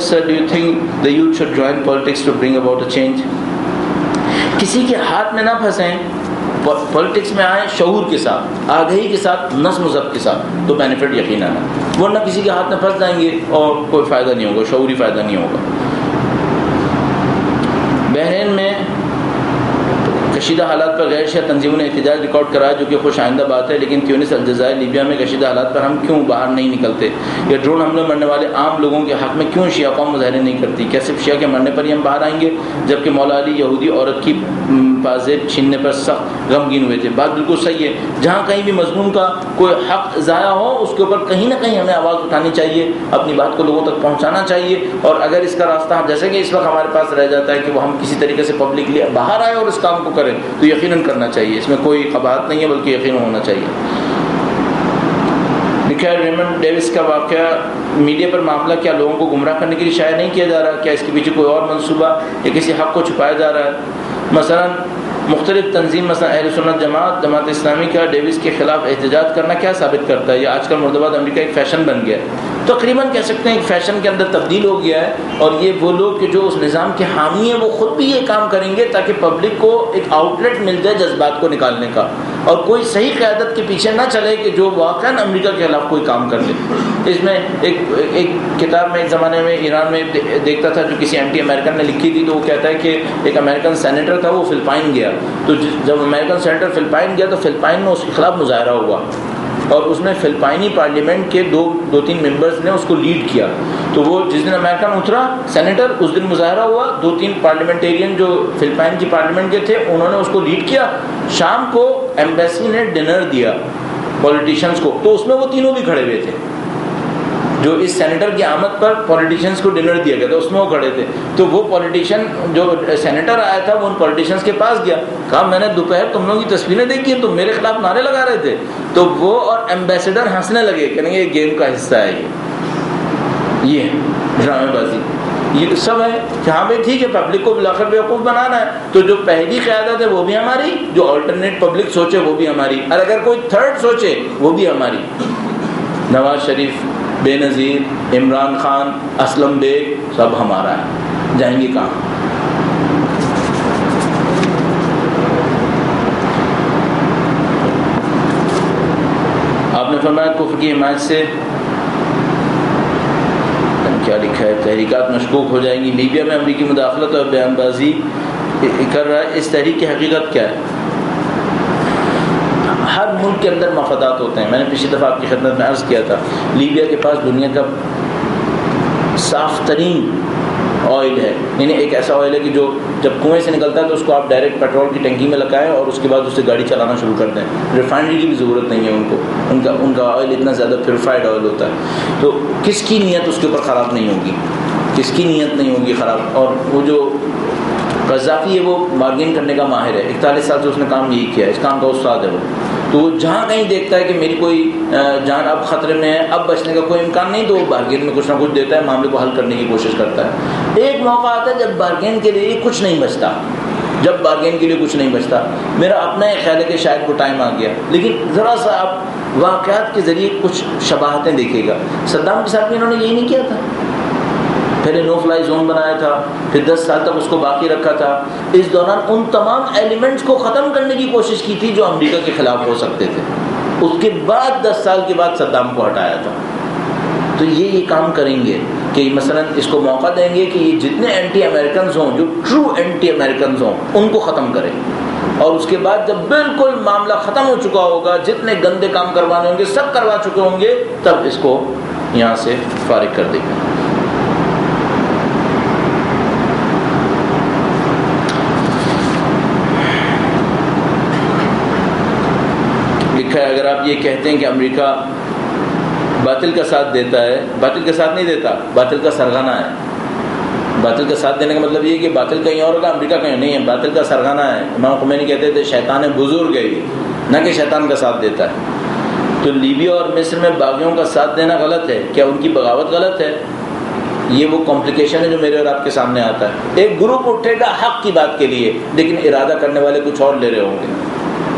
Sir, do you think the youth should join politics to bring about a change? کسی کے ہاتھ میں نہ پھنسیں، پولیٹکس میں آئیں شعور کے ساتھ، آگہی کے ساتھ، نظم و ضبط کے ساتھ، تو بینیفٹ یقیناً ہے، ورنہ کسی کے ہاتھ میں پھنس جائیں گے اور کوئی فائدہ نہیں ہوگا، شعوری فائدہ نہیں ہوگا۔ بحرین میں کشیدہ حالات پر غیر شیعہ تنظیموں نے احتجاج ریکارڈ کرایا، جو کہ خوش آئندہ بات ہے، لیکن تیونس، الجزائر، لیبیا میں کشیدہ حالات پر ہم کیوں باہر نہیں نکلتے؟ یا ڈرون حملوں مرنے والے عام لوگوں کے حق میں کیوں شیعہ قوم مظاہرے نہیں کرتی؟ کیا صرف شیعہ کے مرنے پر ہی ہم باہر آئیں گے؟ جبکہ مولا علی یہودی عورت کی پازیب چھیننے پر سخت غمگین ہوئے تھے۔ بات بالکل صحیح ہے، جہاں کہیں بھی مظلوم کا کوئی حق ضائع ہو، اس کے اوپر کہیں نہ کہیں ہمیں آواز اٹھانی چاہیے، اپنی بات کو لوگوں تک پہنچانا چاہیے، اور اگر اس کا راستہ جیسے کہ اس وقت ہمارے پاس رہ جاتا ہے کہ وہ ہم کسی طریقے سے پبلکلی باہر آئے اور اس کام کو کریں، تو یقیناً کرنا چاہیے، اس میں کوئی قباحت نہیں ہے، بلکہ یقین ہونا چاہیے۔ ریمنڈ ڈیوس کا واقعہ میڈیا پر معاملہ کیا لوگوں کو گمراہ کرنے کے لیے شائع نہیں کیا جا رہا؟ کیا اس کے پیچھے کوئی اور منصوبہ یا کسی حق کو چھپایا جا رہا ہے؟ مثلا مختلف تنظیم، مثلا اہل سنت جماعت اسلامی کا ڈیوس کے خلاف احتجاج کرنا کیا ثابت کرتا ہے؟ یہ آج کل مرد آباد امریکہ ایک فیشن بن گیا ہے، تقریباً کہہ سکتے ہیں ایک فیشن کے اندر تبدیل ہو گیا ہے، اور یہ وہ لوگ کہ جو اس نظام کے حامی ہیں وہ خود بھی یہ کام کریں گے تاکہ پبلک کو ایک آؤٹ لیٹ مل جائے جذبات کو نکالنے کا، اور کوئی صحیح قیادت کے پیچھے نہ چلے کہ جو واقعاً امریکہ کے خلاف کوئی کام کر لے۔ اس میں ایک کتاب میں ایک زمانے میں ایران میں دیکھتا تھا جو کسی اینٹی امریکن نے لکھی تھی، تو وہ کہتا ہے کہ ایک امریکن سینیٹر تھا، وہ فلپائن گیا، تو جب امریکن سینیٹر فلپائن گیا تو فلپائن میں اس کے خلاف مظاہرہ ہوا، اور اس میں فلپائنی پارلیمنٹ کے دو تین ممبرز نے اس کو لیڈ کیا، تو وہ جس دن امریکن اترا سینیٹر، اس دن مظاہرہ ہوا، 2-3 پارلیمنٹیرین جو فلپائن کی پارلیمنٹ کے تھے انہوں نے اس کو لیڈ کیا، شام کو ایمبیسی نے ڈنر دیا پولیٹیشینز کو، تو اس میں وہ تینوں بھی کھڑے ہوئے تھے، جو اس سینیٹر کی آمد پر پولیٹیشینز کو ڈنر دیا گیا تھا اس میں وہ کھڑے تھے، تو وہ پولیٹیشین جو سینیٹر آیا تھا وہ ان پولیٹیشینز کے پاس گیا، کہا میں نے دوپہر تم لوگوں کی تصویریں دیکھی ہیں، تم میرے خلاف نعرے لگا رہے تھے، تو وہ اور ایمبیسڈر ہنسنے لگے، کہنے یہ گیم کا حصہ ہے، یہ ڈرامے بازی، یہ سب ہے کہ ہاں بھائی ٹھیک ہے پبلک کو بالآخر بیوقوف بنانا ہے، تو جو پہلی قیادت ہے وہ بھی ہماری، جو آلٹرنیٹ پبلک سوچے وہ بھی ہماری، اور اگر کوئی تھرڈ سوچے وہ بھی ہماری۔ نواز شریف، بے نظیر، عمران خان، اسلم بیگ، سب ہمارا ہے، جائیں گے کہاں؟ آپ نے فرمایا کفر کی حمایت سے کیا لکھا ہے، تحریکات مشکوک ہو جائیں گی، لیبیا میں امریکی مداخلت اور بیان بازی کر رہا ہے، اس تحریک کی حقیقت کیا ہے؟ ہر ملک کے اندر مفادات ہوتے ہیں، میں نے پچھلی دفعہ آپ کی خدمت میں عرض کیا تھا، لیبیا کے پاس دنیا کا صاف ترین آئل ہے، یعنی ایک ایسا آئل ہے کہ جو جب کنویں سے نکلتا ہے تو اس کو آپ ڈائریکٹ پیٹرول کی ٹنکی میں لگائیں اور اس کے بعد اس سے گاڑی چلانا شروع کر دیں، ریفائنری کی بھی ضرورت نہیں ہے ان کو، ان کا آئل اتنا زیادہ پیوریفائڈ آئل ہوتا ہے، تو کس کی نیت اس کے اوپر خراب نہیں ہوگی، کس کی نیت نہیں ہوگی خراب۔ اور وہ جو قذافی ہے وہ بارگین کرنے کا ماہر ہے، 41 سال سے اس نے کام یہی کیا ہے، اس کام کا استاد ہے وہ، تو وہ جہاں کہیں دیکھتا ہے کہ میری کوئی جان اب خطرے میں ہے، اب بچنے کا کوئی امکان نہیں، تو وہ بارگین میں کچھ نہ کچھ دیتا ہے، معاملے کو حل کرنے کی کوشش کرتا ہے۔ ایک موقع آتا ہے جب بارگین کے لیے کچھ نہیں بچتا، جب بارگین کے لیے کچھ نہیں بچتا، میرا اپنا ایک خیال ہے کہ شاید وہ ٹائم آ گیا، لیکن ذرا سا آپ واقعات کے ذریعے کچھ شباہتیں دیکھے گا۔ صدام کے ساتھ بھی انہوں نے یہی نہیں کیا تھا، پہلے نو فلائی زون بنایا تھا، پھر 10 سال تک اس کو باقی رکھا تھا، اس دوران ان تمام ایلیمنٹس کو ختم کرنے کی کوشش کی تھی جو امریکہ کے خلاف ہو سکتے تھے، اس کے بعد 10 سال کے بعد صدام کو ہٹایا تھا۔ تو یہ کام کریں گے کہ مثلا اس کو موقع دیں گے کہ یہ جتنے اینٹی امریکنز ہوں، جو ٹرو اینٹی امریکنز ہوں، ان کو ختم کریں، اور اس کے بعد جب بالکل معاملہ ختم ہو چکا ہوگا، جتنے گندے کام کروانے ہوں گے سب کروا چکے ہوں گے، تب اس کو یہاں سے فارغ کر دیں گے۔ اگر آپ یہ کہتے ہیں کہ امریکہ باطل کا ساتھ دیتا ہے، باطل کا ساتھ نہیں دیتا، باطل کا سرغنہ ہے، باطل کا ساتھ دینے کا مطلب یہ ہے کہ باطل کہیں اور ہوگا، امریکہ کہیں نہیں ہے، باطل کا سرغنہ ہے۔ امام خمینی کہتے تھے شیطان بزرگ ہے یہ، نہ کہ شیطان کا ساتھ دیتا ہے۔ تو لیبیا اور مصر میں باغیوں کا ساتھ دینا غلط ہے، کیا ان کی بغاوت غلط ہے؟ یہ وہ کمپلیکیشن ہے جو میرے اور آپ کے سامنے آتا ہے۔ ایک گروپ اٹھے گا حق کی بات کے لیے، لیکن ارادہ کرنے والے کچھ اور لے رہے ہوں گے،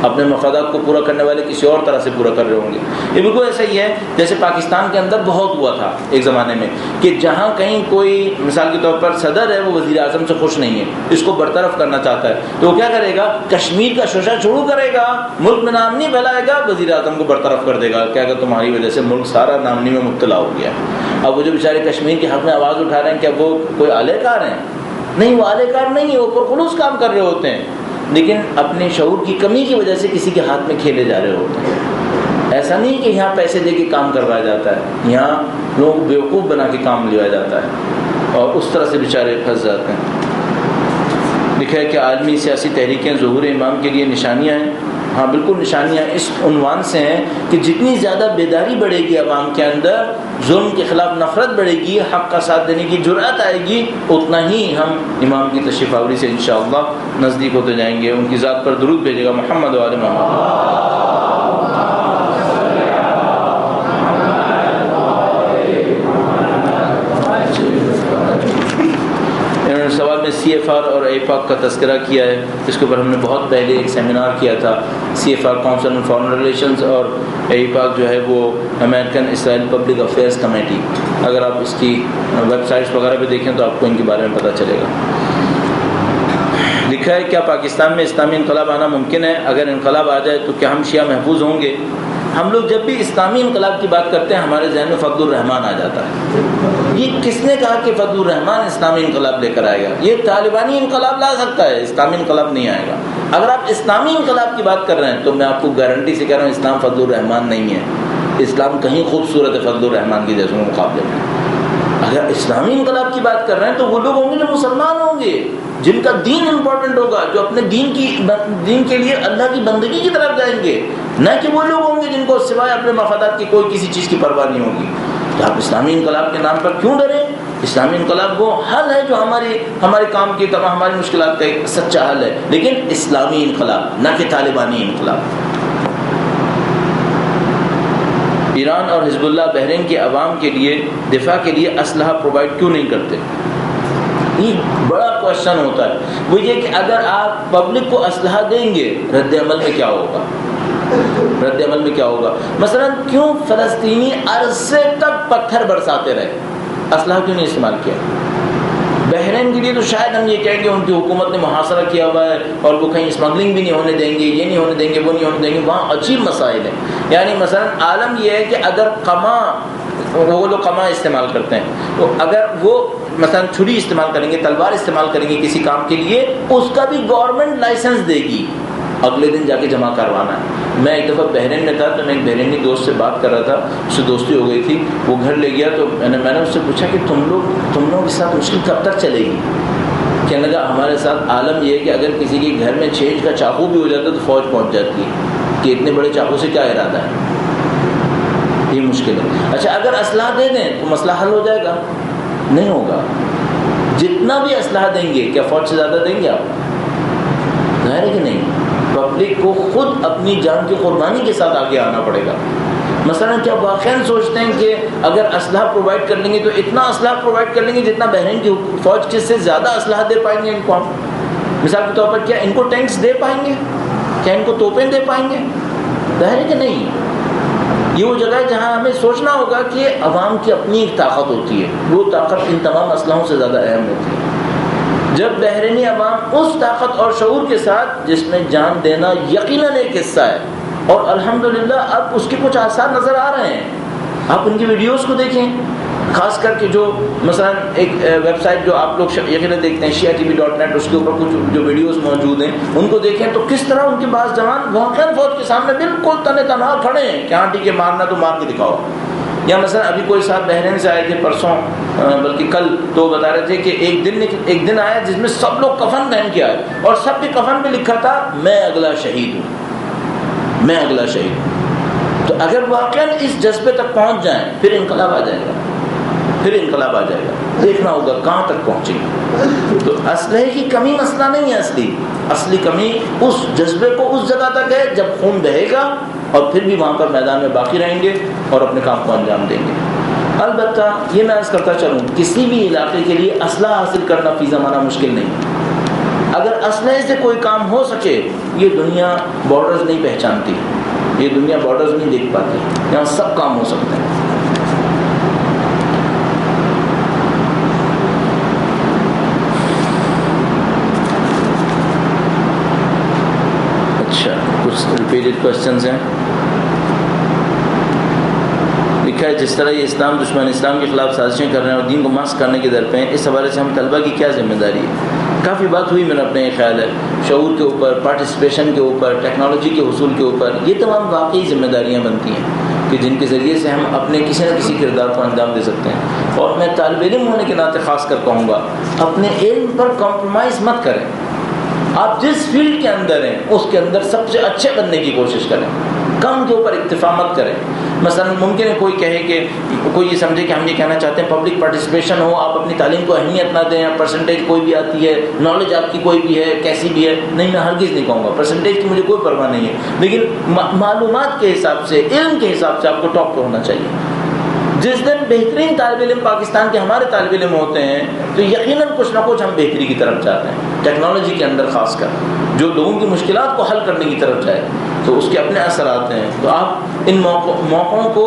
اپنے مفادات کو پورا کرنے والے کسی اور طرح سے پورا کر رہے ہوں گے۔ یہ بالکل ایسا ہی ہے جیسے پاکستان کے اندر بہت ہوا تھا ایک زمانے میں کہ جہاں کہیں کوئی مثال کے طور پر صدر ہے وہ وزیر اعظم سے خوش نہیں ہے، اس کو برطرف کرنا چاہتا ہے، تو وہ کیا کرے گا؟ کشمیر کا شوشہ شروع کرے گا، ملک میں نامنی پھیلائے گا، وزیر اعظم کو برطرف کر دے گا، کیا کہ تمہاری وجہ سے ملک سارا نامنی میں مبتلا ہو گیا۔ اب وہ جو بیچارے کشمیر کے حق میں آواز اٹھا رہے ہیں، کیا وہ کوئی اعلی کار ہیں؟ نہیں، وہ اعلی کار نہیں ہے، وہ پرخلوص کام کر رہے ہوتے ہیں، لیکن اپنے شعور کی کمی کی وجہ سے کسی کے ہاتھ میں کھیلے جا رہے ہوتے ہیں۔ ایسا نہیں کہ یہاں پیسے دے کے کام کروایا جاتا ہے، یہاں لوگوں کو بیوقوف بنا کے کام لیا جاتا ہے اور اس طرح سے بیچارے پھنس جاتے ہیں۔ لکھا ہے کہ عالمی سیاسی تحریکیں ظہور امام کے لیے نشانیاں ہیں۔ ہاں بالکل نشانیاں اس عنوان سے ہیں کہ جتنی زیادہ بیداری بڑھے گی عوام کے اندر، ظلم کے خلاف نفرت بڑھے گی، حق کا ساتھ دینے کی جرأت آئے گی، اتنا ہی ہم امام کی تشریف آوری سے انشاءاللہ نزدیک ہوتے جائیں گے۔ ان کی ذات پر درود بھیجے گا محمد و آل محمد۔ سوال میں سی ایف آر اور ایپاک کا تذکرہ کیا ہے، اس کے اوپر ہم نے بہت پہلے ایک سیمینار کیا تھا۔ C F R council on foreign relations اور ایپاک جو ہے وہ American Israel public affairs committee. اگر آپ اس کی ویب سائٹس وغیرہ پہ دیکھیں تو آپ کو ان کے بارے میں پتہ چلے گا۔ لکھا ہے کیا پاکستان میں اسلامی انقلاب آنا ممکن ہے؟ اگر انقلاب آ جائے تو کیا ہم شیعہ محفوظ ہوں گے؟ ہم لوگ جب بھی اسلامی انقلاب کی بات کرتے ہیں ہمارے ذہن میں فضل الرحمان آ جاتا ہے۔ یہ کس نے کہا کہ فضل الرحمان اسلامی انقلاب لے کر آئے گا؟ یہ طالبانی انقلاب لا سکتا ہے، اسلامی انقلاب نہیں آئے گا۔ اگر آپ اسلامی انقلاب کی بات کر رہے ہیں تو میں آپ کو گارنٹی سے کہہ رہا ہوں اسلام فضل الرحمان نہیں ہے، اسلام کہیں خوبصورت ہے فضل الرحمان کے جیسے مقابلے میں۔ اگر اسلامی انقلاب کی بات کر رہے ہیں تو وہ لوگ ہوں گے جو مسلمان ہوں گے، جن کا دین امپورٹنٹ ہوگا، جو اپنے دین کے لیے اللہ کی بندگی کی طرف جائیں گے، نہ کہ وہ لوگ ہوں گے جن کو سوائے اپنے مفادات کی کوئی کسی چیز کی پرواہ نہیں ہوگی۔ تو آپ اسلامی انقلاب کے نام پر کیوں ڈریں؟ اسلامی انقلاب وہ حل ہے جو ہمارے کام کی تمام ہماری مشکلات کا ایک سچا حل ہے، لیکن اسلامی انقلاب نہ کہ طالبانی انقلاب۔ ایران اور حزب اللہ بحرین کے عوام کے لیے دفاع کے لیے اسلحہ پرووائڈ کیوں نہیں کرتے؟ یہ بڑا کوشچن ہوتا ہے، وہ یہ کہ اگر آپ پبلک کو اسلحہ دیں گے رد عمل میں کیا ہوگا؟ رد عمل میں کیا ہوگا؟ مثلا کیوں فلسطینی عرصے تک پتھر برساتے رہے؟ اسلحہ کیوں نہیں استعمال کیا؟ بحرین کے لیے تو شاید ہم یہ کہیں گے ان کی حکومت نے محاصرہ کیا ہوا ہے اور وہ کہیں اسمگلنگ بھی نہیں ہونے دیں گے، یہ نہیں ہونے دیں گے، وہ نہیں ہونے دیں گے، وہاں عجیب مسائل ہیں۔ یعنی مثلا عالم یہ ہے کہ اگر وہ لوگ قمع استعمال کرتے ہیں تو اگر وہ مثلا چھری استعمال کریں گے، تلوار استعمال کریں گے کسی کام کے لیے، اس کا بھی گورنمنٹ لائسنس دے گی، اگلے دن جا کے جمع کروانا ہے۔ میں ایک دفعہ بحرین میں تھا تو میں ایک بحرینی دوست سے بات کر رہا تھا، اس سے دوستی ہو گئی تھی، وہ گھر لے گیا تو میں نے اس سے پوچھا کہ تم لوگوں کے ساتھ مشکل کب تک چلے گی؟ کہنے لگا ہمارے ساتھ عالم یہ ہے کہ اگر کسی کے گھر میں 6 انچ کا چاقو بھی ہو جاتا تو فوج پہنچ جاتی ہے کہ اتنے بڑے چاقو سے کیا ارادہ ہے، یہ مشکل ہے۔ اچھا اگر اسلحہ دے دیں تو مسئلہ حل ہو جائے گا؟ نہیں ہوگا۔ جتنا بھی اسلحہ دیں گے کیا فوج سے زیادہ دیں گے آپ؟ ظاہر ہے کہ نہیں۔ پبلک کو خود اپنی جان کی قربانی کے ساتھ آگے آنا پڑے گا۔ مثلا کیا واقعا سوچتے ہیں کہ اگر اسلحہ پرووائڈ کر لیں گے تو اتنا اسلحہ پرووائڈ کر لیں گے جتنا بحرین کی فوج کس سے زیادہ اسلحہ دے پائیں گے ان کو؟ مثال کے طور پر کیا ان کو ٹینکس دے پائیں گے؟ کیا ان کو توپیں دے پائیں گے؟ ظاہر ہے کہ نہیں۔ یہ وہ جگہ ہے جہاں ہمیں سوچنا ہوگا کہ عوام کی اپنی ایک طاقت ہوتی ہے، وہ طاقت ان تمام اسلحوں سے زیادہ اہم ہوتی ہے۔ جب بحرینی عوام اس طاقت اور شعور کے ساتھ جس میں جان دینا یقیناً ایک حصہ ہے، اور الحمدللہ اب اس کے کچھ آثار نظر آ رہے ہیں، آپ ان کی ویڈیوز کو دیکھیں، خاص کر کے جو مثلا ایک ویب سائٹ جو آپ لوگ یقیناً دیکھتے ہیں shiatv.net، اس کے اوپر کچھ جو ویڈیوز موجود ہیں ان کو دیکھیں تو کس طرح ان کے بعض جوان واقعا فوج کے سامنے بالکل تنے تنہا کھڑے ہیں کہ ہاں ٹھیک ہے مارنا تو مار کے دکھاؤ۔ یا مثلا ابھی کوئی صاحب بحرین سے آئے تھے پرسوں بلکہ کل، تو بتا رہے تھے کہ ایک دن آیا جس میں سب لوگ کفن پہن کے آئے اور سب کے کفن پہ لکھا تھا میں اگلا شہید ہوں، میں اگلا شہید ہوں۔ تو اگر واقعا اس جذبے تک پہنچ جائیں پھر انقلاب آ جائے گا، پھر انقلاب آ جائے گا۔ دیکھنا ہوگا کہاں تک پہنچے گی. تو اسلحے کی کمی مسئلہ نہیں ہے، اصلی کمی اس جذبے کو اس جگہ تک ہے جب خون بہے گا اور پھر بھی وہاں پر میدان میں باقی رہیں گے اور اپنے کام کو انجام دیں گے. البتہ یہ میں عرض کرتا چلوں، کسی بھی علاقے کے لیے اسلحہ حاصل کرنا فی زمانہ مشکل نہیں. اگر اسلحے سے کوئی کام ہو سکے، یہ دنیا بارڈرز نہیں پہچانتی، یہ دنیا بارڈرز نہیں دیکھ پاتی، یہاں سب کام ہو سکتے ہیں. اچھا، کچھ ریپیٹڈ کوشچنز ہیں. لکھا ہے جس طرح یہ اسلام دشمن اسلام کے خلاف سازشیں کر رہے ہیں اور دین کو مسخ کرنے کے در پہ ہیں، اس حوالے سے ہم طلبہ کی کیا ذمہ داری ہے؟ کافی بات ہوئی میرا اپنے خیال ہے، شعور کے اوپر، پارٹیسپیشن کے اوپر، ٹیکنالوجی کے حصول کے اوپر. یہ تمام واقعی ذمہ داریاں بنتی ہیں کہ جن کے ذریعے سے ہم اپنے کسی نہ کسی کردار کو انجام دے سکتے ہیں. اور میں طالب علم ہونے کے ناطے خاص کر کہوں گا، اپنے علم پر کمپرومائز مت کریں. آپ جس فیلڈ کے اندر ہیں اس کے اندر سب سے اچھے بننے کی کوشش کریں، کم کے اوپر اکتفا مت کریں. مثلا ممکن ہے کوئی کہے کہ کوئی یہ سمجھے کہ ہم یہ کہنا چاہتے ہیں پبلک پارٹیسپیشن ہو، آپ اپنی تعلیم کو اہمیت نہ دیں، پرسنٹیج کوئی بھی آتی ہے، نالج آپ کی کوئی بھی ہے، کیسی بھی ہے. نہیں، میں ہرگز نہیں کہوں گا، پرسنٹیج کی مجھے کوئی پرواہ نہیں ہے، لیکن معلومات کے حساب سے، علم کے حساب سے آپ کو ٹاپ پہ ہونا چاہیے. جس دن بہترین طالب علم پاکستان کے ہمارے طالب علم ہوتے ہیں تو یقیناً کچھ نہ کچھ ہم بہتری کی طرف جاتے ہیں. ٹیکنالوجی کے اندر خاص کر جو لوگوں کی مشکلات کو حل کرنے کی طرف جائے تو اس کے اپنے اثرات ہیں. تو آپ ان موقعوں کو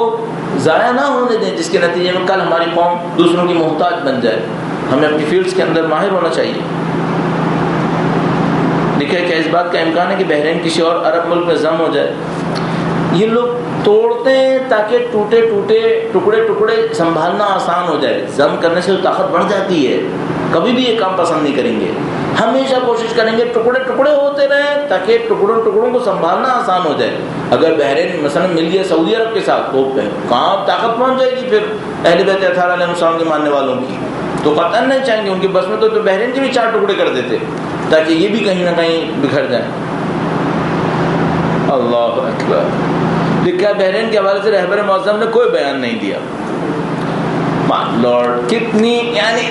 ضائع نہ ہونے دیں جس کے نتیجے میں کل ہماری قوم دوسروں کی محتاج بن جائے. ہمیں اپنی فیلڈز کے اندر ماہر ہونا چاہیے. لکھا ہے کہ اس بات کا امکان ہے کہ بحرین کسی اور عرب ملک میں ضم ہو جائے. یہ لوگ توڑتے ہیں تاکہ ٹوٹے ٹکڑے سنبھالنا آسان ہو جائے. ضم کرنے سے طاقت بڑھ جاتی ہے. کبھی بھی یہ کام پسند نہیں کریں گے، ہمیشہ کوشش کریں گے ٹکڑے ہوتے رہیں تاکہ ٹکڑوں کو سنبھالنا آسان ہو جائے. اگر بحرین مثلا مل گیا سعودی عرب کے ساتھ تو کہاں طاقت پہنچ جائے گی پھر اہل بیت اطہار علیہ السلام کے ماننے والوں کی. تو قطعاً نہیں چاہیں گے، ان کے بس میں تو بحرین کے بھی 4 ٹکڑے کر دیتے تاکہ یہ بھی کہیں نہ کہیں بکھر جائیں. اللہ اکبر. لکھا ہے بحرین کے حوالے سے رہبر معظم نے کوئی بیان نہیں دیا. لارڈ کتنی، یعنی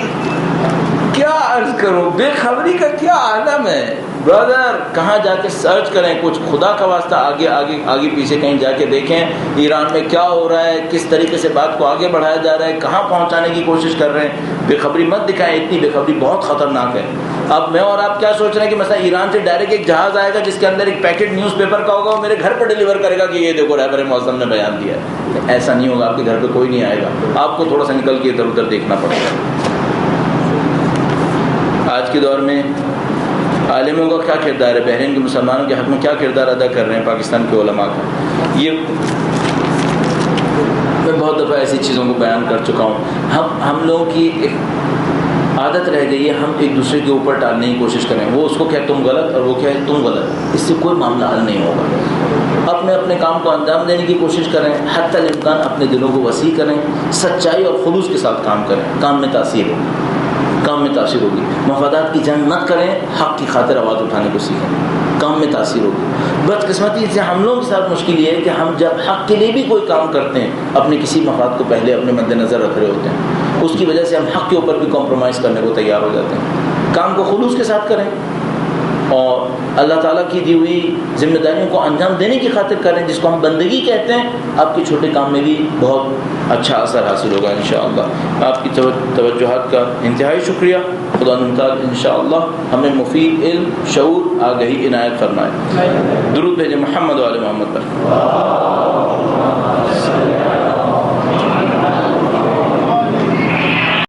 کیا عرض کروں، بے خبری کا کیا عالم ہے برادر. کہاں جا کے سرچ کریں، کچھ خدا کا واسطہ آگے پیچھے کہیں جا کے دیکھیں ایران میں کیا ہو رہا ہے، کس طریقے سے بات کو آگے بڑھایا جا رہا ہے، کہاں پہنچانے کی کوشش کر رہے ہیں. بے خبری مت دکھائیں، اتنی بے خبری بہت خطرناک ہے. اب میں اور آپ کیا سوچ رہے ہیں کہ مثلا ایران سے ڈائریکٹ ایک جہاز آئے گا جس کے اندر ایک پیکٹ نیوز پیپر کا ہوگا، وہ میرے گھر پر ڈیلیور کرے گا کہ یہ دیکھو رہبر معظم نے بیان دیا ہے. ایسا نہیں ہوگا، آپ کے گھر پہ کوئی نہیں آئے گا. آپ کو تھوڑا سا نکل کے ادھر ادھر دیکھنا پڑے گا. آج کے دور میں عالموں کا کیا کردار ہے، بحرین کے مسلمانوں کے حق میں کیا کردار ادا کر رہے ہیں پاکستان کے علماء کا. یہ میں بہت دفعہ ایسی چیزوں کو بیان کر چکا ہوں. ہم لوگوں کی ایک عادت رہ گئی ہے، ہم ایک دوسرے کے اوپر ٹالنے کی کوشش کریں. وہ اس کو کہے تم غلط اور وہ کہے تم غلط. اس سے کوئی معاملہ حل نہیں ہوگا. اپنے کام کو انجام دینے کی کوشش کریں، حتی الامکان اپنے دلوں کو وسیع کریں، سچائی اور خلوص کے ساتھ کام کریں. کام میں تاثیر ہوگی. مفادات کی جنگ نہ کریں، حق کی خاطر آواز اٹھانے کو سیکھیں، کام میں تاثیر ہوگی. بدقسمتی سے ہم لوگوں کے ساتھ مشکل یہ ہے کہ ہم جب حق کے لیے بھی کوئی کام کرتے ہیں اپنے کسی مفاد کو پہلے اپنے مد نظر رکھ رہے ہوتے ہیں. اس کی وجہ سے ہم حق کے اوپر بھی کمپرومائز کرنے کو تیار ہو جاتے ہیں. کام کو خلوص کے ساتھ کریں اور اللہ تعالیٰ کی دی ہوئی ذمہ داریوں کو انجام دینے کی خاطر کریں، جس کو ہم بندگی کہتے ہیں. آپ کے چھوٹے کام میں بھی بہت اچھا اثر حاصل ہوگا انشاءاللہ. آپ کی توجہات کا انتہائی شکریہ. خدا تعالیٰ انشاءاللہ ہمیں مفید علم، شعور، آگہی عنایت فرمائے. درود بھیجیں محمد و آل محمد پر.